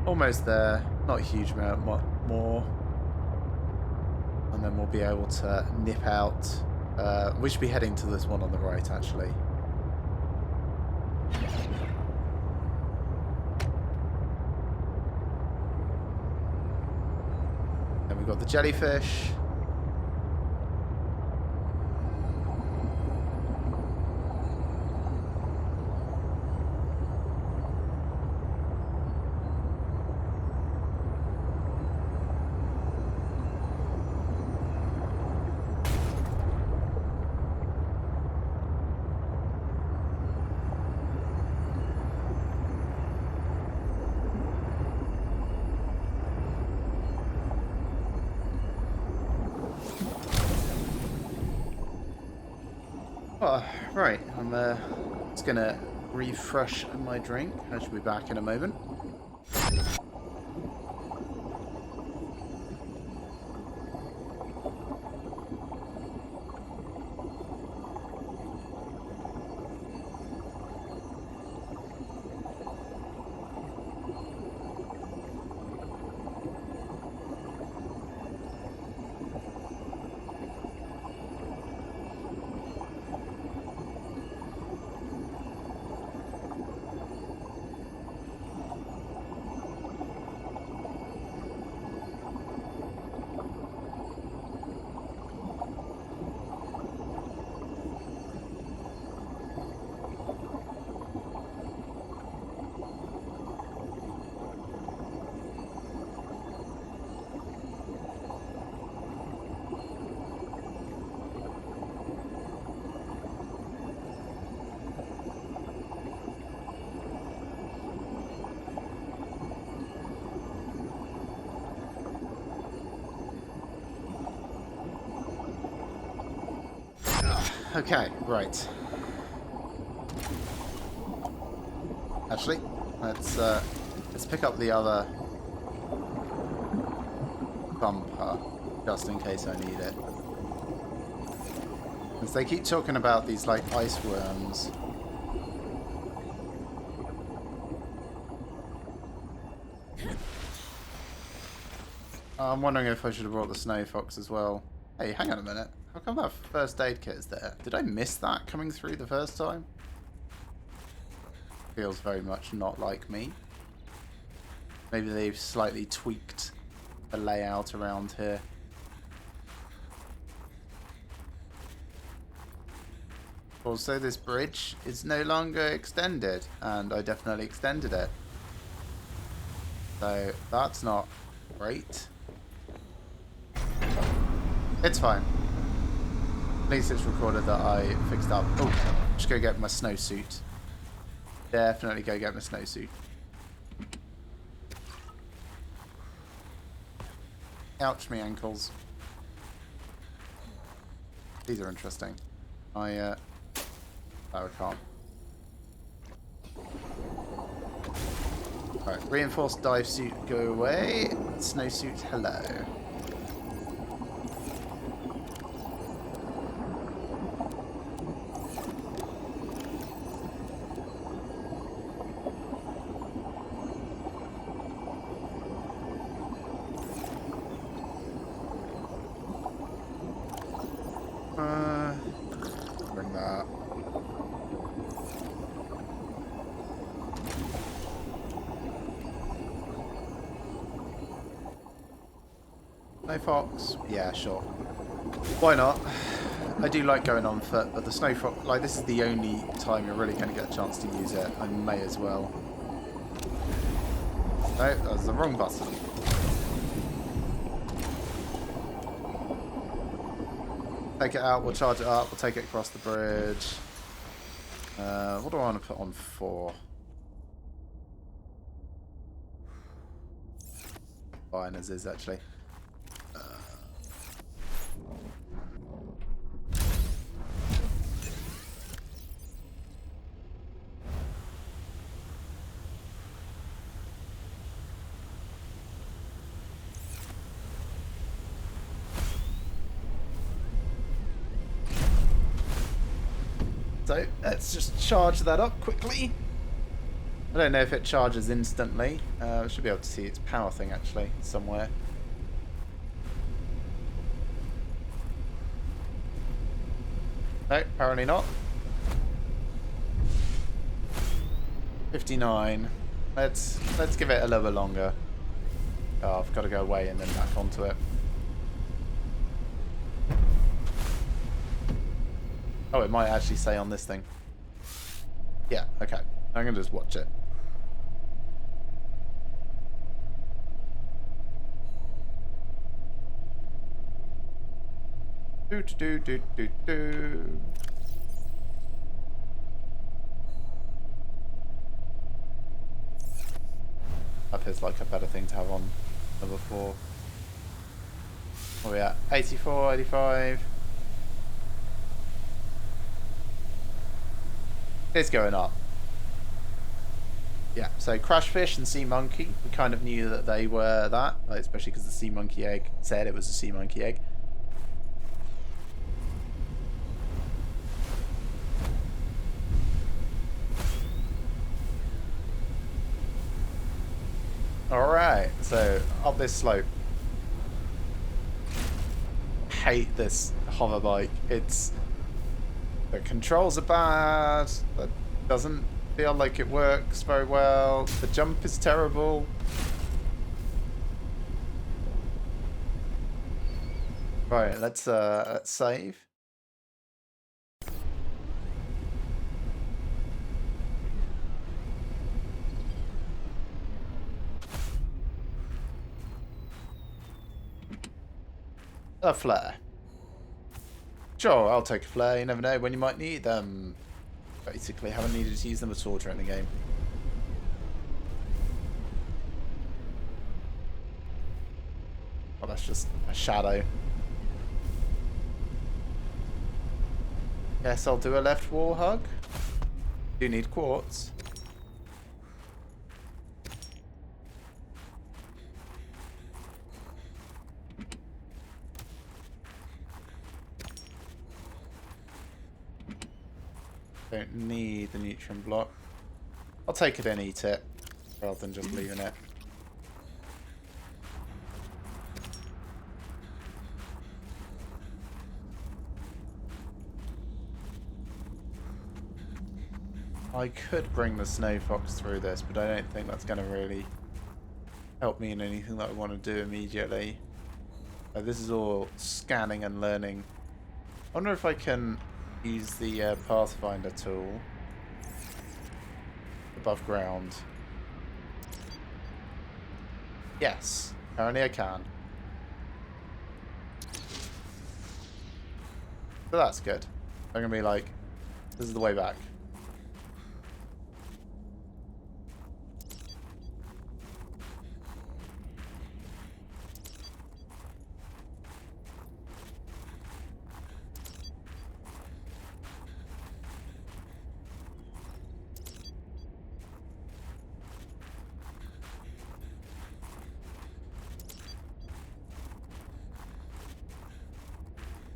Almost there, not a huge amount more. And then we'll be able to nip out. We should be heading to this one on the right, actually. Then we've got the jellyfish. Oh, right. I'm just gonna refresh my drink. I should be back in a moment. Okay, right. Actually, let's pick up the other bumper just in case I need it. Because they keep talking about these like ice worms. I'm wondering if I should have brought the snow fox as well. Hey, hang on a minute. How come that first aid kit is there? Did I miss that coming through the first time? Feels very much not like me. Maybe they've slightly tweaked the layout around here. Also, this bridge is no longer extended, and I definitely extended it. So, that's not great. It's fine. At least it's recorded that I fixed up. Oh, just go get my snowsuit. Definitely go get my snowsuit. Ouch, me ankles. These are interesting. Oh, I can't. Alright, reinforced dive suit, go away. Snowsuit, hello. Bring that. No fox? Yeah, sure. Why not? I do like going on foot, but the snow fox, like, this is the only time you're really going to get a chance to use it. I may as well. No, that was the wrong button. Take it out, we'll charge it up, we'll take it across the bridge. What do I want to put on for? Fine as is, actually. So let's just charge that up quickly. I don't know if it charges instantly. I should be able to see its power thing actually somewhere. No, apparently not. 59. Let's give it a little bit longer. Oh, I've got to go away and then back onto it. Oh, it might actually say on this thing. Yeah, okay. I'm going to just watch it. Do. That feels like a better thing to have on number 4. What are we at? 84, 85. It's going up. Yeah, so crash fish and sea monkey. We kind of knew that they were that, especially because the sea monkey egg said it was a sea monkey egg. Alright, so up this slope. Hate this hover bike. The controls are bad. It doesn't feel like it works very well. The jump is terrible. Right, let's save. A flare. Sure, I'll take a flare. You never know when you might need them. Basically, haven't needed to use them at all during the game. Oh, that's just a shadow. Guess I'll do a left wall hug. Do need quartz. Don't need the nutrient block. I'll take it and eat it, rather than just leaving it. I could bring the snow fox through this, but I don't think that's going to really help me in anything that I want to do immediately. This is all scanning and learning. I wonder if I can use the Pathfinder tool above ground. Yes, apparently I can. So that's good. I'm gonna be like, this is the way back.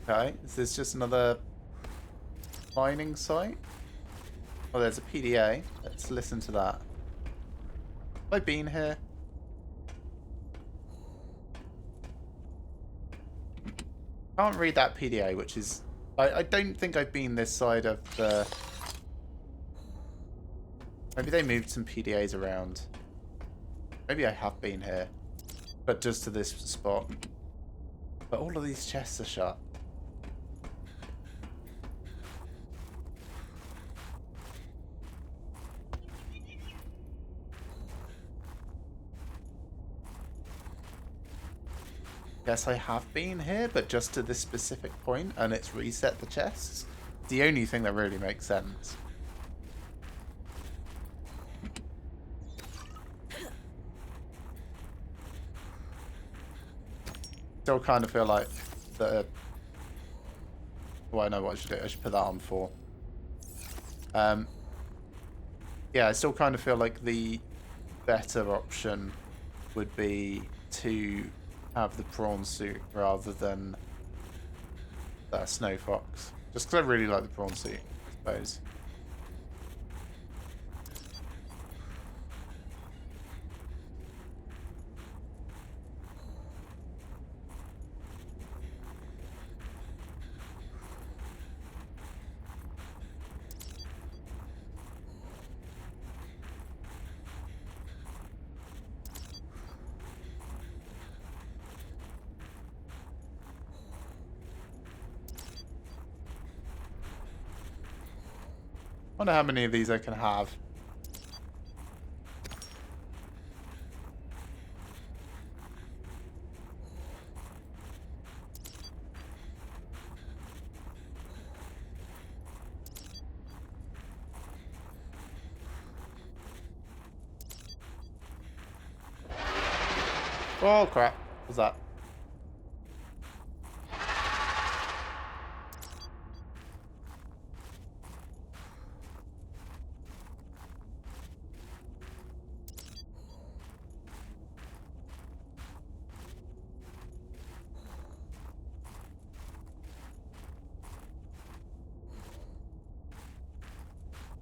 Okay, is this just another mining site? Oh, there's a PDA. Let's listen to that. Have I been here? Can't read that PDA, which is... I don't think I've been this side of the... Maybe they moved some PDAs around. Maybe I have been here. But just to this spot. But all of these chests are shut. Guess I have been here, but just to this specific point, and it's reset the chests. The only thing that really makes sense. Still kind of feel like the... Well, I know what I should do. I should put that on 4. Yeah, I still kind of feel like the better option would be to have the prawn suit rather than that snow fox. Just because I really like the prawn suit, I suppose. I wonder how many of these I can have. Oh crap, what was that?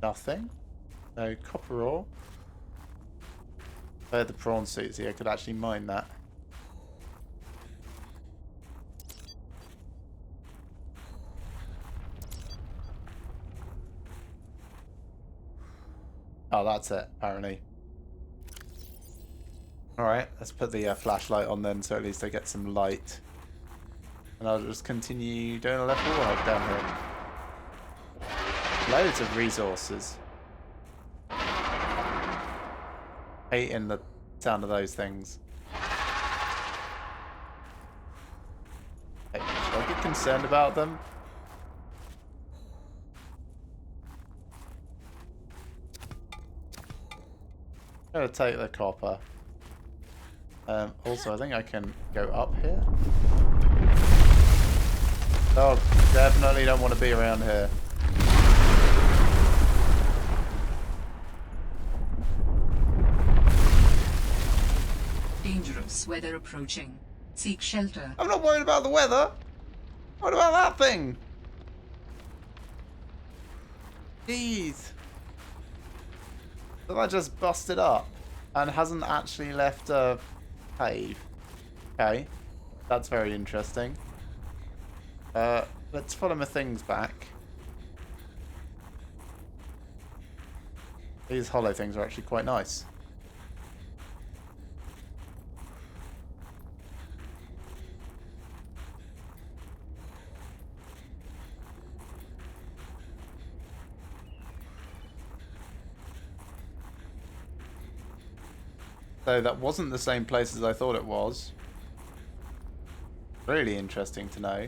Nothing. No copper ore. If I had the prawn suits here, I could actually mine that. Oh, that's it, apparently. Alright, let's put the flashlight on then, so at least I get some light. And I'll just continue doing a left walk down here. Loads of resources. Hating the sound of those things. Hey, should I get concerned about them? I'm gonna take the copper. Also, I think I can go up here. Oh, definitely don't want to be around here. Dangerous weather approaching. Seek shelter. I'm not worried about the weather. What about that thing? Jeez. So that just busted up and hasn't actually left a cave. Okay. That's very interesting. Let's follow my things back. These hollow things are actually quite nice. So that wasn't the same place as I thought it was. Really interesting to know.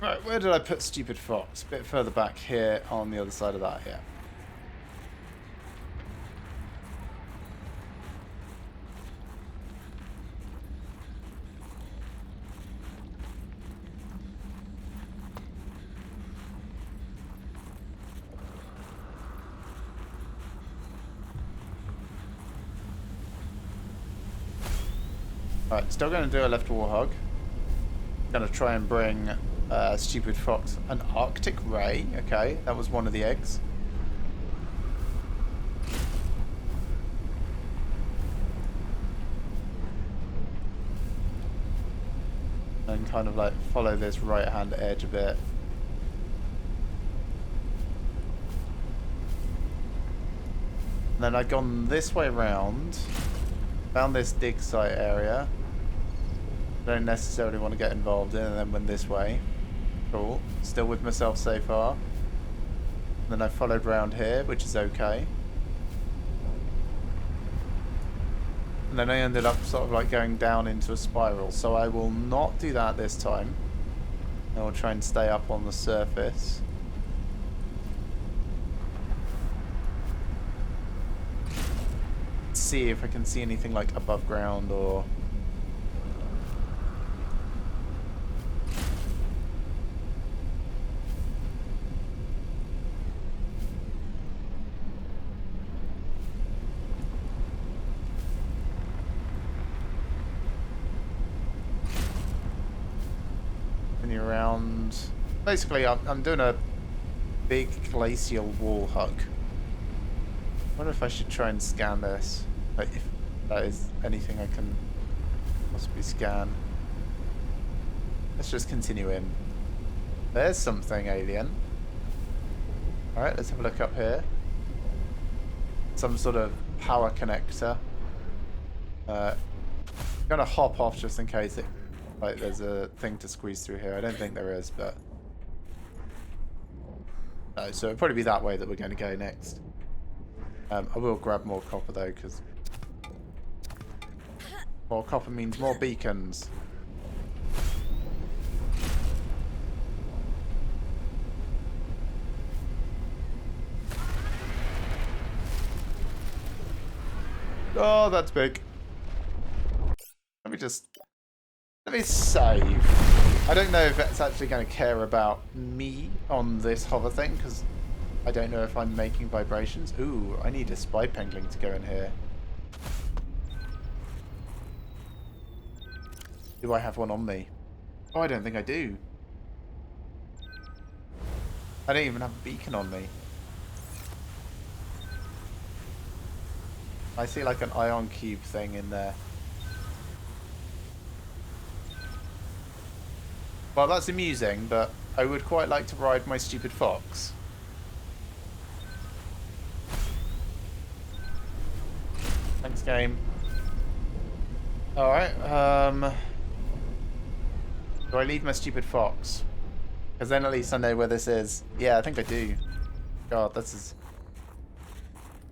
Right, where did I put Stupid Fox? A bit further back here on the other side of that, yeah. Right, still going to do a left wall hug. Going to try and bring Stupid Fox an Arctic Ray. Okay, that was one of the eggs. And kind of like follow this right hand edge a bit. And then I've gone this way round. Found this dig site area. Don't necessarily want to get involved in, and then went this way. Cool. Still with myself so far. And then I followed round here, which is okay. And then I ended up sort of like going down into a spiral. So I will not do that this time. I will try and stay up on the surface. See if I can see anything like above ground or... around. Basically, I'm doing a big glacial wall hug. I wonder if I should try and scan this. Like, if that is anything I can possibly scan. Let's just continue in. There's something alien. Alright, let's have a look up here. Some sort of power connector. Gonna hop off just in case it, like, there's a thing to squeeze through here. I don't think there is, but... No, so it'll probably be that way that we're going to go next. I will grab more copper though, because more copper means more beacons. Oh, that's big. Let me save. I don't know if it's actually going to care about me on this hover thing, because I don't know if I'm making vibrations. Ooh, I need a spy pendling to go in here. Do I have one on me? Oh, I don't think I do. I don't even have a beacon on me. I see like an ion cube thing in there. Well, that's amusing, but I would quite like to ride my stupid fox. Thanks, game. Alright, do I leave my stupid fox? Because then at least I know where this is. Yeah, I think I do. God, this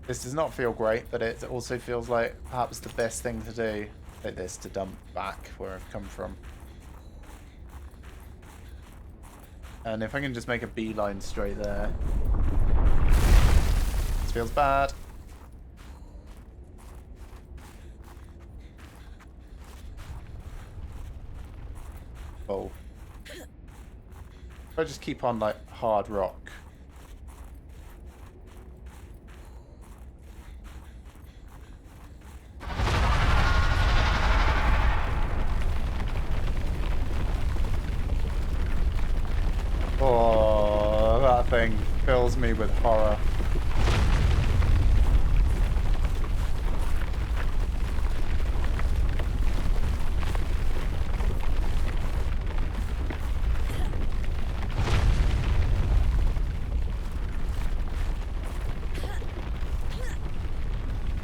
does not feel great, but it also feels like perhaps the best thing to do. Like this, to dump back where I've come from. And if I can just make a beeline straight there. This feels bad. Oh. If I just keep on like hard rock. Oh, that thing fills me with horror.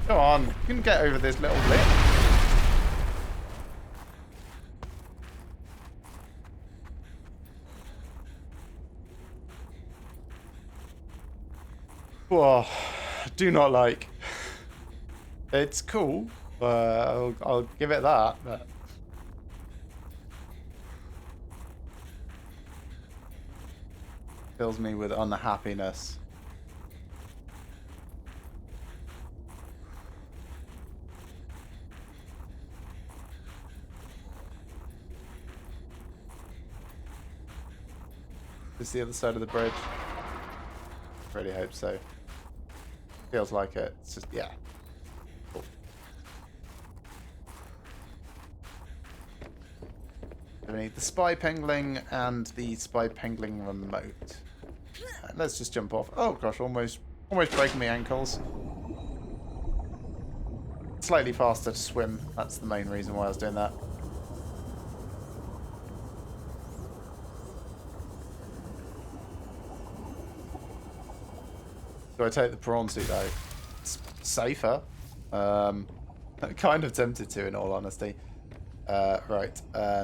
Come on, you can get over this little lip. Whoa, do not like. It's cool, but I'll give it that. But fills me with unhappiness. Is the other side of the bridge? Really hope so. Feels like it. It's just, yeah. Cool. So we need the spy pengling and the spy pengling remote. Let's just jump off. Oh gosh, almost breaking my ankles. Slightly faster to swim. That's the main reason why I was doing that. Do I take the prawn suit though? It's safer. I'm kind of tempted to, in all honesty. Right,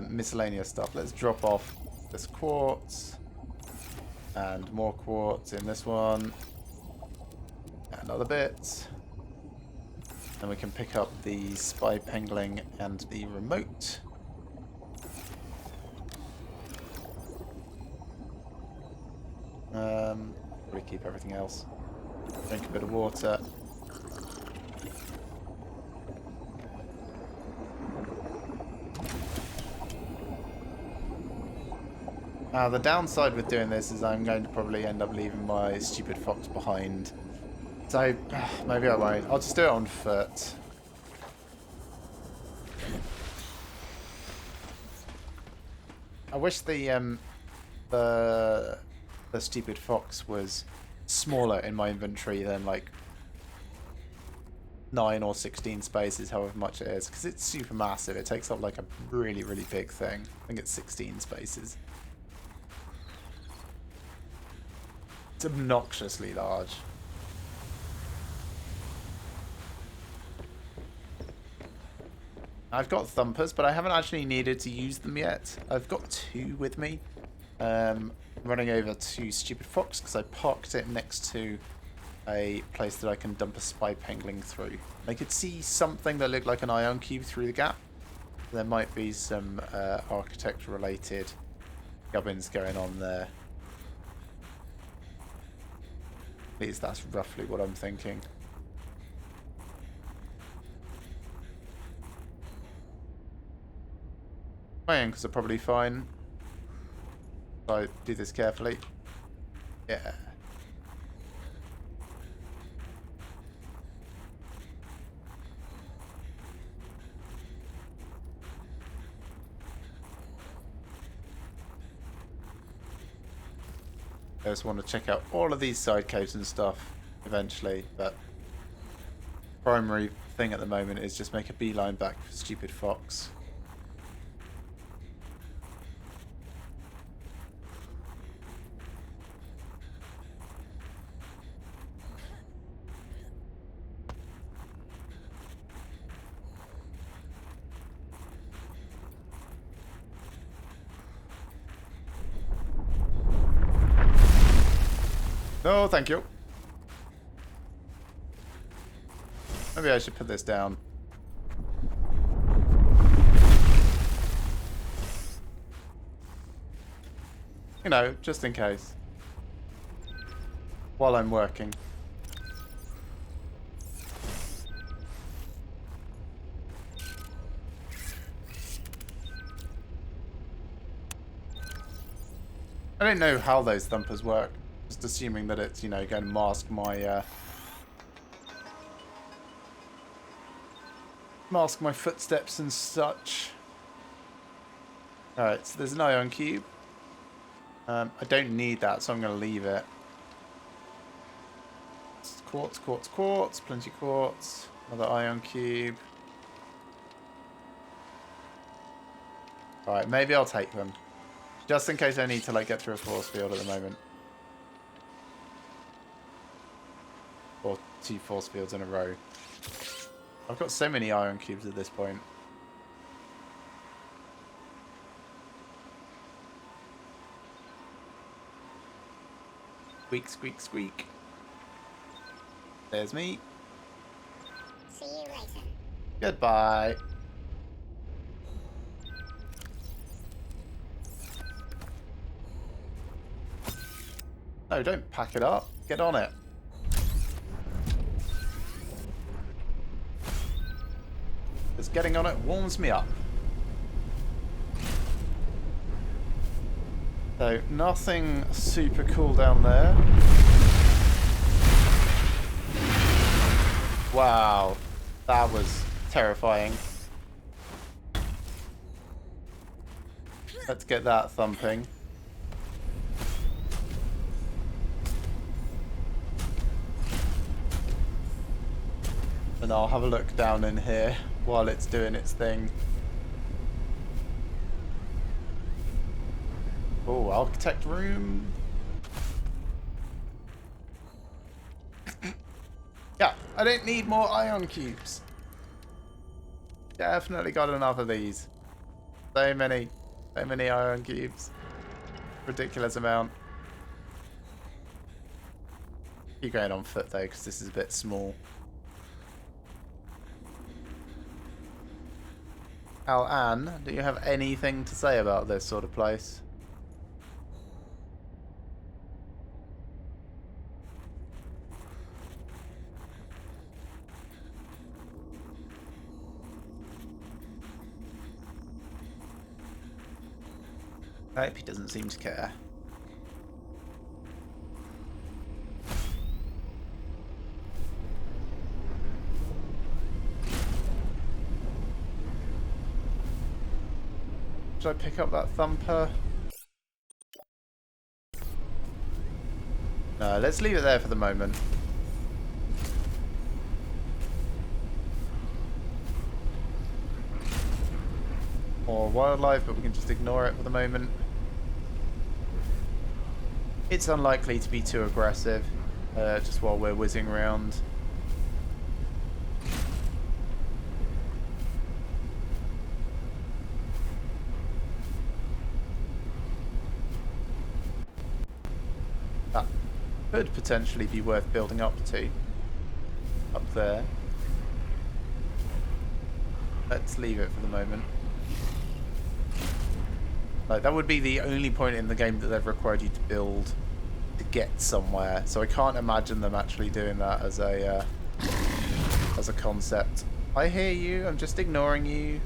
miscellaneous stuff. Let's drop off this quartz. And more quartz in this one. Another bit. Then we can pick up the spy pengling and the remote. Probably keep everything else. Drink a bit of water. Now the downside with doing this is I'm going to probably end up leaving my stupid fox behind. So maybe I won't. I'll just do it on foot. I wish the stupid fox was smaller in my inventory than like 9 or 16 spaces, however much it is, because it's super massive. It takes up like a really, really big thing. I think it's 16 spaces. It's obnoxiously large. I've got thumpers, but I haven't actually needed to use them yet. I've got 2 with me. Running over to Stupid Fox because I parked it next to a place that I can dump a spy pengling through. I could see something that looked like an ion cube through the gap. There might be some architect-related gubbins going on there. At least that's roughly what I'm thinking. My ankles are probably fine. I do this carefully. Yeah. I just want to check out all of these side caves and stuff eventually, but primary thing at the moment is just make a beeline back for stupid Fox. No, thank you. Maybe I should put this down. You know, just in case. While I'm working. I don't know how those thumpers work. Just assuming that it's, you know, going to mask my footsteps and such. Alright, so there's an ion cube. I don't need that, so I'm going to leave it. Quartz, quartz, quartz, plenty of quartz. Another ion cube. Alright, maybe I'll take them. Just in case I need to, like, get through a force field at the moment. Or 2 force fields in a row. I've got so many ion cubes at this point. Squeak, squeak, squeak. There's me. See you later. Goodbye. No, don't pack it up. Get on it. Just getting on it warms me up. So, nothing super cool down there. Wow, that was terrifying. Let's get that thumping. And I'll have a look down in here while it's doing its thing. Oh, architect room. Yeah, I don't need more ion cubes. Definitely got enough of these. So many ion cubes. Ridiculous amount. Keep going on foot though, because this is a bit small. Al-An, do you have anything to say about this sort of place? Nope, he doesn't seem to care. Should I pick up that thumper? No, let's leave it there for the moment. More wildlife, but we can just ignore it for the moment. It's unlikely to be too aggressive, just while we're whizzing around. That could potentially be worth building up to. Up there. Let's leave it for the moment. Like, that would be the only point in the game that they've required you to build to get somewhere. So I can't imagine them actually doing that as a concept. I hear you. I'm just ignoring you.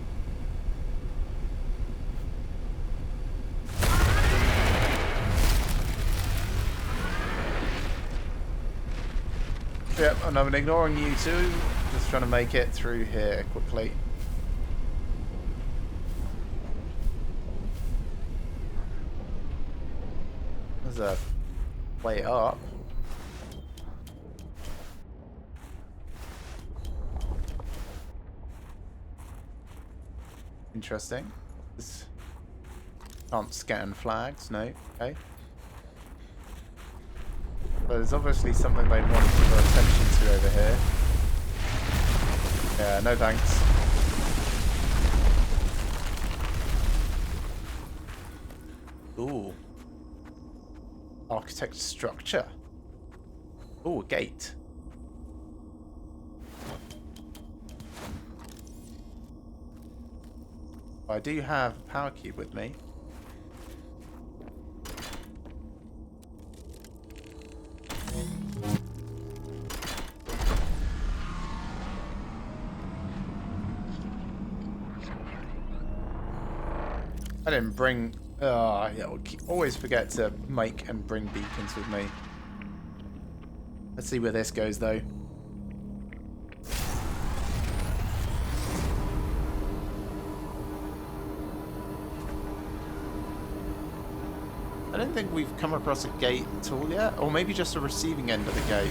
Yep, and I'm ignoring you too. Just trying to make it through here quickly. There's a way up. Interesting. This can't scan flags, no. Okay. But there's obviously something they want to draw attention to over here. Yeah, no thanks. Ooh. Architect structure. Ooh, a gate. I do have a power cube with me. I didn't bring... I always forget to make and bring beacons with me. Let's see where this goes, though. I don't think we've come across a gate at all yet. Or maybe just a receiving end of the gate.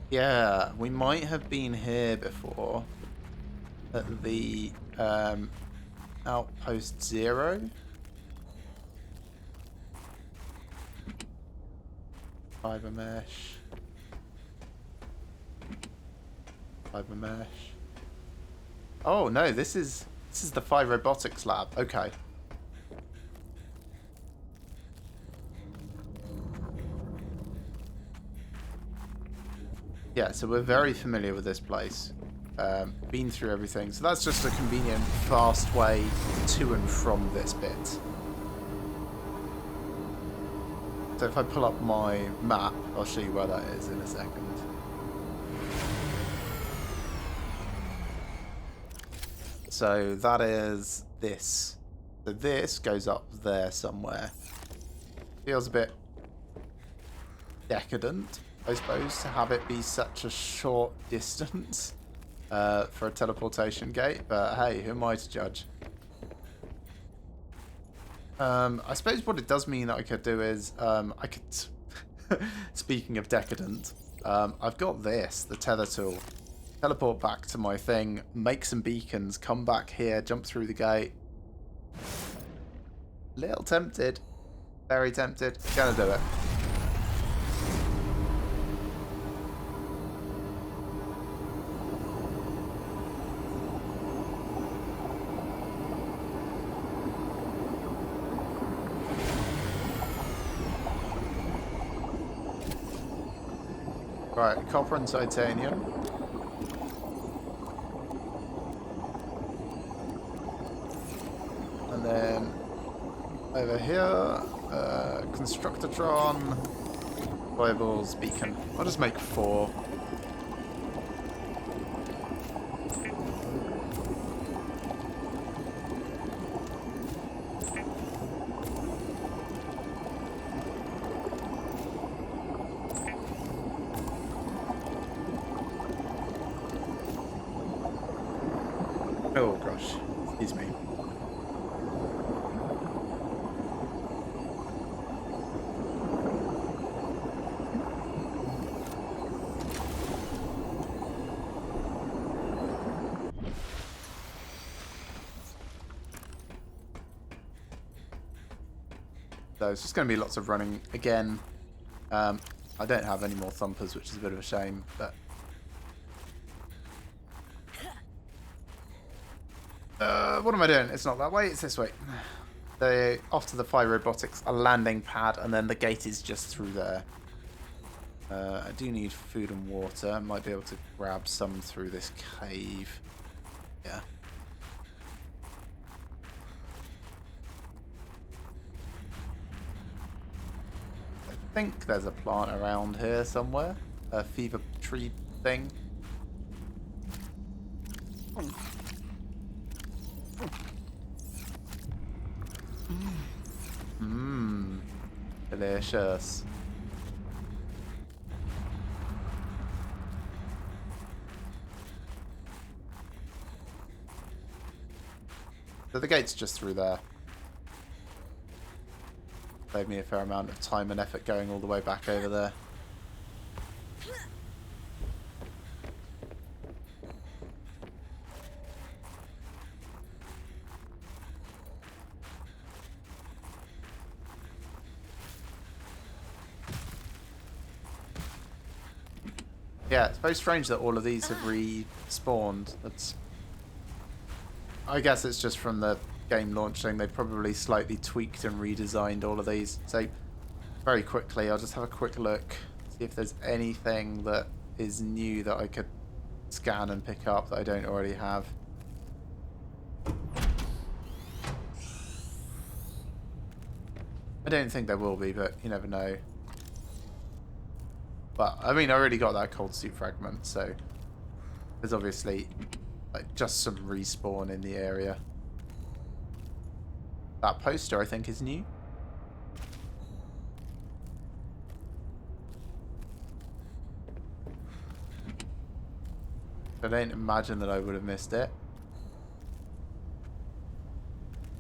Yeah, we might have been here before. At the outpost 0. Fiber mesh. Fiber mesh. Oh no, this is the 5 robotics lab. Okay. Yeah, so we're very familiar with this place. Been through everything. So that's just a convenient, fast way to and from this bit. So if I pull up my map, I'll show you where that is in a second. So that is this. So this goes up there somewhere. Feels a bit decadent, I suppose, to have it be such a short distance for a teleportation gate. But hey, who am I to judge? I suppose what it does mean that I could do is I could... Speaking of decadent, I've got this, the tether tool. Teleport back to my thing, make some beacons, come back here, jump through the gate. Little tempted. Very tempted. Gonna do it. Right, copper and titanium. And then over here, Constructatron, Fireballs, Beacon. I'll just make 4. Oh gosh, excuse me. So it's just going to be lots of running again. I don't have any more thumpers, which is a bit of a shame, but what am I doing? It's not that way, it's this way. They're off to the Fire Robotics, a landing pad, and then the gate is just through there. I do need food and water. I might be able to grab some through this cave. Yeah. I think there's a plant around here somewhere. A fever tree thing. Mmm. Delicious. So the gate's just through there. saved me a fair amount of time and effort going all the way back over there. Yeah, it's very strange that all of these have respawned. I guess it's just from the game launching. They probably slightly tweaked and redesigned all of these. So, very quickly, I'll just have a quick look, see if there's anything that is new that I could scan and pick up that I don't already have. I don't think there will be, but you never know. But, I mean, I already got that cold suit fragment, so there's obviously like just some respawn in the area. That poster, I think, is new. I don't imagine that I would have missed it.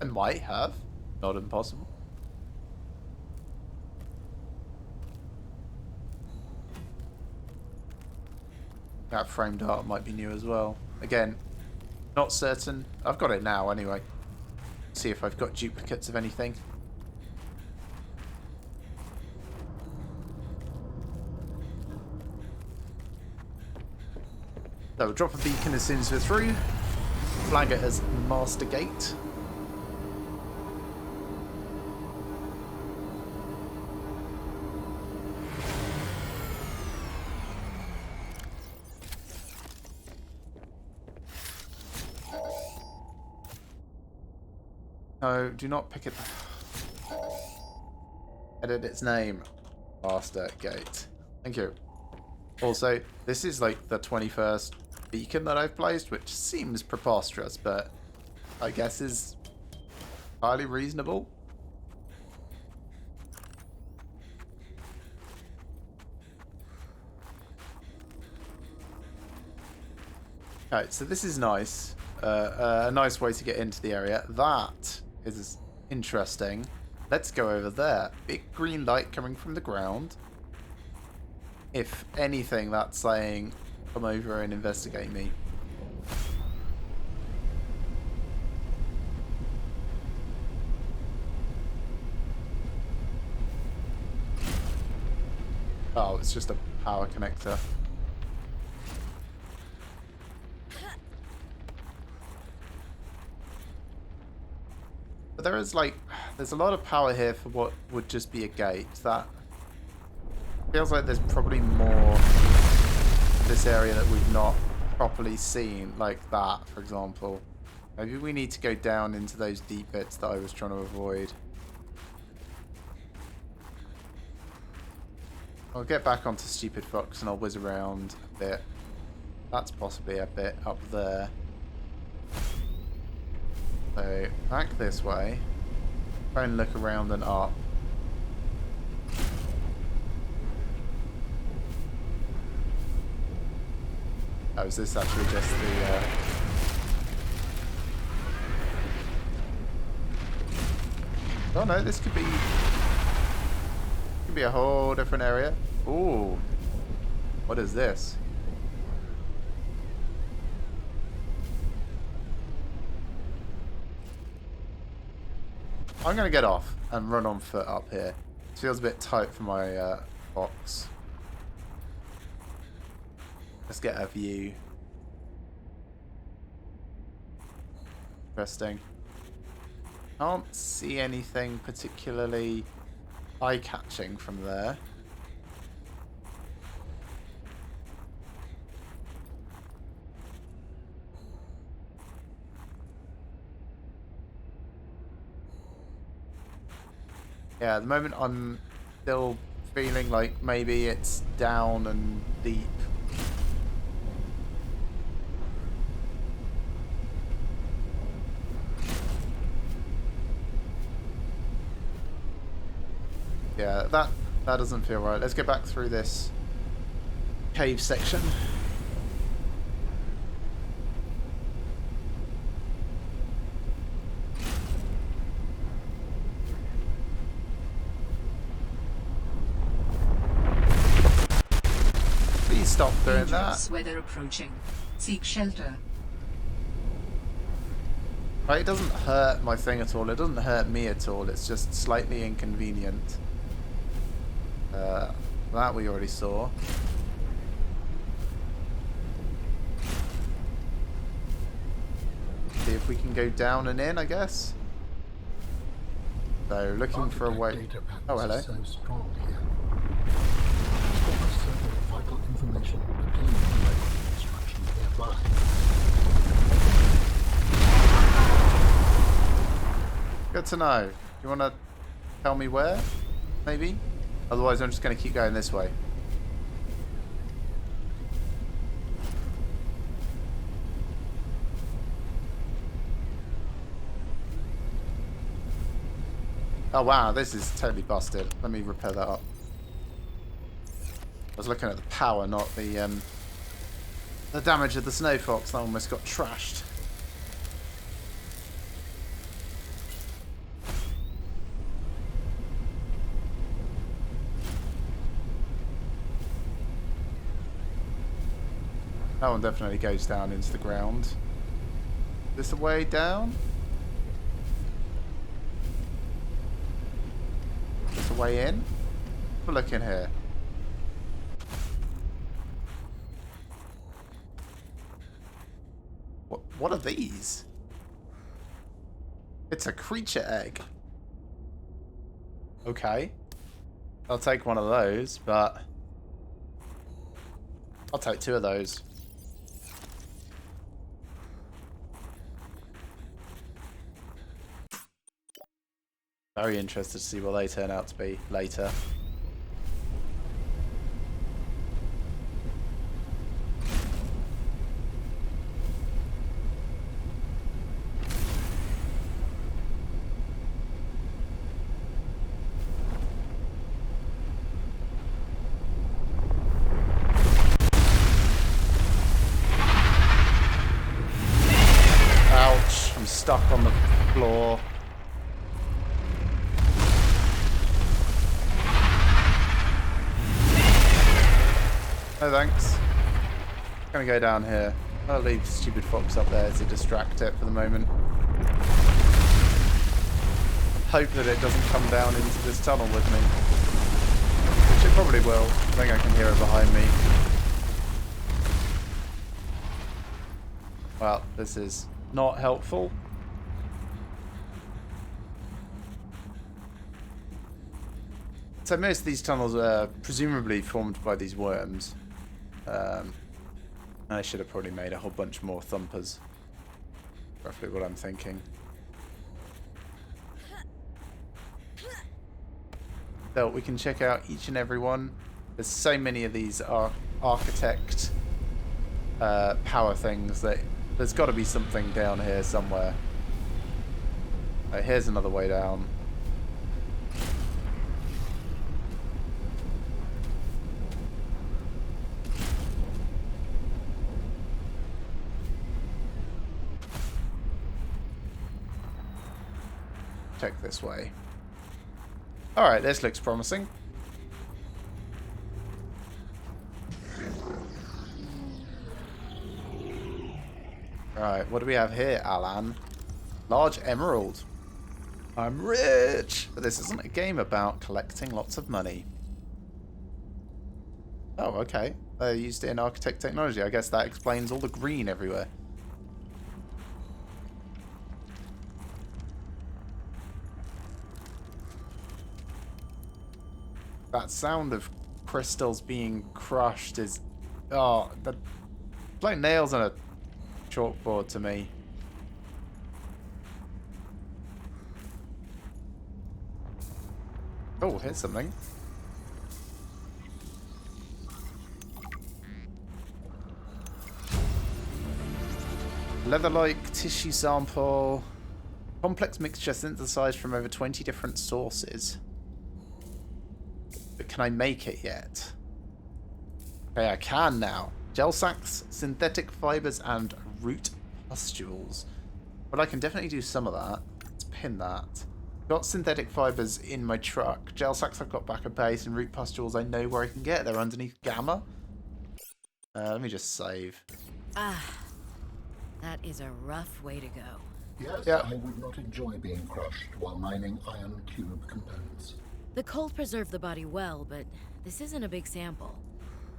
I might have. Not impossible. That framed art might be new as well. Again, not certain. I've got it now anyway. See if I've got duplicates of anything. So we'll drop a beacon as soon as we're through. Flag it as Master Gate. No, do not pick it. Edit its name. Master Gate. Thank you. Also, this is like the 21st beacon that I've placed, which seems preposterous, but I guess is highly reasonable. Okay, so this is nice. A nice way to get into the area. That is interesting. Let's go over there. Big green light coming from the ground. If anything, that's saying, come over and investigate me. Oh, it's just a power connector. But there is there's a lot of power here for what would just be a gate. That feels like there's probably more in this area that we've not properly seen, like that, for example. Maybe we need to go down into those deep bits that I was trying to avoid. I'll get back onto Stupid Fox and I'll whiz around a bit. That's possibly a bit up there. So, back this way. Try and look around and up. Oh, is this actually just the... Oh no, this could be a whole different area. Ooh. What is this? I'm going to get off and run on foot up here. It feels a bit tight for my box. Let's get a view. Interesting. Can't see anything particularly eye-catching from there. Yeah, at the moment I'm still feeling like maybe it's down and deep. Yeah, that doesn't feel right. Let's get back through this cave section. stop doing Dangerous that. weather approaching. Seek shelter. Right, it doesn't hurt my thing at all. It doesn't hurt me at all. It's just slightly inconvenient. That we already saw. See if we can go down and in, I guess. So, looking for a way. Oh, hello. So strong here. Almost certain vital information pertaining to the construction nearby. Good to know. Do you want to tell me where? Maybe? Otherwise, I'm just going to keep going this way. Oh wow, this is totally busted. Let me repair that up. I was looking at the power, not the damage of the Snow Fox. That almost got trashed. That one definitely goes down into the ground. This the way down? This the way in? Have a look in here. What are these? It's a creature egg. Okay. I'll take one of those, but I'll take two of those. Very interested to see what they turn out to be later. Ouch, I'm stuck on the floor. No thanks. Gonna go down here. I'll leave stupid fox up there to distract it for the moment. Hope that it doesn't come down into this tunnel with me. Which it probably will. I think I can hear it behind me. Well, this is not helpful. So most of these tunnels are presumably formed by these worms. I should have probably made a whole bunch more thumpers. Roughly what I'm thinking. So we can check out each and every one. There's so many of these architect power things that there's got to be something down here somewhere. Right, here's another way down. Check this way. Alright, this looks promising. Right, what do we have here, Alan? Large emerald. I'm rich! But this isn't a game about collecting lots of money. Oh, okay. They used it in architect technology. I guess that explains all the green everywhere. That sound of crystals being crushed is... Oh, it's like nails on a chalkboard to me. Oh, here's something. Leather-like tissue sample. Complex mixture synthesized from over 20 different sources. But can I make it yet? Okay, I can now. Gel sacks, synthetic fibers, and root pustules. But I can definitely do some of that. Let's pin that. Got synthetic fibers in my truck. Gel sacks I've got back at base, and root pustules I know where I can get. They're underneath Gamma. Let me just save. Ah, that is a rough way to go. Yes, Yeah. I would not enjoy being crushed while mining ion cube components. The cold preserved the body well, but this isn't a big sample.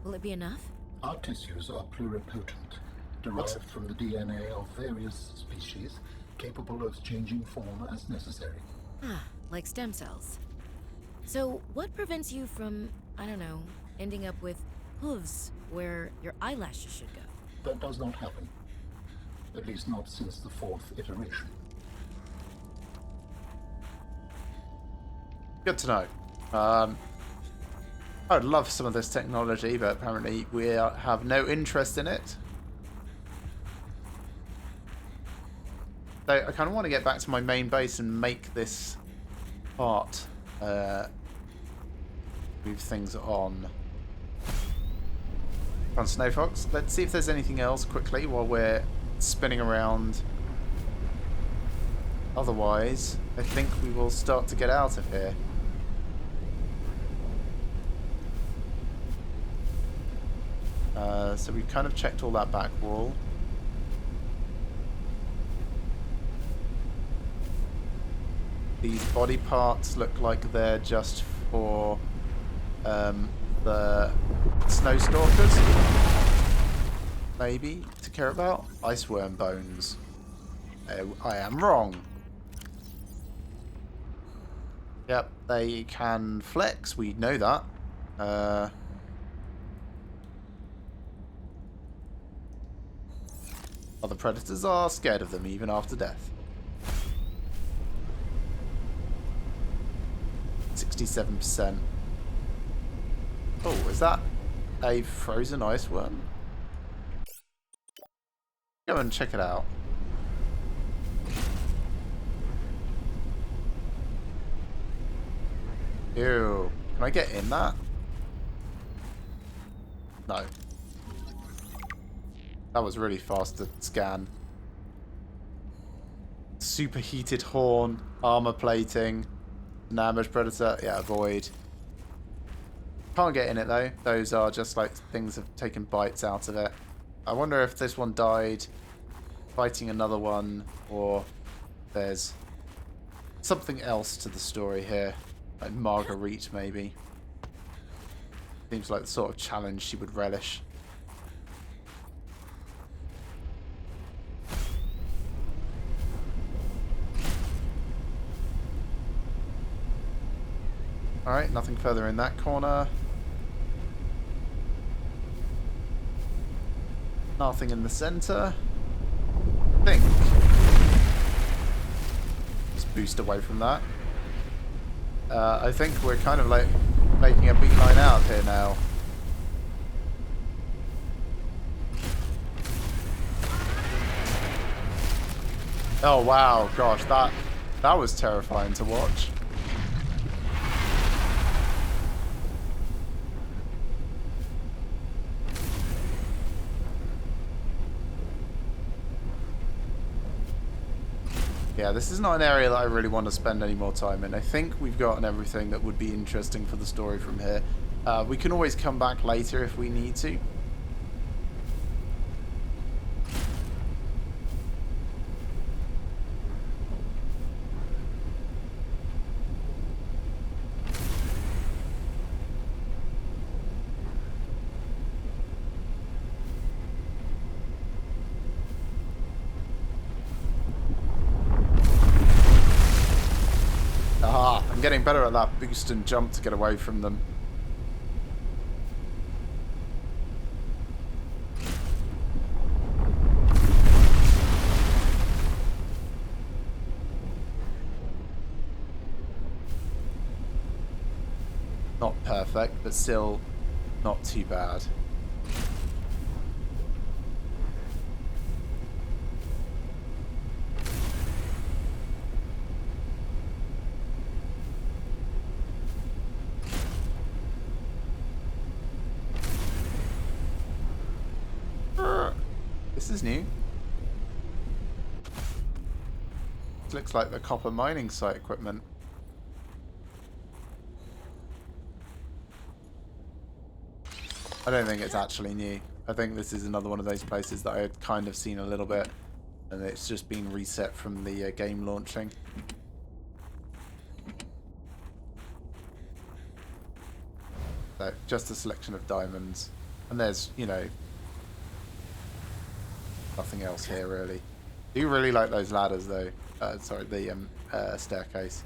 Will it be enough? Our tissues are pluripotent, derived from the DNA of various species, capable of changing form as necessary. Ah, like stem cells. So, what prevents you from, I don't know, ending up with hooves where your eyelashes should go? That does not happen. At least not since the 4th iteration. Good to know. I'd love some of this technology, but apparently we have no interest in it. So I kind of want to get back to my main base and make this part. Move things on. Come on, Snowfox. Let's see if there's anything else quickly while we're spinning around. Otherwise, I think we will start to get out of here. So we've kind of checked all that back wall. These body parts look like they're just for the snow stalkers, maybe, to care about. Iceworm bones. I am wrong. Yep, they can flex, we know that. Other predators are scared of them even after death. 67%. Oh, is that a frozen ice worm? Go and check it out. Ew. Can I get in that? No. That was really fast to scan. Superheated horn, armor plating, an ambush predator. Yeah, avoid. Can't get in it though. Those are just like things have taken bites out of it. I wonder if this one died fighting another one, or there's something else to the story here. Like Marguerite, maybe. Seems like the sort of challenge she would relish. Alright, nothing further in that corner. Nothing in the center. I think. Just boost away from that. I think we're kind of like making a beeline out here now. Oh wow, gosh, that was terrifying to watch. Yeah, this is not an area that I really want to spend any more time in. I think we've gotten everything that would be interesting for the story from here. We can always come back later if we need to. I'm getting better at that boost and jump to get away from them. Not perfect, but still not too bad. This is new. This looks like the copper mining site equipment. I don't think it's actually new. I think this is another one of those places that I had kind of seen a little bit, and it's just been reset from the game launching. So, just a selection of diamonds. And there's, you know, nothing else here, really. I do really like those ladders, though. Sorry, the staircase.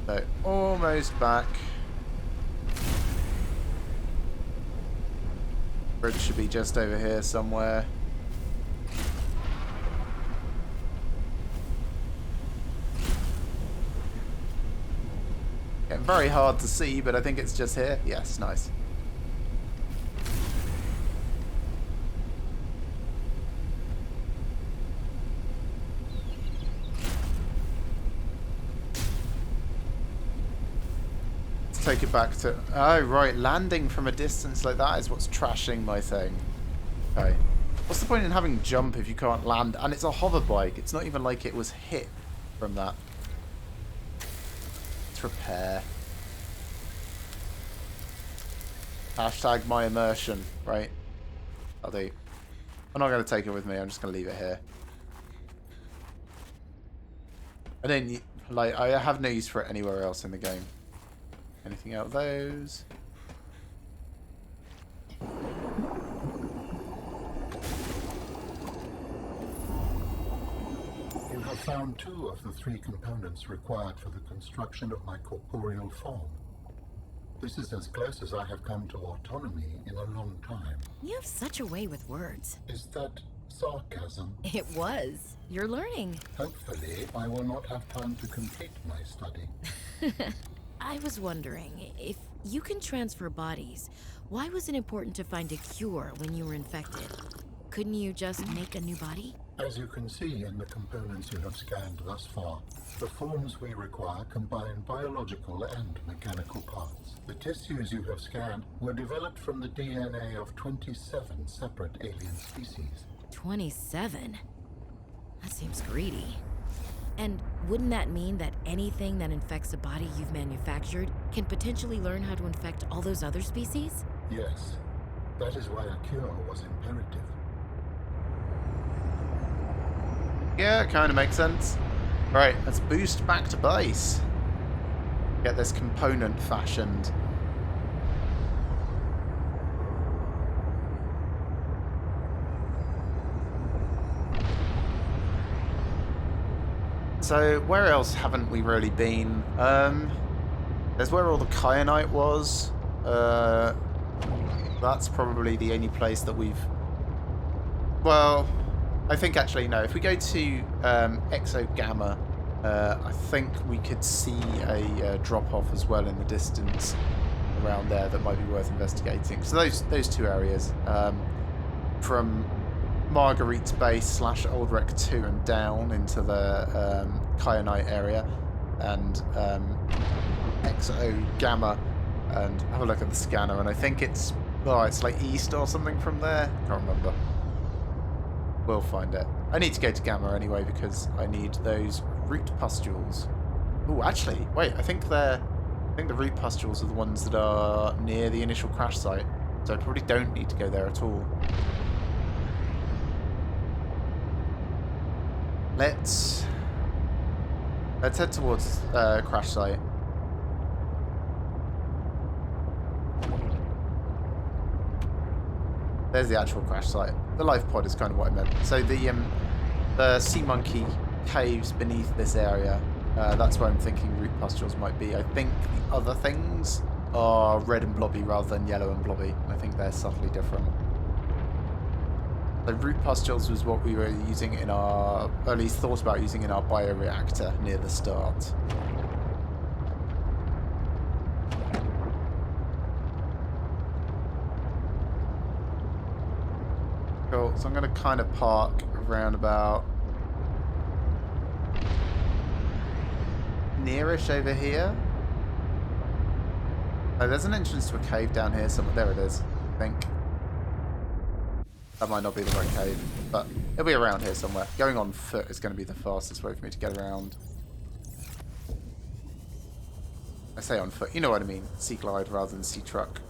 So, almost back. Bridge should be just over here somewhere. Getting very hard to see, but I think it's just here. Yes, nice. Take it back to... Oh, right. Landing from a distance like that is what's trashing my thing. Okay. What's the point in having jump if you can't land? And it's a hover bike. It's not even like it was hit from that. Let's repair. Hashtag my immersion. Right. I'll do. I'm not going to take it with me. I'm just going to leave it here. I don't... Like, I have no use for it anywhere else in the game. Anything out of those? You have found 2 of the 3 components required for the construction of my corporeal form. This is as close as I have come to autonomy in a long time. You have such a way with words. Is that sarcasm? It was. You're learning. Hopefully, I will not have time to complete my study. I was wondering, if you can transfer bodies, why was it important to find a cure when you were infected? Couldn't you just make a new body? As you can see in the components you have scanned thus far, the forms we require combine biological and mechanical parts. The tissues you have scanned were developed from the DNA of 27 separate alien species. 27? That seems greedy. And wouldn't that mean that anything that infects a body you've manufactured can potentially learn how to infect all those other species? Yes. That is why a cure was imperative. Yeah, it kind of makes sense. Right, let's boost back to base. Get this component fashioned. So, where else haven't we really been? There's where all the kyanite was. That's probably the only place that we've... Well, I think actually, no. If we go to Exogamma, I think we could see a drop-off as well in the distance around there that might be worth investigating. So those 2 areas. From Marguerite's base / Old Rec 2 and down into the kyanite area, and Exogamma, and have a look at the scanner, and I think it's like east or something from there. Can't remember. We'll find it. I need to go to Gamma anyway because I need those root pustules. Oh, actually, wait. I think the root pustules are the ones that are near the initial crash site, so I probably don't need to go there at all. Let's head towards crash site. There's the actual crash site. The life pod is kind of what I meant. So the sea monkey caves beneath this area. That's where I'm thinking root pustules might be. I think the other things are red and blobby rather than yellow and blobby. I think they're subtly different. The root pustules was what we were using in our, or at least thought about using in our bioreactor near the start. Cool, so I'm going to kind of park around about nearish over here. Oh, there's an entrance to a cave down here somewhere. There it is, I think. That might not be the right cave, but it'll be around here somewhere. Going on foot is going to be the fastest way for me to get around. I say on foot, you know what I mean. Sea glide rather than sea truck.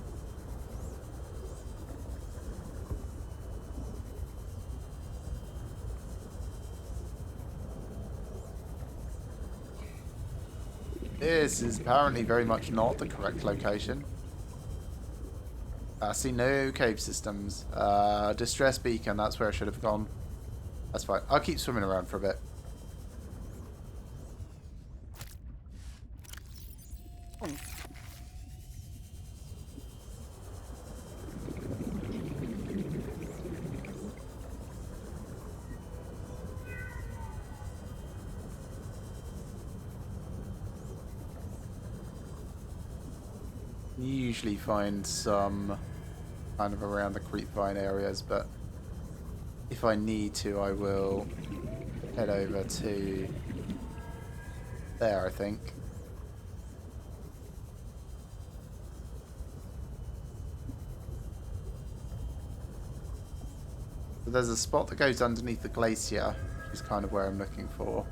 This is apparently very much not the correct location. I see no cave systems. Distress beacon, that's where I should have gone. That's fine. I'll keep swimming around for a bit. Usually find some kind of around the creepvine areas, but if I need to, I will head over to there, I think. So there's a spot that goes underneath the glacier, which is kind of where I'm looking for.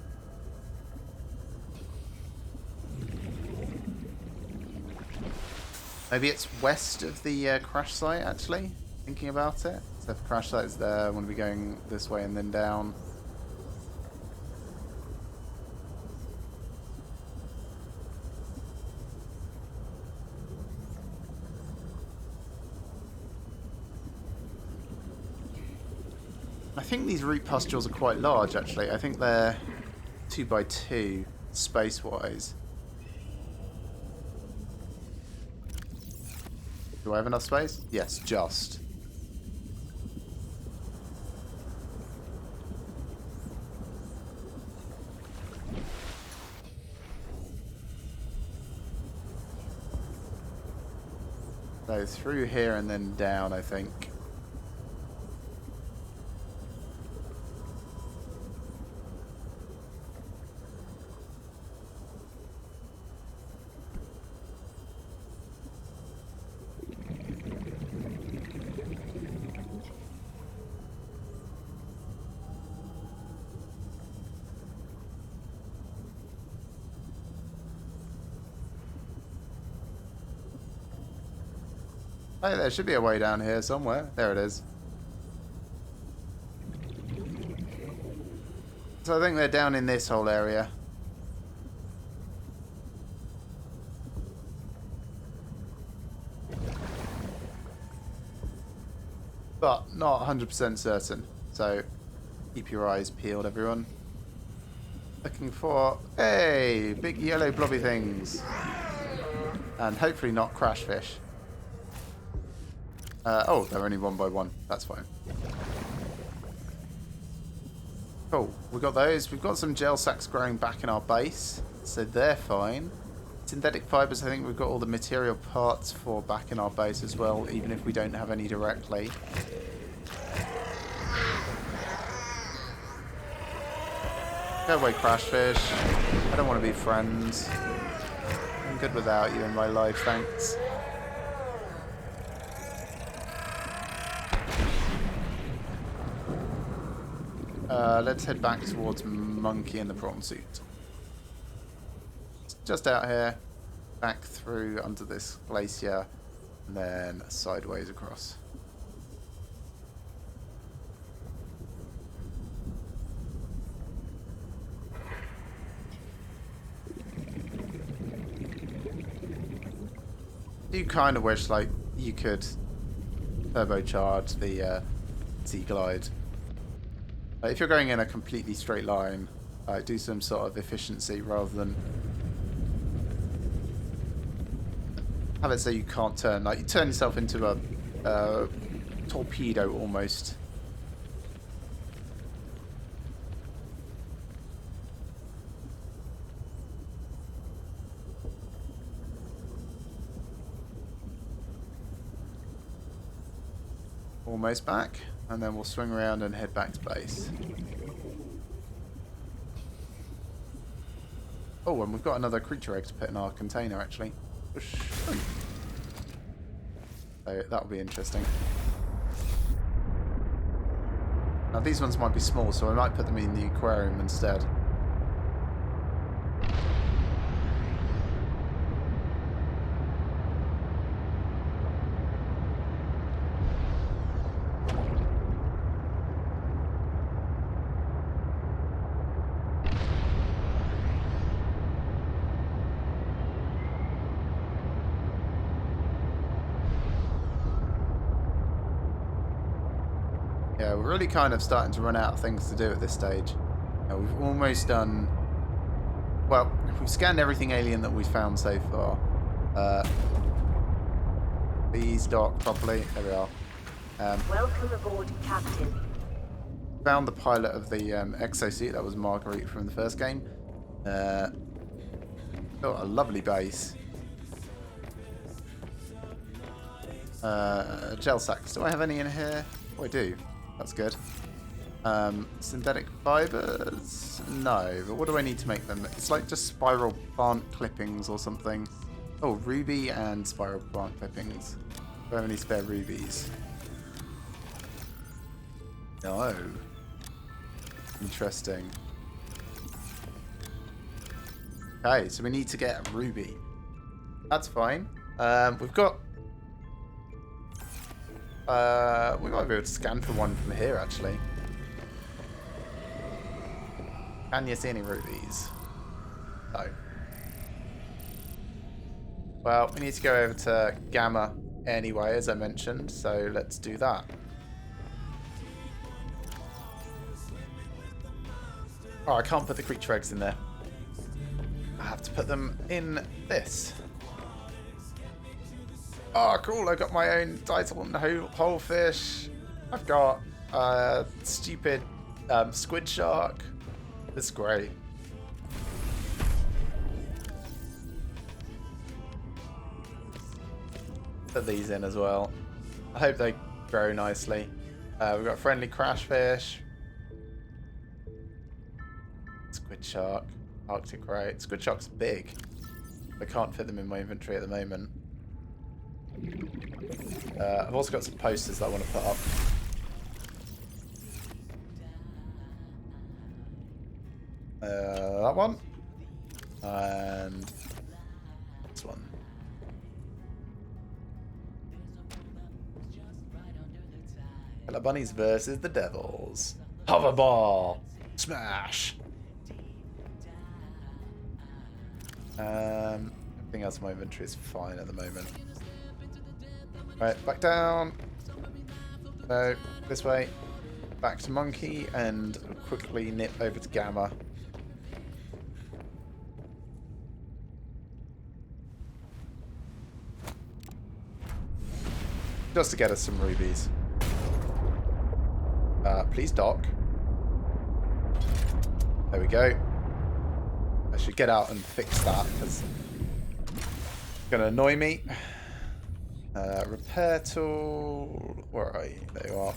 Maybe it's west of the crash site, actually, thinking about it. So if the crash site is there, I want to be going this way and then down. I think these root pustules are quite large, actually. I think they're 2x2 space-wise. Do I have enough space? Yes, just. So through here and then down, I think. Oh, there should be a way down here somewhere. There it is. So I think they're down in this whole area. But not 100% certain. So keep your eyes peeled, everyone. Looking for, hey, big yellow blobby things. And hopefully not crash fish. Oh, they're only 1 by 1. That's fine. Cool. We've got those. We've got some gel sacks growing back in our base, so they're fine. Synthetic fibers, I think we've got all the material parts for back in our base as well, even if we don't have any directly. Go away, crash fish. I don't want to be friends. I'm good without you in my life, thanks. Let's head back towards Monkey and the prawn suit. Just out here, back through under this glacier, and then sideways across. You kind of wish, like, you could turbocharge the Sea Glide. If you're going in a completely straight line, do some sort of efficiency rather than have it so you can't turn. Like, you turn yourself into a torpedo almost. Almost back, and then we'll swing around and head back to base. Oh, and we've got another creature egg to put in our container, actually. So that'll be interesting. Now these ones might be small, so I might put them in the aquarium instead. Yeah, we're really kind of starting to run out of things to do at this stage. We've almost done... Well, we've scanned everything alien that we've found so far. Please dock properly. There we are. Welcome aboard, Captain. Found the pilot of the exosuit. That was Marguerite from the first game. Got a lovely base. Gel sacks. Do I have any in here? Oh, I do. That's good. Synthetic fibers? No, but what do I need to make them? It's like just spiral plant clippings or something. Oh, ruby and spiral plant clippings. Do I have any spare rubies? No. Interesting. Okay, so we need to get a ruby. That's fine. We've got... we might be able to scan for one from here, actually. Can you see any rubies? No. Well, we need to go over to Gamma anyway, as I mentioned, so let's do that. Oh, I can't put the creature eggs in there. I have to put them in this. Oh, cool. I got my own Titan whole fish. I've got a stupid squid shark. This is great. Put these in as well. I hope they grow nicely. We've got friendly crash fish. Squid shark. Arctic ray. Squid shark's big. I can't fit them in my inventory at the moment. I've also got some posters that I want to put up. That one. And this one. Hello Bunnies versus the Devils. Hoverball. Smash. Everything else in my inventory is fine at the moment. Right, back down. No, this way. Back to Monkey and quickly nip over to Gamma. Just to get us some rubies. Please dock. There we go. I should get out and fix that because it's going to annoy me. Repair tool. Where are you? There you are.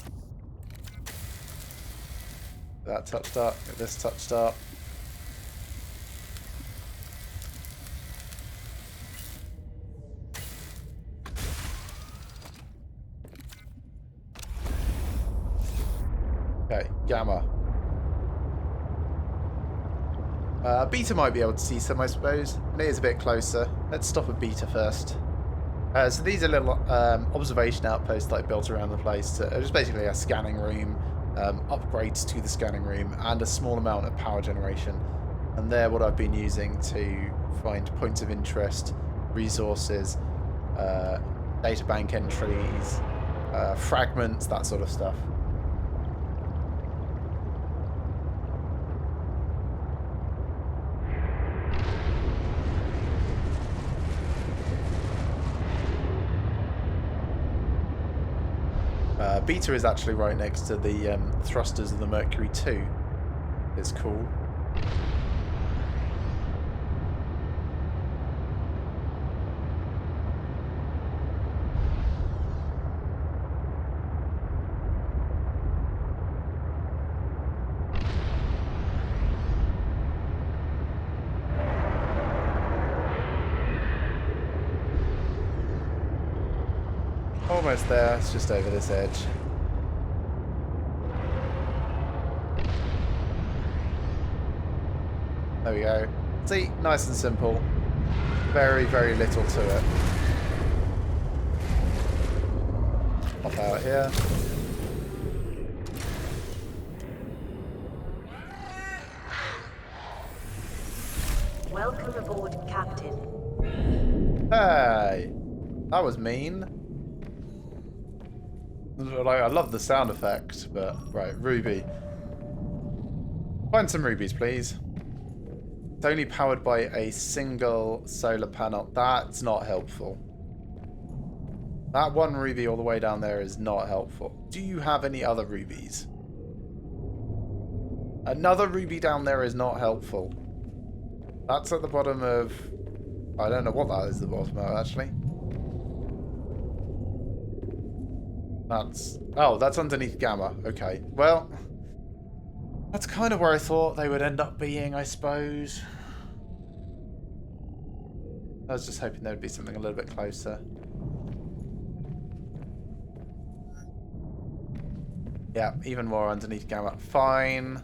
That touched up. Get this touched up. Okay, Gamma. Beta might be able to see some, I suppose. It is a bit closer. Let's stop at Beta first. So these are little observation outposts that I built around the place. Just basically a scanning room, upgrades to the scanning room, and a small amount of power generation. And they're what I've been using to find points of interest, resources, data bank entries, fragments, that sort of stuff. Beta is actually right next to the thrusters of the Mercury 2. It's cool. Almost there, it's just over this edge. There we go. See, nice and simple. Very, very little to it. Pop out here. Welcome aboard, Captain. Hey! That was mean. Like, I love the sound effect, but... Right, ruby. Find some rubies, please. It's only powered by a single solar panel. That's not helpful. That one ruby all the way down there is not helpful. Do you have any other rubies? Another ruby down there is not helpful. That's at the bottom of... I don't know what that is at the bottom of, actually. That's... Oh, that's underneath Gamma. Okay. Well, that's kind of where I thought they would end up being, I suppose. I was just hoping there would be something a little bit closer. Yeah, even more underneath Gamma. Fine.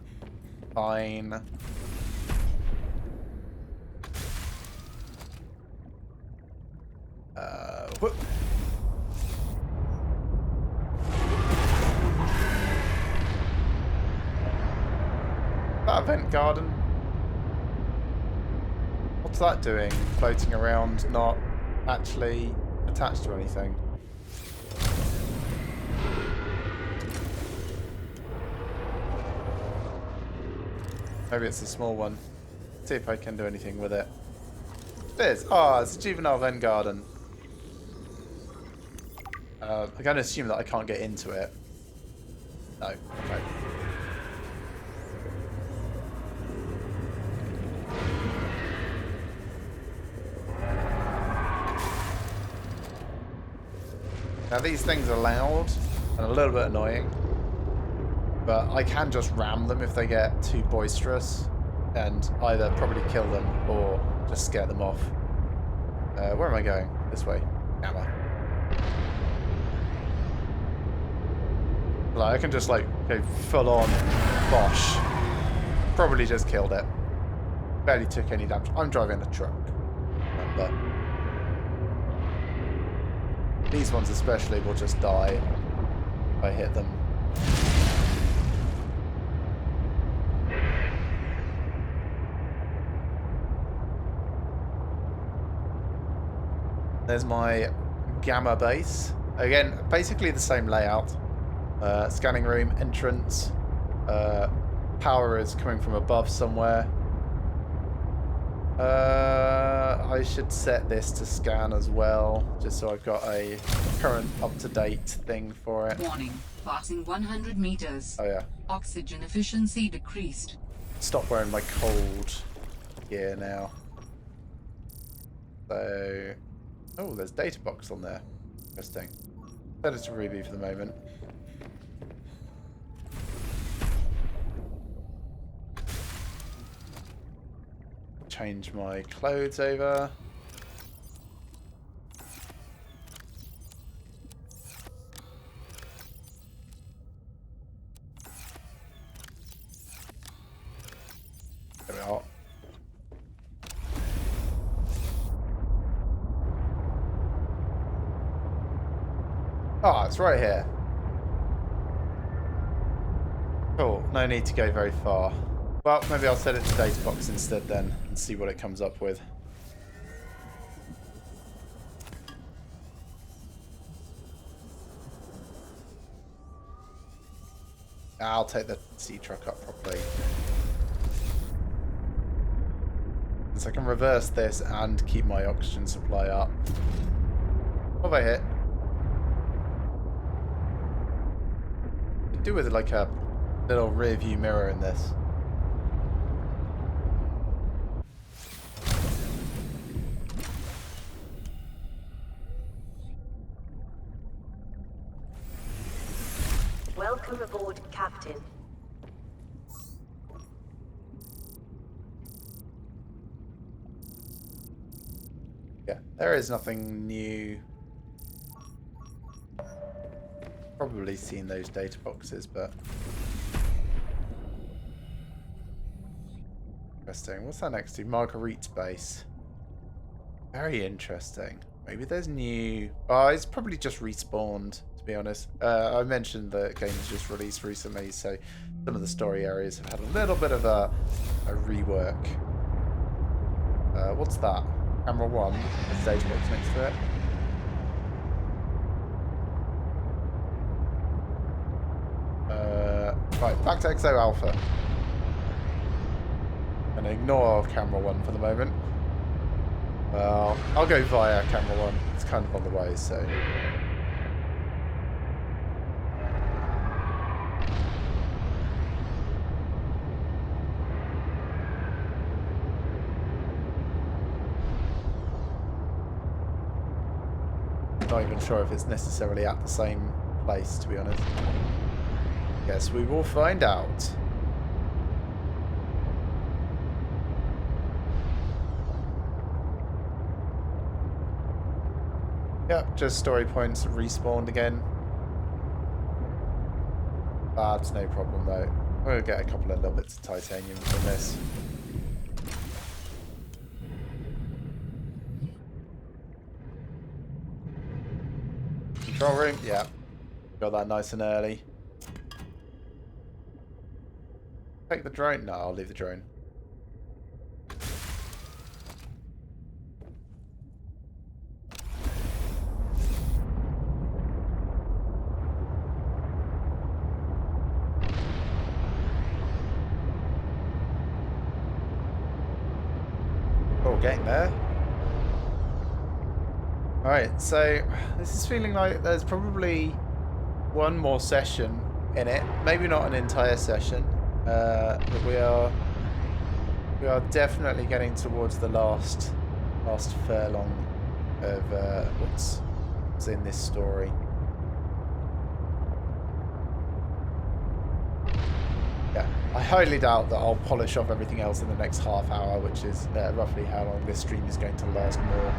Fine. Whoop. That vent garden. What's that doing? Floating around, not actually attached to anything. Maybe it's a small one. See if I can do anything with it. It is. Oh, it's a juvenile vent garden. I'm going to assume that I can't get into it. No. Okay. Now these things are loud and a little bit annoying, but I can just ram them if they get too boisterous and either probably kill them or just scare them off. Where am I going? This way. Gamma. Like, I can just like go full on bosh. Probably just killed it. Barely took any damage. I'm driving a truck. Remember. These ones especially will just die if I hit them. There's my Gamma base. Again, basically the same layout. Scanning room, entrance. Power is coming from above somewhere. I should set this to scan as well, just so I've got a current up-to-date thing for it. Warning, passing 100 meters. Oh yeah. Oxygen efficiency decreased. Stop wearing my cold gear now. So... Oh, there's data box on there. Interesting. Set it to Ruby for the moment. Change my clothes over. There we are. Ah, it's right here. Cool, no need to go very far. Well, maybe I'll set it to data box instead then and see what it comes up with. I'll take the sea truck up properly. So I can reverse this and keep my oxygen supply up. What have I hit? Could do with like a little rear view mirror in this. Welcome aboard, Captain. Yeah, there is nothing new. Probably seen those data boxes, but... Interesting. What's that next to? Marguerite's base. Very interesting. Maybe there's new... Oh, it's probably just respawned, to be honest. I mentioned the game was just released recently, so some of the story areas have had a little bit of a rework. What's that? Camera 1. The stage box next to it. Right, back to Exo Alpha. And ignore camera 1 for the moment. Well, I'll go via camera 1. It's kind of on the way, so... Not even sure if it's necessarily at the same place, to be honest. Guess we will find out. Yep, just story points respawned again. That's no problem though. We'll get a couple of little bits of titanium from this. Control room, yeah. Got that nice and early. Take the drone? No, I'll leave the drone. Oh, getting there. Alright, so this is feeling like there's probably one more session in it. Maybe not an entire session. But we are definitely getting towards the last furlong of what's in this story. Yeah, I highly doubt that I'll polish off everything else in the next half hour, which is roughly how long this stream is going to last more.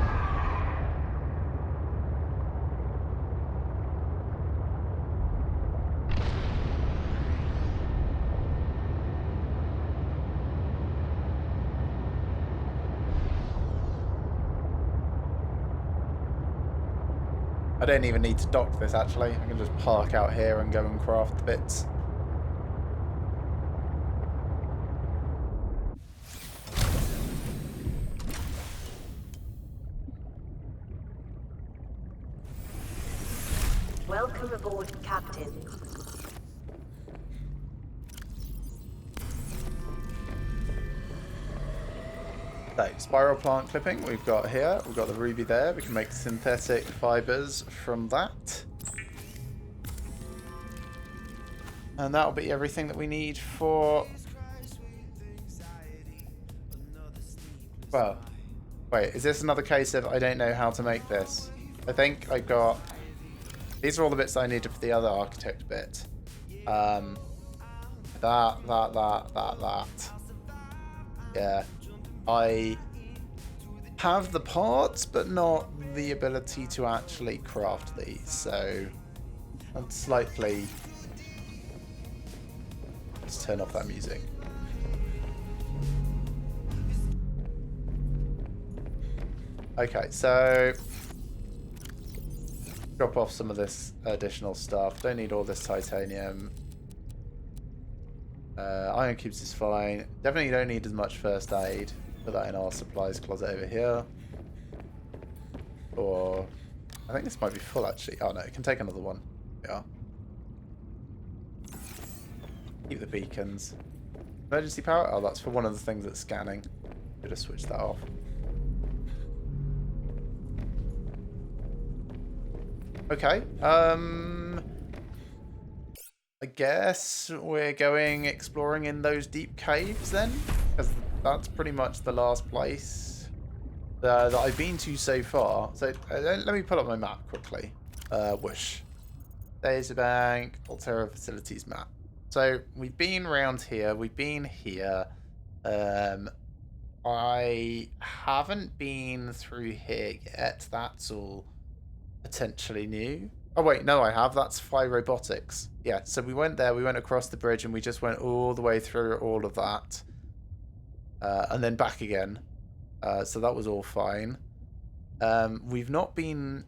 I don't even need to dock this actually. I can just park out here and go and craft the bits. Welcome aboard, Captain. So, spiral plant clipping we've got here. We've got the ruby there. We can make synthetic fibers from that. And that'll be everything that we need for... Well, wait, is this another case of I don't know how to make this? I think I got... These are all the bits I needed for the other architect bit. That. Yeah. I have the parts, but not the ability to actually craft these, so I'm slightly... Let's turn off that music. Okay, so drop off some of this additional stuff. Don't need all this titanium. Iron cubes is fine. Definitely don't need as much first aid. Put that in our supplies closet over here. Or I think this might be full actually. Oh no, it can take another one. Yeah. Keep the beacons. Emergency power? Oh, that's for one of the things that's scanning. Should have switched that off. Okay. I guess we're going exploring in those deep caves then, because that's pretty much the last place that I've been to so far. So let me pull up my map quickly. Whoosh. There's a bank, Altera facilities map. So we've been around here. We've been here. I haven't been through here yet. That's all potentially new. Oh wait, no, I have. That's Phi Robotics. Yeah, so we went there, we went across the bridge, and we just went all the way through all of that. and then back again. So that was all fine. We've not been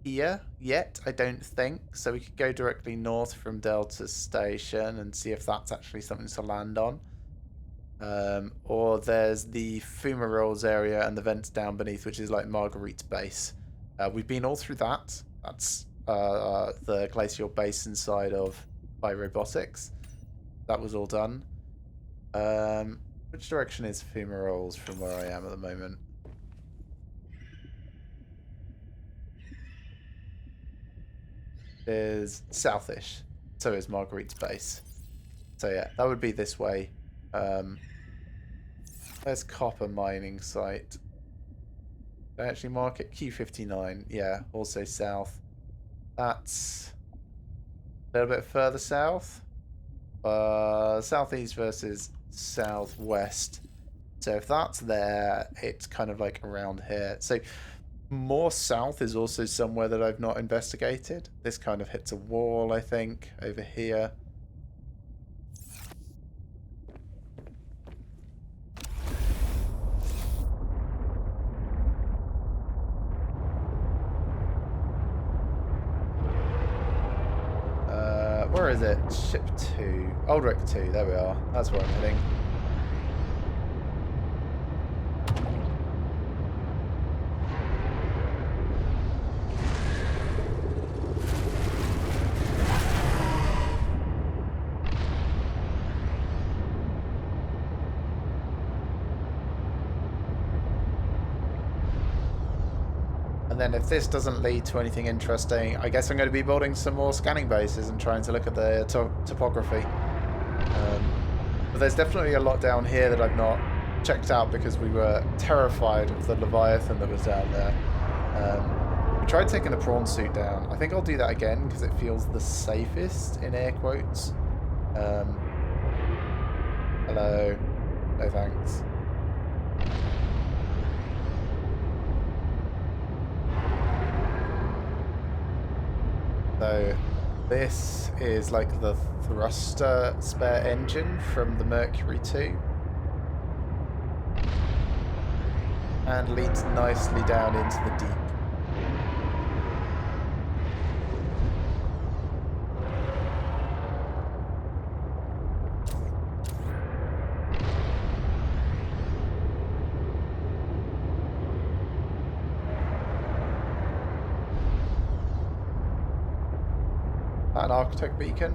here yet, I don't think. So we could go directly north from Delta Station and see if that's actually something to land on. Or there's the Fumaroles area and the vents down beneath, which is like Marguerite's base. We've been all through that. That's the glacial basin side of Robotics. That was all done. Which direction is Fumaroles from where I am at the moment? Is southish. So is Marguerite's base. So yeah, that would be this way. There's copper mining site. Did I actually mark it? Q59. Yeah, also south. That's a little bit further south. Southeast versus southwest. So if that's there, it's kind of like around here. So more south is also somewhere that I've not investigated. This kind of hits a wall, I think, over here. Where is it? Ship 2. Aldrich 2, there we are. That's where I'm heading. And then if this doesn't lead to anything interesting, I guess I'm going to be building some more scanning bases and trying to look at the topography. But there's definitely a lot down here that I've not checked out because we were terrified of the Leviathan that was down there. We tried taking the prawn suit down. I think I'll do that again because it feels the safest, in air quotes. Hello. No thanks. So this is like the thruster spare engine from the Mercury 2 and leads nicely down into the deep. An architect beacon?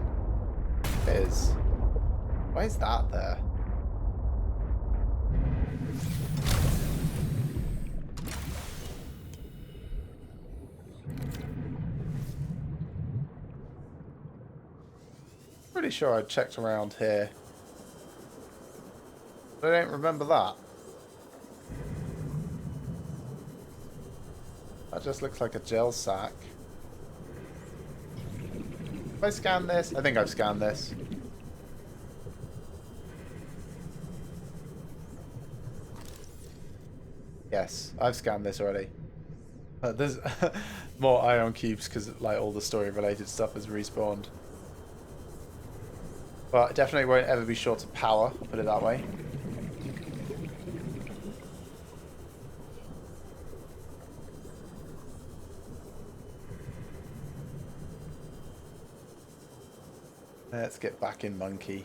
It is. Why is that there? Pretty sure I checked around here. But I don't remember that. That just looks like a gel sack. Have I scanned this? I think I've scanned this. Yes, I've scanned this already. There's more ion cubes because like all the story related stuff has respawned. But definitely won't ever be short of power, I'll put it that way. Let's get back in Monkey.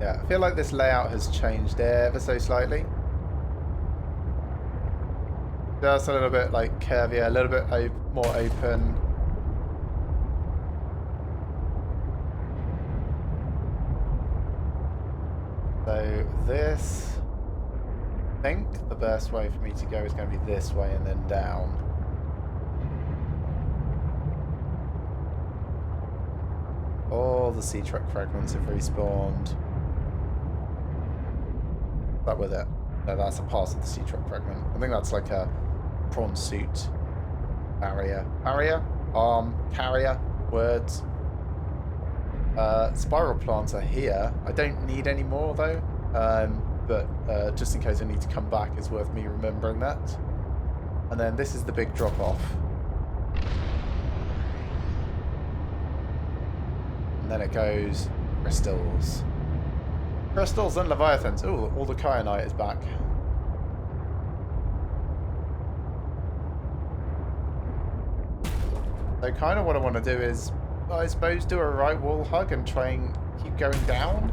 Yeah, I feel like this layout has changed ever so slightly. Just a little bit like curvier, a little bit more open. So this, I think the best way for me to go is going to be this way and then down. All the sea truck fragments have respawned. Is that with it? No, that's a part of the sea truck fragment. I think that's like a prawn suit barrier. Barrier? Arm? Carrier? Words? Spiral plants are here. I don't need any more though. but just in case I need to come back, it's worth me remembering that. And then this is the big drop off. And then it goes crystals. Crystals and Leviathans. Oh, all the Kyanite is back. So kind of what I want to do is, I suppose, do a right wall hug and try and keep going down.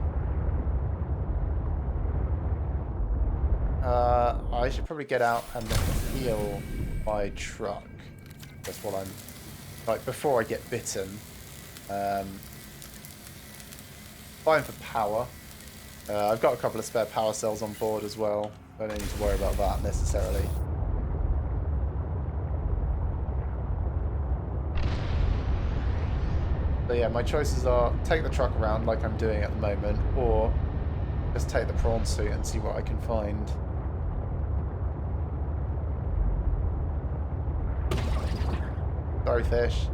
I should probably get out and heal my truck. That's what I'm... like, before I get bitten. Fine for power. I've got a couple of spare power cells on board as well. I don't need to worry about that necessarily. So yeah, my choices are take the truck around like I'm doing at the moment, or just take the prawn suit and see what I can find. Sorry, fish.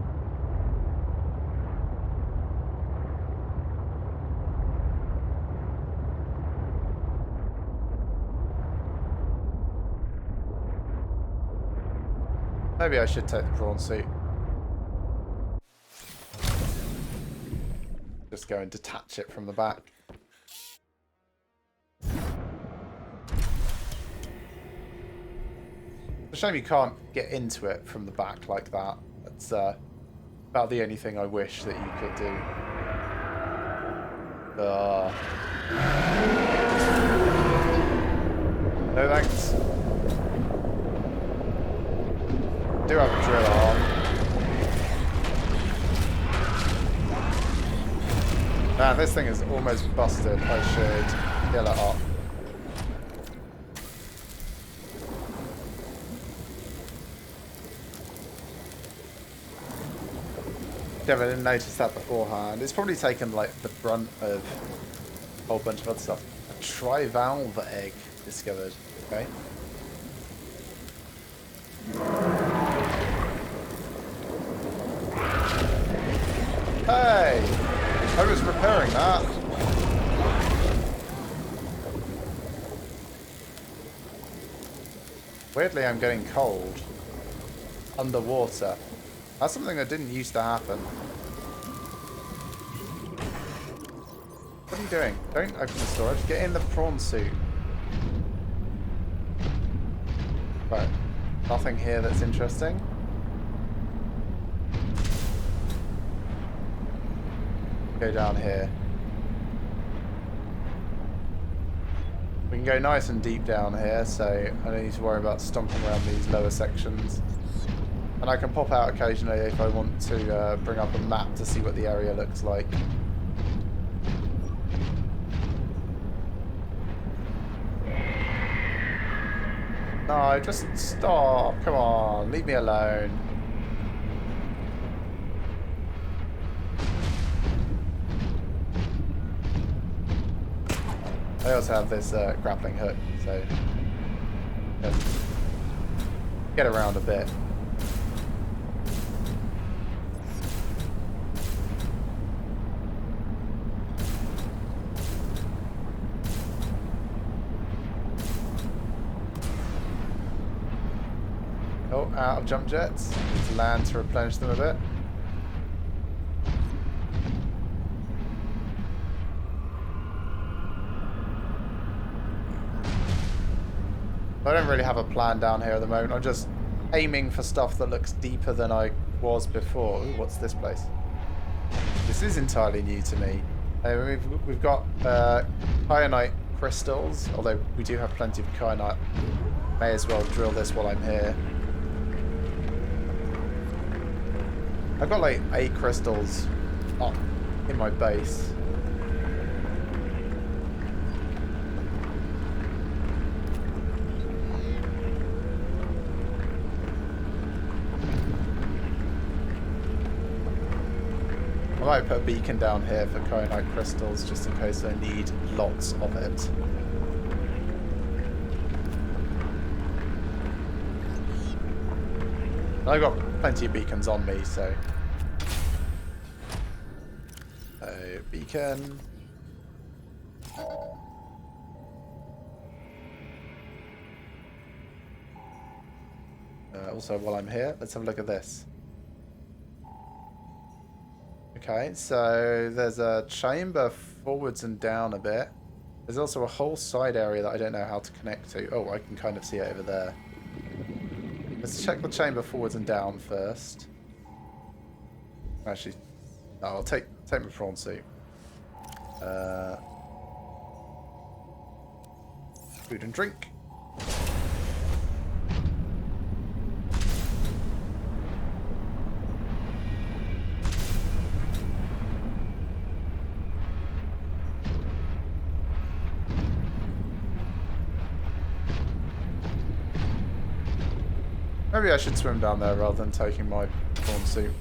Maybe I should take the prawn suit. Just go and detach it from the back. It's a shame you can't get into it from the back like that. That's about the only thing I wish that you could do. No thanks. Do have a drill on. Man, this thing is almost busted. I should heal it up. Yeah, I didn't notice that beforehand. It's probably taken like the brunt of a whole bunch of other stuff. A trivalve egg discovered. Okay. Hey! I was repairing that. Weirdly, I'm getting cold. Underwater. That's something that didn't used to happen. What are you doing? Don't open the storage. Get in the prawn suit. Right. Nothing here that's interesting. Go down here. We can go nice and deep down here, so I don't need to worry about stomping around these lower sections. And I can pop out occasionally if I want to bring up a map to see what the area looks like. No, just stop. Come on, leave me alone. I also have this grappling hook, so just get around a bit. Oh, out of jump jets. Need to land to replenish them a bit. I don't really have a plan down here at the moment. I'm just aiming for stuff that looks deeper than I was before. Ooh, what's this place? This is entirely new to me. We've got kyanite crystals, although we do have plenty of kyanite. May as well drill this while I'm here. I've got like 8 crystals up in my base. I might put a beacon down here for kyanite crystals just in case I need lots of it. I've got plenty of beacons on me, so... beacon. Also, while I'm here, let's have a look at this. Okay, so there's a chamber forwards and down a bit. There's also a whole side area that I don't know how to connect to. Oh, I can kind of see it over there. Let's check the chamber forwards and down first. Actually, no, I'll take my prawn suit. Food and drink. Maybe I should swim down there rather than taking my prawn suit.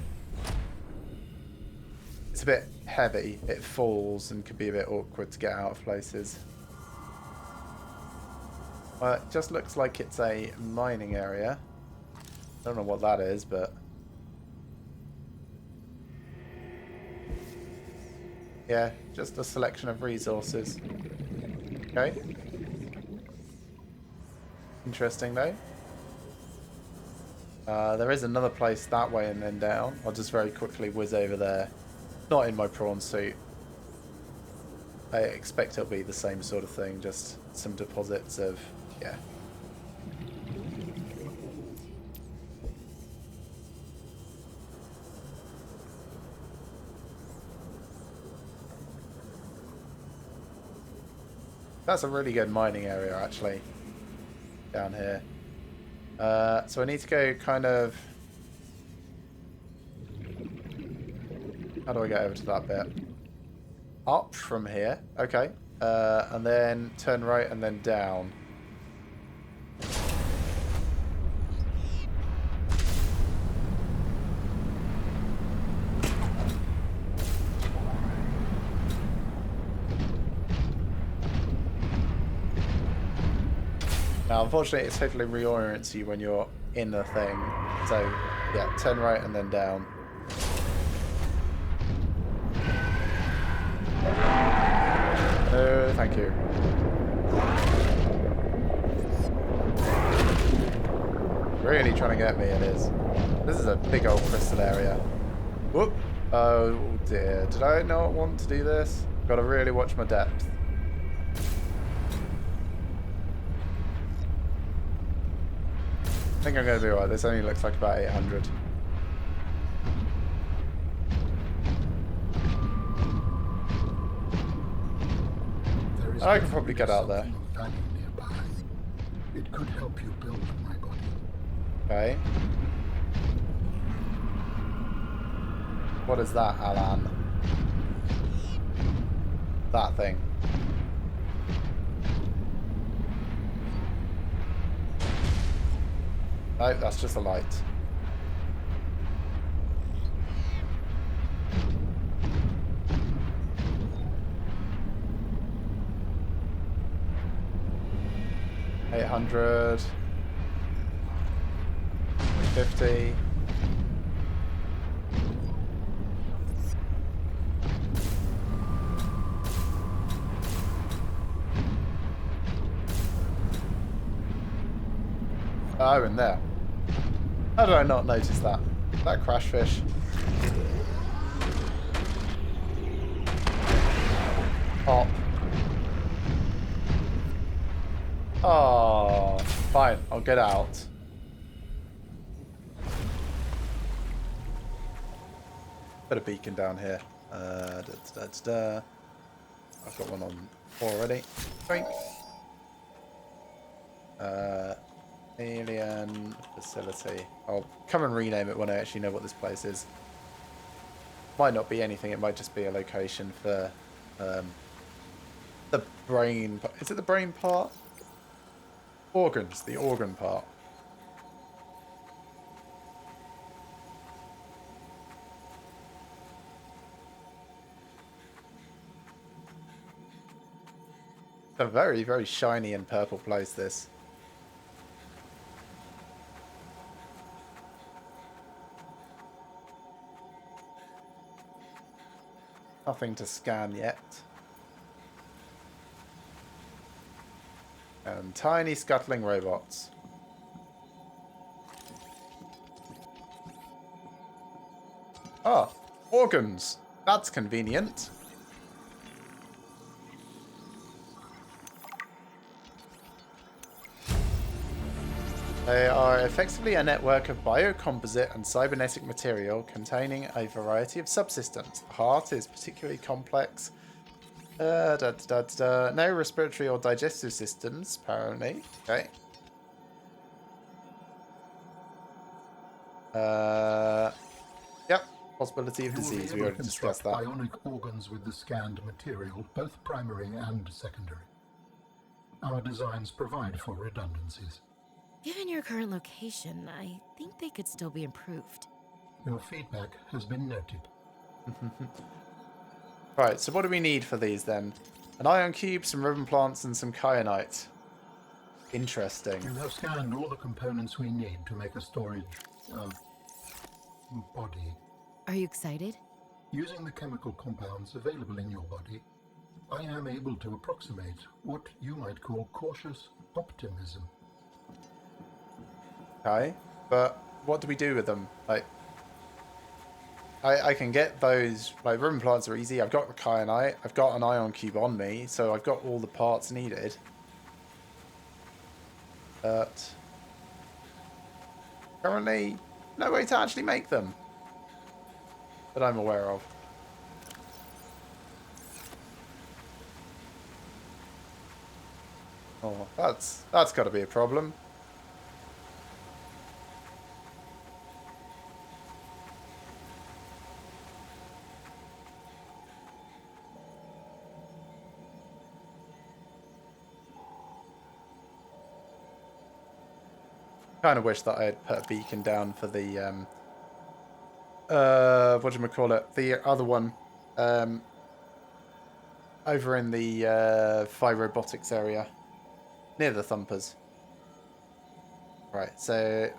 It's a bit heavy. It falls and can be a bit awkward to get out of places. Well, it just looks like it's a mining area. I don't know what that is, but... yeah, just a selection of resources. Okay. Interesting, though. There is another place that way and then down. I'll just very quickly whiz over there. Not in my prawn suit. I expect it'll be the same sort of thing, just some deposits of, yeah. That's a really good mining area, actually, down here. So I need to go kind of... how do I get over to that bit? Up from here. Okay. And then turn right and then down. Now, unfortunately, it totally reorients you when you're in the thing. So, yeah, turn right and then down. Oh, thank you. Really trying to get me, it is. This is a big old crystal area. Whoop! Oh dear. Did I not want to do this? Gotta really watch my depth. I think I'm going to be alright. This only looks like about 800. I can probably get out there. It could help you build my body. Okay. What is that, Alan? That thing. No, that's just a light. $800, 50. Oh, in there. How did I not notice that? That crash fish. Pop. Oh, fine. I'll get out. Put a beacon down here. I've got one on already. Drink. Alien facility. I'll come and rename it when I actually know what this place is. Might not be anything. It might just be a location for the brain. Is it the brain part? Organs. The organ part. It's a very, very shiny and purple place, this. Nothing to scan yet. And tiny scuttling robots. Ah, organs. That's convenient. They are effectively a network of biocomposite and cybernetic material containing a variety of subsystems. The heart is particularly complex. No respiratory or digestive systems, apparently. Okay. Yep. Possibility of disease. We already discussed that. Bionic organs with the scanned material, both primary and secondary. Our designs provide for redundancies. Given your current location, I think they could still be improved. Your feedback has been noted. Right, so what do we need for these then? An ion cube, some ribbon plants, and some kyanite. Interesting. You have scanned all the components we need to make a storage body. Are you excited? Using the chemical compounds available in your body, I am able to approximate what you might call cautious optimism. Okay, but what do we do with them? Like, I can get those, like, ribbon plants are easy. I've got the kyanite, I've got an ion cube on me, so I've got all the parts needed. But currently, no way to actually make them that I'm aware of. Oh, that's got to be a problem. Kind of wish that I had put a beacon down for the whatchamacallit, the other one over in the Phi Robotics area near the Thumpers. Right, so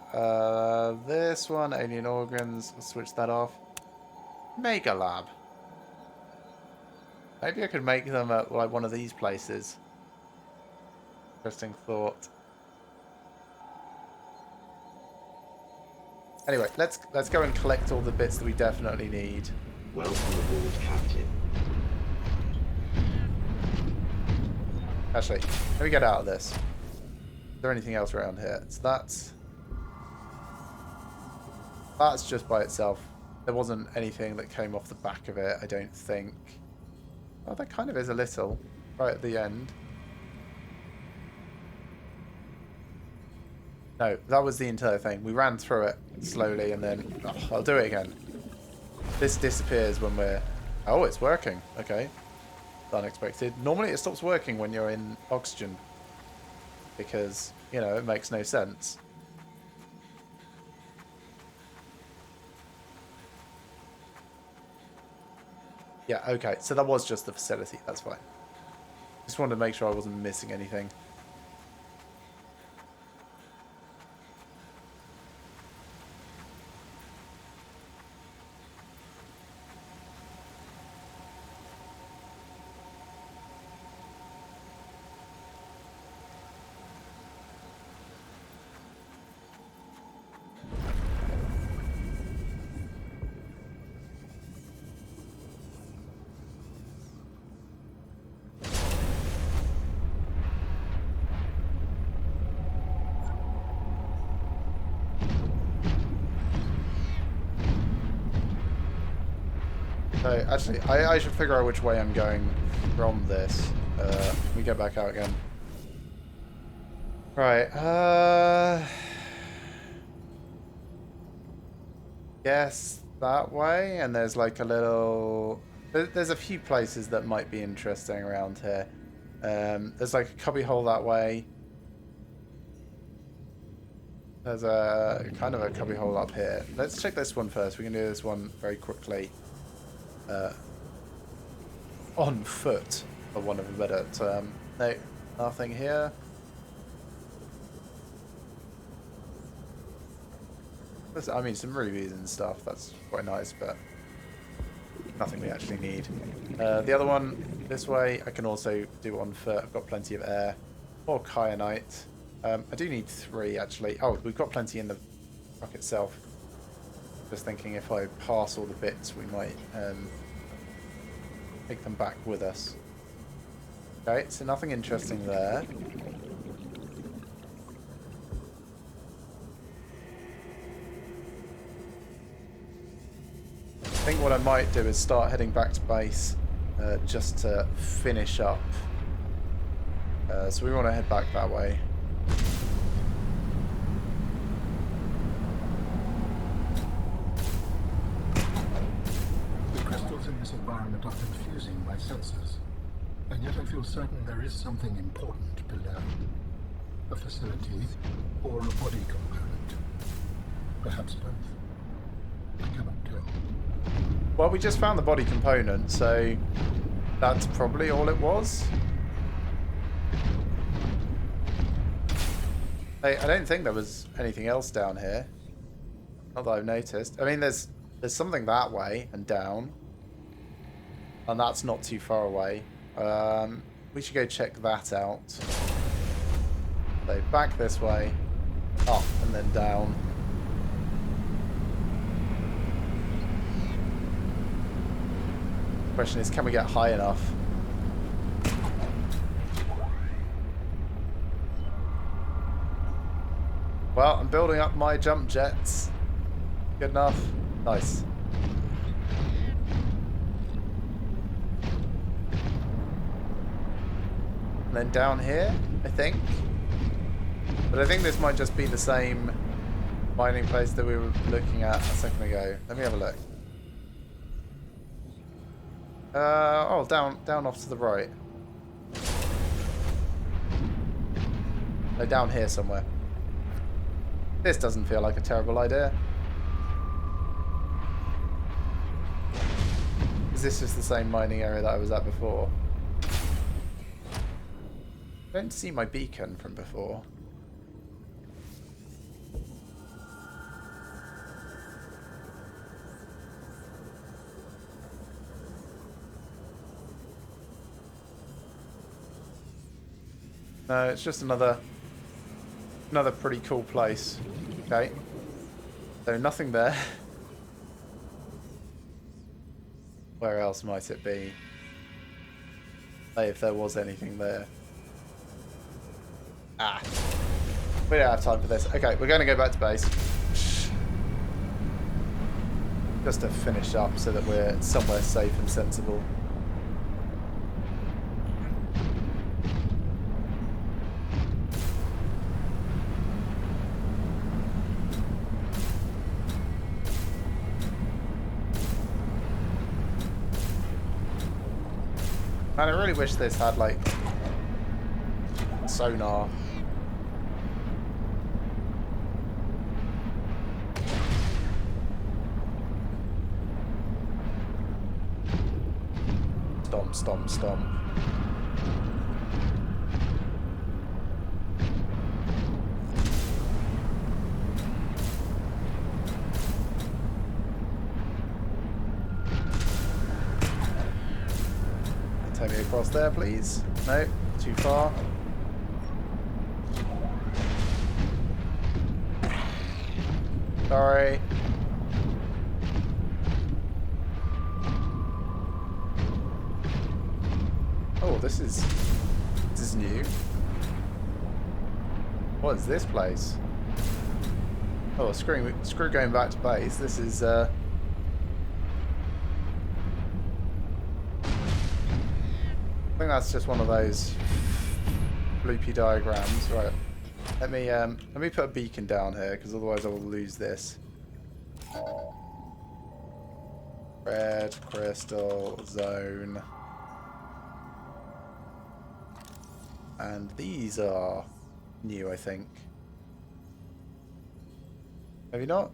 this one, alien organs, I'll switch that off. Mega Lab. Maybe I could make them at like one of these places. Interesting thought. Anyway, let's go and collect all the bits that we definitely need. Welcome aboard, Captain. Actually, let me get out of this. Is there anything else around here? So that's just by itself. There wasn't anything that came off the back of it, I don't think. Oh, there kind of is a little right at the end. No, that was the entire thing. We ran through it slowly and then... Oh, I'll do it again. This disappears when we're... Oh, it's working. Okay. Unexpected. Normally it stops working when you're in oxygen. Because, you know, it makes no sense. Yeah, okay. So that was just the facility. That's fine. Just wanted to make sure I wasn't missing anything. So, actually, I should figure out which way I'm going from this. Let me get back out again. Right, guess that way, and there's like a little... There's a few places that might be interesting around here. There's like a cubby hole that way. There's a kind of a cubby hole up here. Let's check this one first. We can do this one very quickly. On foot, for want of a better term. No, nothing here. I mean, some rubies and stuff, that's quite nice, but nothing we actually need. The other one, this way, I can also do on foot. I've got plenty of air. Or kyanite. I do need 3, actually. Oh, we've got plenty in the truck itself. Just thinking if I pass all the bits, we might take them back with us. Okay, so nothing interesting there. I think what I might do is start heading back to base just to finish up. So we want to head back that way. The crystals in this environment are confusing my senses, and yet I feel certain there is something important below. A facility or a body component. Perhaps both. I cannot tell. Well, we just found the body component, so that's probably all it was. I don't think there was anything else down here. Not that I've noticed. I mean, there's something that way and down. And that's not too far away. We should go check that out. So back this way, up and then down. Question is, can we get high enough? Well, I'm building up my jump jets. Good enough. Nice. And then down here, I think. But I think this might just be the same mining place that we were looking at a second ago. Let me have a look. Oh, down off to the right. No, down here somewhere. This doesn't feel like a terrible idea. Is this just the same mining area that I was at before? I don't see my beacon from before. No, it's just another pretty cool place. Okay. So nothing there. Where else might it be? Hey, if there was anything there. Ah. We don't have time for this. Okay, we're going to go back to base. Just to finish up so that we're somewhere safe and sensible. Man, I really wish this had, like, sonar. Stomp, stomp, stomp. Take me across there, please. No, too far. Sorry. Oh, this is new. What is this place? Oh, screw going back to base. This is I think that's just one of those loopy diagrams, right? Let me put a beacon down here because otherwise I will lose this. Red crystal zone, and these are new, I think. Maybe not.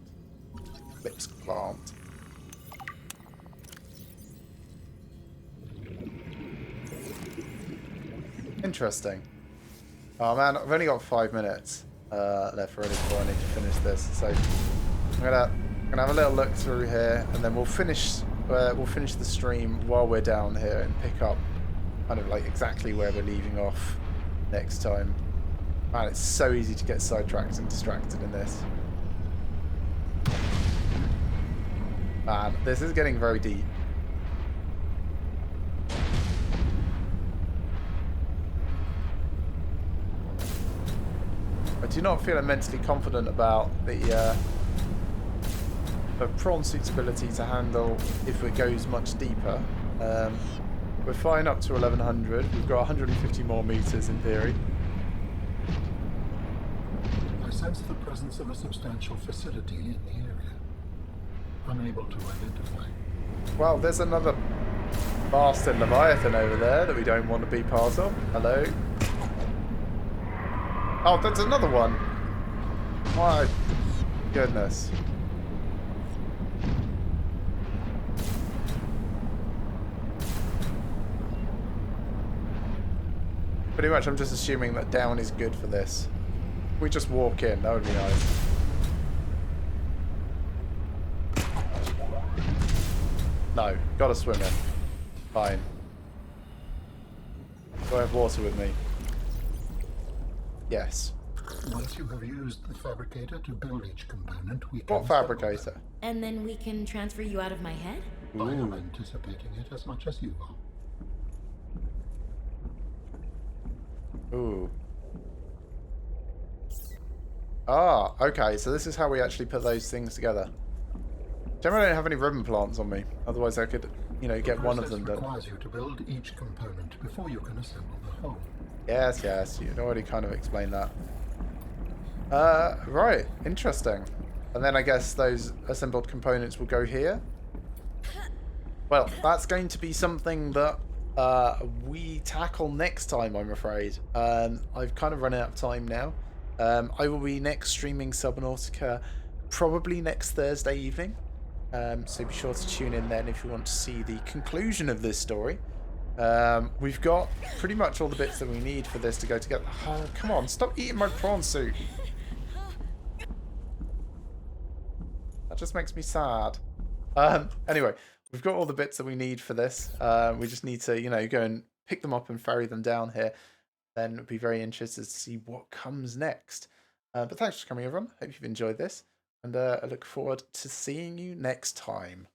Eclipse plant. Interesting. Oh man, I've only got 5 minutes left really before I need to finish this. So I'm gonna have a little look through here, and then we'll finish the stream while we're down here and pick up kind of like exactly where we're leaving off next time. Man, it's so easy to get sidetracked and distracted in this. Man, this is getting very deep. I do not feel immensely confident about the prawn suit's ability to handle if it goes much deeper. We're flying up to 1100. We've got 150 more meters in theory. I sense the presence of a substantial facility in the area. Unable to identify. Well, there's another bastard Leviathan over there that we don't want to be part of. Hello? Oh, there's another one. My goodness. Pretty much, I'm just assuming that down is good for this. If we just walk in, that would be nice. No, gotta swim in. Fine. Do I have water with me? Yes. Once you have used the fabricator to build each component, we can... What fabricator? And then we can transfer you out of my head? I am anticipating it as much as you are. Ooh. Ah, okay, so this is how we actually put those things together. Generally, I don't have any ribbon plants on me. Otherwise, I could, you know, get one of them done. The process requires you to build each component before you can assemble the whole. Yes, yes, you'd already kind of explained that. Right, interesting. And then I guess those assembled components will go here. Well, that's going to be something that we tackle next time, I'm afraid. I've kind of run out of time now. I will be next streaming Subnautica probably next Thursday evening. So be sure to tune in then if you want to see the conclusion of this story. We've got pretty much all the bits that we need for this to go together. Oh, come on, stop eating my prawn suit. That just makes me sad. Anyway, we've got all the bits that we need for this. We just need to, you know, go and pick them up and ferry them down here. Then it'll be very interested to see what comes next. But thanks for coming, everyone. Hope you've enjoyed this. And I look forward to seeing you next time.